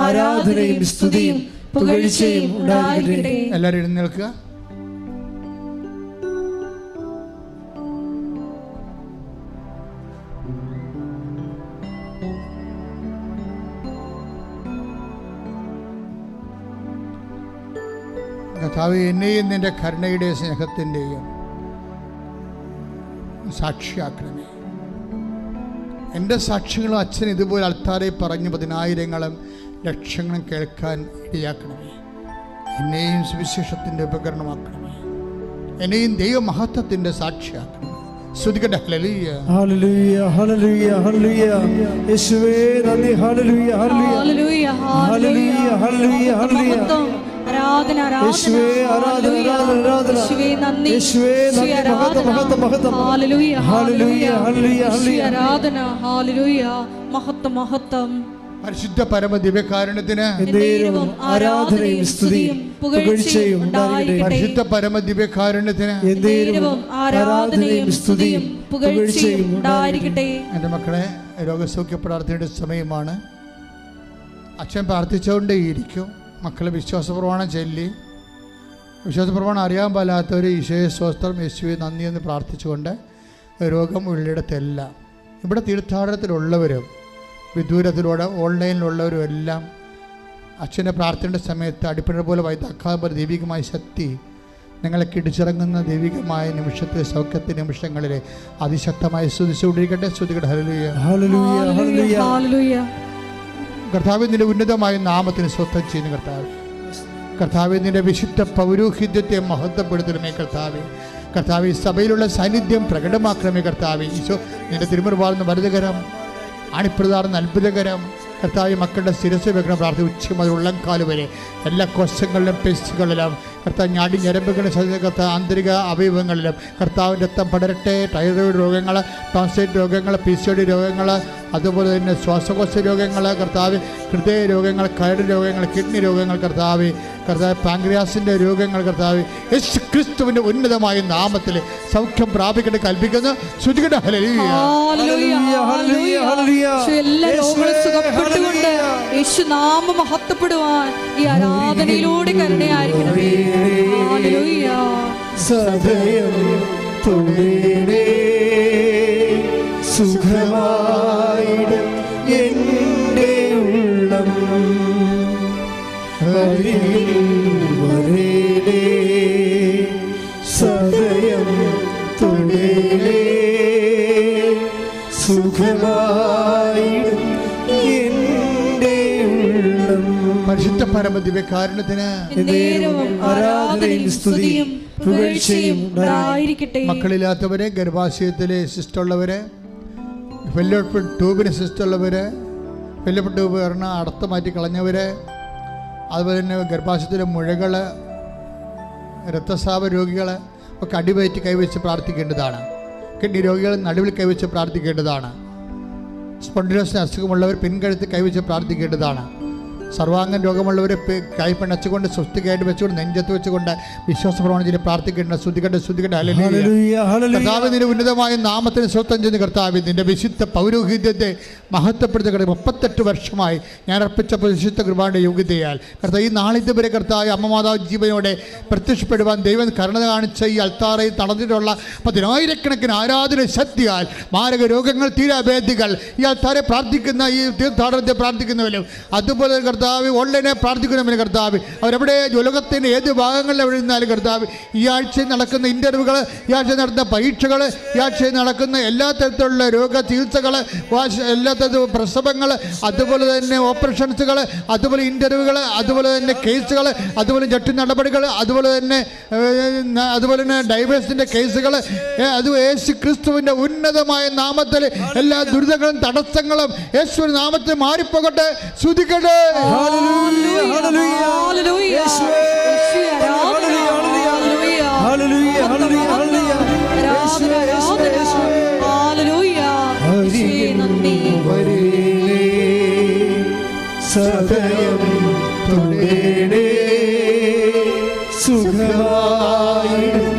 ആരാധനയും സ്തുതിയും പുകഴ്ചയും ഉണ്ടായിരിക്കട്ടെ. എല്ലാവരും എഴുന്നേൽക്കുക. കർത്താവേ, എന്നെയും നിൻ്റെ കരുണയുടെയും സ്നേഹത്തിൻ്റെയും സാക്ഷിയാക്കണമേ. എൻ്റെ സാക്ഷികളും അച്ഛൻ ഇതുപോലെ അൾത്താരെ പറഞ്ഞു 10,000-ങ്ങളും ലക്ഷങ്ങളും കേൾക്കാൻ ഇടയാക്കണമേ. എന്നെയും സുവിശേഷത്തിൻ്റെ ഉപകരണമാക്കണമേ. എന്നെയും ദൈവമഹത്വത്തിൻ്റെ സാക്ഷിയാക്കണമേ. സ്തുതിക്കട്ടെ. ഹല്ലേലൂയ, ഹല്ലേലൂയ, ഹല്ലേലൂയ, ഹല്ലേലൂയ. യേശുവേ നന്ദി. ഹല്ലേലൂയ, ഹല്ലേലൂയ, ഹല്ലേലൂയ, ഹല്ലേലൂയ, ഹല്ലേലൂയ. ആരാധന, യേശുവേ ആരാധന, ആരാധന, ആരാധന. യേശുവേ നന്ദി, യേശുവേ നന്ദി. മഹത്വം, മഹത്വം, മഹത്വം. ഹല്ലേലൂയ, ഹല്ലേലൂയ, ഹല്ലേലൂയ, ഹല്ലേലൂയ. ആരാധന, ഹല്ലേലൂയ, മഹത്വം, മഹത്വം. പരിശുദ്ധ പരമ ദിവ്യകാരുണ്യത്തിന് എന്നേരവും ആരാധനയും സ്തുതിയും പുകഴ്ചയും ഉണ്ടായിരിക്കട്ടെ. പരിശുദ്ധ പരമ ദിവ്യകാരുണ്യത്തിന് എന്നേരവും ആരാധനയും സ്തുതിയും പുകഴ്ചയും ഉണ്ടായിരിക്കട്ടെ. എൻ്റെ മക്കളെ, രോഗസൗഖ്യ പ്രാർത്ഥനയുടെ സമയമാണ്. അച്ഛൻ പ്രാർത്ഥിച്ചുകൊണ്ടേയിരിക്കും. മക്കളെ വിശ്വാസപ്രമാണം ചൊല്ലി, വിശ്വാസപ്രമാണം അറിയാൻ പാലാത്തവർ ഈശോയെ സ്വസ്ത്രം, യേശുവെ നന്ദി എന്ന് പ്രാർത്ഥിച്ചുകൊണ്ട് രോഗം ഉള്ളിടത്തെല്ലാം, ഇവിടെ തീർത്ഥാടനത്തിലുള്ളവരും വിദൂരത്തിലൂടെ ഓൺലൈനിലുള്ളവരും എല്ലാം അച്ഛൻ്റെ പ്രാർത്ഥനയുടെ സമയത്ത് അടിപ്പിഴ പോലെ വൈദ്യാക്കാതെ ദൈവികമായ ശക്തി നിങ്ങളെ കിടിച്ചിറങ്ങുന്ന ദൈവികമായ നിമിഷത്തെ സൗഖ്യത്തെ നിമിഷങ്ങളിൽ അതിശക്തമായി സ്തുതിച്ചുകൊണ്ടിരിക്കട്ടെ. സ്തുതിക്കട്ടെ. ഹല്ലേലൂയ, ഹല്ലേലൂയ, ഹല്ലേലൂയ, ഹല്ലേലൂയ. കർത്താവേ, നിന്റെ ഉന്നതമായ നാമത്തിന് സ്വസ്ഥം ചെയ്യുന്ന കർത്താവേ, കർത്താവേ, നിന്റെ വിശുദ്ധ പൗരോഹിത്യത്തെ മഹത്വപ്പെടുത്തണമേ കർത്താവേ. കർത്താവേ, സഭയിലുള്ള സാന്നിധ്യം പ്രകടമാക്കണമേ കർത്താവേ. ഈശോ, നിന്റെ തിരുമുറുപാടുന്ന വലതുകരം, അണിപ്രധാന അത്ഭുതകരം കർത്താവ് മക്കളുടെ ശിരസ് വെക്കണം പ്രാർത്ഥി. ഉച്ച മുതൽ ഉള്ളംകാല് വരെ എല്ലാ കോശങ്ങളിലും പെസ്റ്റുകളിലും കർത്താവ് ഞാടി ഞരമ്പുകളുടെ ശരീരകത്ത് ആന്തരിക അവയവങ്ങളിലും കർത്താവിൻ്റെ രക്തം പടരട്ടെ. തൈറോയിഡ് രോഗങ്ങൾ, ടോൺസൈറ്റ് രോഗങ്ങൾ, PCOD രോഗങ്ങൾ, അതുപോലെ തന്നെ ശ്വാസകോശ രോഗങ്ങൾ കർത്താവ്, ഹൃദയ രോഗങ്ങൾ, കരട് രോഗങ്ങൾ, കിഡ്നി രോഗങ്ങൾ കർത്താവ്, പാങ്ക്രിയാസിൻ്റെ രോഗങ്ങൾ കർത്താവ്, യേശു ക്രിസ്തുവിൻ്റെ ഉന്നതമായ നാമത്തിൽ സൗഖ്യം പ്രാപിക്കട്ടെ കൽപ്പിക്കുന്നു. ശ്രുതിക്കട്ടെ. ഹല്ലേലൂയ, ഹല്ലേലൂയ, ഹല്ലേലൂയ. എല്ലാ രോഗങ്ങളും സുഖപ്പെട്ടുകൊണ്ട് യേശു നാമം മഹത്വപ്പെടുവാൻ ഈ ആരാധനയിലൂടെ കരുണയായിരിക്കണമേ. ഹല്ലേലൂയ. സദയം തുണേണേ സുഖമായിടും എൻ്റെ ഉള്ളം, അരികിൽ വരേണേ സദയം തുണേണേ സുഖമായിടും എൻ്റെ ഉള്ളം. പരിശുദ്ധ പരമ ദിവ്യകാരുണ്യത്തിന് എന്നേരവും ആരാധനയും സ്തുതിയും പുകഴ്ചയും ഉണ്ടായിരിക്കട്ടെ. മക്കളില്ലാത്തവരെ, ഗർഭാശയത്തിലെ സിസ്റ്റുള്ളവരെ, ഫെല്ലോപ്പിഡ് ട്യൂബിന് സിസ്റ്റുള്ളവർ, ഫെല്ലോപ്പിഡ് ട്യൂബ് പറഞ്ഞാൽ അടത്ത് മാറ്റി കളഞ്ഞവർ, അതുപോലെ തന്നെ ഗർഭാശയത്തിലെ മുഴകൾ, രക്തസ്രാവ രോഗികൾ ഒക്കെ അടിവയറ്റി കൈവച്ച് പ്രാർത്ഥിക്കേണ്ടതാണ്. കിഡ്നി രോഗികൾ നടുവിൽ കൈവച്ച് പ്രാർത്ഥിക്കേണ്ടതാണ്. സ്പോണ്ടിലോസിന് അസുഖമുള്ളവർ പിൻകഴുത്ത് കൈവച്ച് പ്രാർത്ഥിക്കേണ്ടതാണ്. സർവാംഗം രോഗമുള്ളവരെ കൈപ്പണച്ചുകൊണ്ട് സ്വസ്തികയായിട്ട് വെച്ചുകൊണ്ട് നെഞ്ചത്ത് വെച്ചുകൊണ്ട് വിശ്വാസപ്രമാണത്തിൽ പ്രാർത്ഥിക്കേണ്ട. ശ്രുതികട്ടെ, ശ്രുതികട്ടെ. ഹല്ലേലൂയ, ഹല്ലേലൂയ. കർത്താവ്, നിന്റെ ഉന്നതമായ നാമത്തിന് സ്വസ്ഥം ചെയ്യുന്ന കർത്താവ്, നിന്റെ വിശുദ്ധ പൗരോഹിത്യത്തെ മഹത്വപ്പെടുത്തുക. 38 വർഷമായി ഞാൻ അർപ്പിച്ച വിശുദ്ധ കൃപയുടെ യോഗ്യതയാൽ കർത്താവ് ഈ നാളിതുവരെ കർത്താവ് അമ്മമാതാവ് ജീവനോടെ പ്രത്യക്ഷപ്പെടുവാൻ ദൈവം കരുണ കാണിച്ച ഈ അൾത്താറയിൽ നടന്നിട്ടുള്ള 10,000കണക്കിന് ആരാധന ശക്തിയാൽ മാരക രോഗങ്ങൾ, തീരാഭേദികൾ ഈ അൾത്താരെ പ്രാർത്ഥിക്കുന്ന ഈ തീർത്ഥാടനത്തെ പ്രാർത്ഥിക്കുന്നവരും, അതുപോലെ കർത്താവ് ഓൺലൈനെ പ്രാർത്ഥിക്കുന്നവരും കർത്താവ്, അവരെവിടെ ലോകത്തിൻ്റെ ഏത് ഭാഗങ്ങളിൽ എവിടെ നിന്നാലും കർത്താവ്, ഈ ആഴ്ചയിൽ നടക്കുന്ന ഇൻ്റർവ്യൂകൾ, ഈ ആഴ്ച നടത്തുന്ന പരീക്ഷകൾ, ഈ ആഴ്ചയിൽ നടക്കുന്ന എല്ലാ തരത്തിലുള്ള രോഗ ചികിത്സകൾ, എല്ലാ തരത്തിലുള്ള പ്രസവങ്ങൾ, അതുപോലെ തന്നെ ഓപ്പറേഷൻസുകൾ, അതുപോലെ ഇൻ്റർവ്യൂകൾ, അതുപോലെ തന്നെ കേസുകൾ, അതുപോലെ ജഡ്ജി നടപടികൾ, അതുപോലെ തന്നെ ഡൈവേഴ്സിൻ്റെ കേസുകൾ, അത് യേശു ക്രിസ്തുവിൻ്റെ ഉന്നതമായ നാമത്തിൽ എല്ലാ ദുരിതങ്ങളും തടസ്സങ്ങളും യേശുവിൻ്റെ നാമത്തിൽ മാറിപ്പോകട്ടെ. ശ്രുതിക്കട്ടെ. ഹല്ലേലൂയ, ഹല്ലേലൂയ, ഹല്ലേലൂയ. യേശുവേ, ഹല്ലേലൂയ, ഹല്ലേലൂയ. ഹല്ലേലൂയ, ഹല്ലേലൂയ, ഹല്ലേലൂയ. ആരാധന, ആരാധന. ഹല്ലേലൂയ. യേശുവേ നന്ദി. വരേണേ സദയം തുണേണേ സുഖമായിടും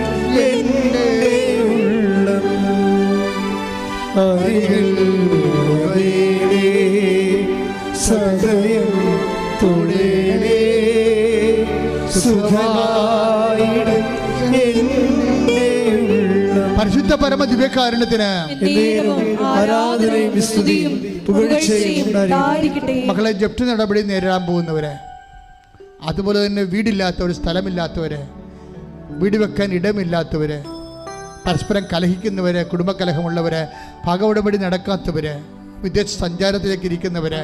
എൻ്റെ ഉള്ളം, അരികിൽ വരേണേ സദയം തുണേണേ സുഖമായിടും എൻ്റെ ഉള്ളം. പരിശുദ്ധ പരമ ദിവ്യകാരുണ്യത്തിന് എന്നേരവും ആരാധനയും സ്തുതിയും പുകഴ്ചയും ഉണ്ടായിരിക്കട്ടെ. മക്കളെ, ജപ്തി നടപടി നേരിടാൻ പോകുന്നവര്, അതുപോലെ തന്നെ വീടില്ലാത്തവർ, സ്ഥലമില്ലാത്തവര്, വീട് വെക്കാൻ ഇടമില്ലാത്തവര്, പരസ്പരം കലഹിക്കുന്നവര്, കുടുംബകലഹമുള്ളവര്, ഭാഗ ഉടമ്പടി നടക്കാത്തവര്, വിദേശ സഞ്ചാരത്തിലേക്ക് ഇരിക്കുന്നവര്,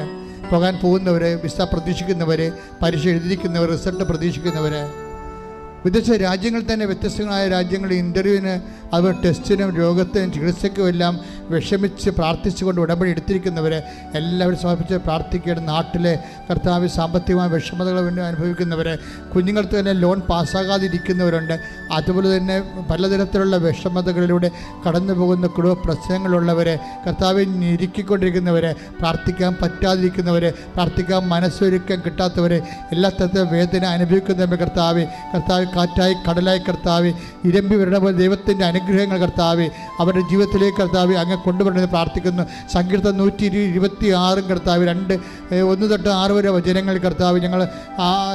പോകാൻ പോകുന്നവർ, വിസ പ്രതീക്ഷിക്കുന്നവർ, പരീക്ഷ എഴുതിയിരിക്കുന്നവർ, റിസൾട്ട് പ്രതീക്ഷിക്കുന്നവർ, വിദേശ രാജ്യങ്ങളിൽ തന്നെ വ്യത്യസ്തങ്ങളായ രാജ്യങ്ങളിൽ ഇൻ്റർവ്യൂവിന്, അതുപോലെ ടെസ്റ്റിനും രോഗത്തിനും ചികിത്സയ്ക്കും എല്ലാം വിഷമിച്ച് പ്രാർത്ഥിച്ചുകൊണ്ട് ഉടമ്പടി എടുത്തിരിക്കുന്നവർ എല്ലാവരും സമർപ്പിച്ച് പ്രാർത്ഥിക്കുകയാണ്. നാട്ടിലെ കർത്താവ് സാമ്പത്തികമായ വിഷമതകൾ അനുഭവിക്കുന്നവർ, കുഞ്ഞുങ്ങൾക്ക് തന്നെ ലോൺ പാസ്സാകാതിരിക്കുന്നവരുണ്ട്. അതുപോലെ തന്നെ പലതരത്തിലുള്ള വിഷമതകളിലൂടെ കടന്നു പോകുന്ന കുടുംബ പ്രശ്നങ്ങളുള്ളവർ, കർത്താവിൽ ഞെരുക്കിക്കൊണ്ടിരിക്കുന്നവർ, പ്രാർത്ഥിക്കാൻ പറ്റാതിരിക്കുന്നവർ, പ്രാർത്ഥിക്കാൻ മനസ്സൊരുക്കാൻ കിട്ടാത്തവർ, എല്ലാ തരത്തിലും വേദന അനുഭവിക്കുന്നവർ കർത്താവ് കാറ്റായി കടലായി കർത്താവ് ഇരമ്പി വരണ പോലെ ദൈവത്തിൻ്റെ അനുഗ്രഹങ്ങൾ കർത്താവ് അവരുടെ ജീവിതത്തിലേക്ക് കർത്താവ് അങ്ങ് കൊണ്ടുവരണമെന്ന് പ്രാർത്ഥിക്കുന്നു. സങ്കീർത്തനം 126 കർത്താവ് 1-6 വരെ വചനങ്ങൾ കർത്താവ്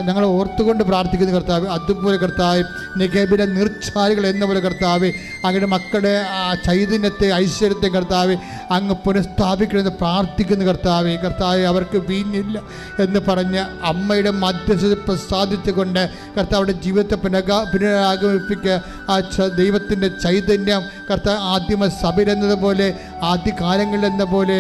ഞങ്ങൾ ഓർത്തുകൊണ്ട് പ്രാർത്ഥിക്കുന്നു കർത്താവ്. അതുപോലെ കർത്താവ് നെഗേബിലെ നീർച്ചാലുകൾ എന്ന പോലെ കർത്താവ് അങ്ങയുടെ മക്കളുടെ ചൈതന്യത്തെ ഐശ്വര്യത്തെ കർത്താവ് അങ്ങ് പുനഃസ്ഥാപിക്കണമെന്ന് പ്രാർത്ഥിക്കുന്നു കർത്താവ്. അവർക്ക് വീഞ്ഞില്ല എന്ന് പറഞ്ഞ് അമ്മയുടെ മധ്യസ്ഥത പ്രസാദിച്ചുകൊണ്ട് കർത്താവിടെ ജീവിതത്തെ പുനരാഗമിപ്പിക്കുക. ദൈവത്തിൻ്റെ ചൈതന്യം കർത്താവ് ആദിമ സഭയിലെന്നതുപോലെ ആദ്യകാലങ്ങളിലെന്ന പോലെ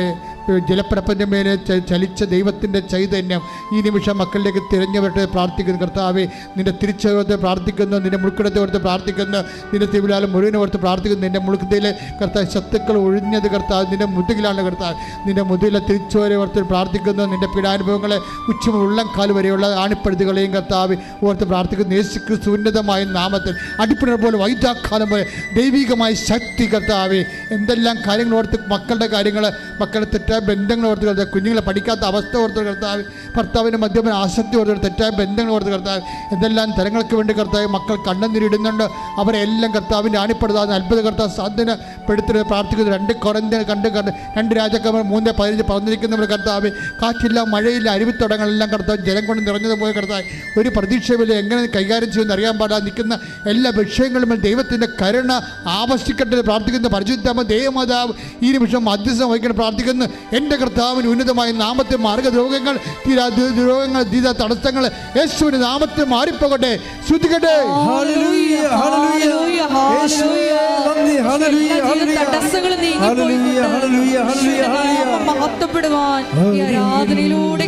ജലപ്രപഞ്ച മേലെ ചലിച്ച ദൈവത്തിൻ്റെ ചൈതന്യം ഈ നിമിഷം മക്കളിലേക്ക് തിരഞ്ഞുവരട്ടെ പ്രാർത്ഥിക്കുന്നു കർത്താവെ. നിൻ്റെ തിരിച്ചറിവത്തെ പ്രാർത്ഥിക്കുന്നു, നിൻ്റെ മുഴുക്കിടത്തെ ഓർത്ത് പ്രാർത്ഥിക്കുന്നു, നിൻ്റെ തിരുവിലാലും മുഴുവനെ ഓർത്ത് പ്രാർത്ഥിക്കുന്നു. നിൻ്റെ മുഴുക്കത്തിലെ കർത്താവ് ശത്രുക്കൾ ഒഴിഞ്ഞത് കർത്താവ് നിൻ്റെ മുതുകിലാണ് കർത്താവ്. നിൻ്റെ മുതുകിലെ തിരിച്ചുവരെ ഓർത്ത് പ്രാർത്ഥിക്കുന്നു. നിൻ്റെ പീഡാനുഭവങ്ങളെ ഉള്ളം വരെയുള്ള ആണിപ്പഴുതുകളെയും കർത്താവ് ഓർത്ത് പ്രാർത്ഥിക്കുന്നു. യേശുക്രിസ്തു ഉന്നതമായ നാമത്തിൽ അടിപ്പിണർ പോലെ വൈദ്യാഘാതം പോലെ ദൈവികമായ ശക്തി കർത്താവെ. എന്തെല്ലാം കാര്യങ്ങൾ ഓർത്ത് മക്കളുടെ കാര്യങ്ങൾ, മക്കളുടെ തെറ്റായ ബന്ധങ്ങൾ ഓർത്ത് കർത്താവ്, കുഞ്ഞുങ്ങളെ പഠിക്കാത്ത അവസ്ഥ ഓർത്ത് കർത്താവ്, ഭർത്താവിൻ്റെ മദ്യപന ആസക്തി ഓർത്ത്, തെറ്റായ ബന്ധങ്ങൾ ഓർത്ത് കർത്താവ്, എന്തെല്ലാം തരങ്ങൾക്ക് വേണ്ടി കർത്താവ് മക്കൾ കണ്ണുനീരിടുന്നുണ്ട്. അവരെല്ലാം കർത്താവിൻ്റെ ആണിപ്പെടുത്താതെ അത്ഭുത കർത്താവ് സാധനപ്പെടുത്തി പ്രാർത്ഥിക്കുന്നു. 2 കൊരിന്ത്യർ 2 രാജാക്കന്മാർ 3:15 പറഞ്ഞിരിക്കുന്നവർ കർത്താവ്, കാറ്റില്ല മഴയില്ല അരുവിത്തടങ്ങളെല്ലാം കർത്താവ് ജലം കൊണ്ട് നിറഞ്ഞതുപോലെ കർത്താവ് ഒരു പ്രതീക്ഷയില്ല എങ്ങനെ കൈകാര്യം ചെയ്യുമെന്ന് അറിയാൻ പാടാതെ നിൽക്കുന്ന എല്ലാ വിഷയങ്ങളും ദൈവത്തിൻ്റെ കരുണ ആവശ്യിക്കട്ടെ പ്രാർത്ഥിക്കുന്ന പരിശുദ്ധ ദേവമാതാവ് ഈ നിമിഷം മധ്യസ്ഥം വഹിക്കണം പ്രാർത്ഥിക്കുന്നു. എൻ്റെ കർത്താവിന് ഉന്നതമായ നാമത്തെ മാർഗരോഗങ്ങൾ തടസ്സങ്ങൾ യേശുവിൻ്റെ നാമത്തെ മാറിപ്പോകട്ടെ. ശ്രുതികട്ടെ. മഹത്വപ്പെടുവാൻ ആരാധനയിലൂടെ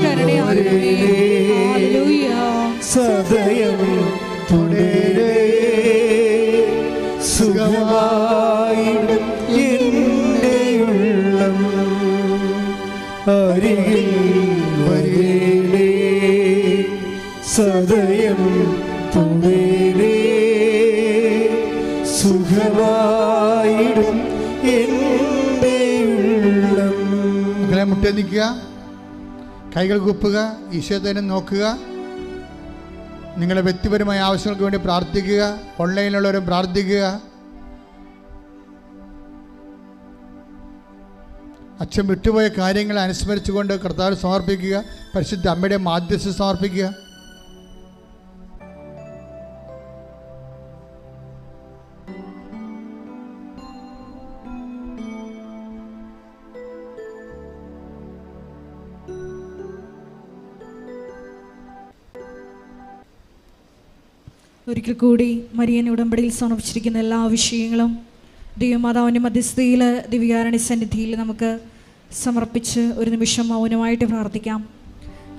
സദയം തുടരേ സുഖമായിടും എൻ്റെ ഉള്ളം അരികിൽ വരേണേ സദയം തുടരേ സുഖമായിടും എൻ്റെ ഉള്ളം. മക്കളെ മുട്ടേ നിൽക്കുക, കൈകൾ കുപ്പുക, ഈശോയെ നോക്കുക. നിങ്ങളുടെ വ്യക്തിപരമായ ആവശ്യങ്ങൾക്ക് വേണ്ടി പ്രാർത്ഥിക്കുക. ഓൺലൈനിലുള്ളവരും പ്രാർത്ഥിക്കുക. അച്ഛൻ വിട്ടുപോയ കാര്യങ്ങൾ അനുസ്മരിച്ചുകൊണ്ട് കർത്താവിന് സമർപ്പിക്കുക. പരിശുദ്ധ അമ്മയുടെ മാധ്യസ്ഥം സമർപ്പിക്കുക. ഒരിക്കൽ കൂടി മരിയൻ ഉടമ്പടിയിൽ സമർപ്പിച്ചിരിക്കുന്ന എല്ലാ വിഷയങ്ങളും ദൈവമാതാവിൻ്റെ മധ്യസ്ഥതയിൽ ദിവ്യകാരുണ്യ സന്നിധിയിൽ നമുക്ക് സമർപ്പിച്ച് ഒരു നിമിഷം മൗനമായിട്ട് പ്രാർത്ഥിക്കാം.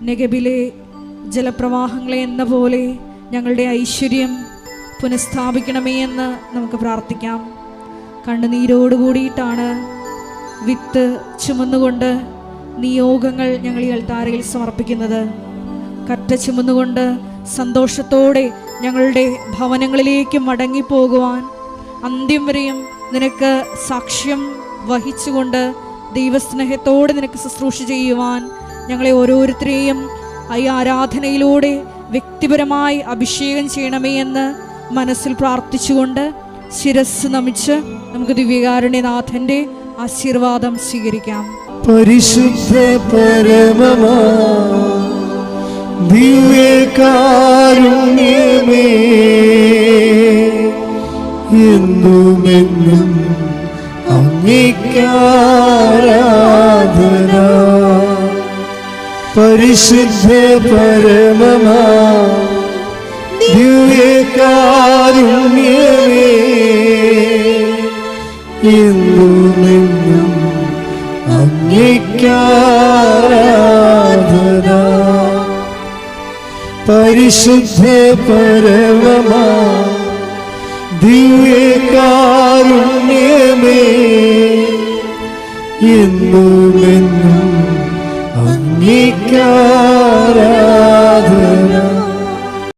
നെഗബിലെ ജലപ്രവാഹങ്ങളെ എന്ന പോലെ ഞങ്ങളുടെ ഐശ്വര്യം പുനഃസ്ഥാപിക്കണമേ എന്ന് നമുക്ക് പ്രാർത്ഥിക്കാം. കണ്ണുനീരോടുകൂടിയിട്ടാണ് വിത്ത് ചുമന്നുകൊണ്ട് നിയോഗങ്ങൾ ഞങ്ങൾ ഈ അൾത്താരയിൽ സമർപ്പിക്കുന്നത്. കറ്റ ചുമന്നുകൊണ്ട് സന്തോഷത്തോടെ ഞങ്ങളുടെ ഭവനങ്ങളിലേക്ക് മടങ്ങിപ്പോകുവാൻ, അന്ത്യം വരെയും നിനക്ക് സാക്ഷ്യം വഹിച്ചുകൊണ്ട് ദൈവസ്നേഹത്തോടെ നിനക്ക് ശുശ്രൂഷ ചെയ്യുവാൻ ഞങ്ങളെ ഓരോരുത്തരെയും ഈ ആരാധനയിലൂടെ വ്യക്തിപരമായി അഭിഷേകം ചെയ്യണമേ എന്ന് മനസ്സിൽ പ്രാർത്ഥിച്ചുകൊണ്ട് ശിരസ് നമിച്ച് നമുക്ക് ദിവ്യകാരുണ്യനാഥൻ്റെ ആശീർവാദം സ്വീകരിക്കാം. പരിശുദ്ധ പരമമാ ദിവ്യകാരുണ്യമേ എന്നുമെന്നും അങ്ങേക്കാരാധന. പരിശുദ്ധ പരമമാ ദിവ്യകാരുണ്യമേ എന്നുമെന്നും അങ്ങേക്കാരാധന. പരിശുദ്ധ പരമമാ ദിവ്യകാരുണ്യമേ, എന്നുമെന്നും അങ്ങേക്കാരാധന.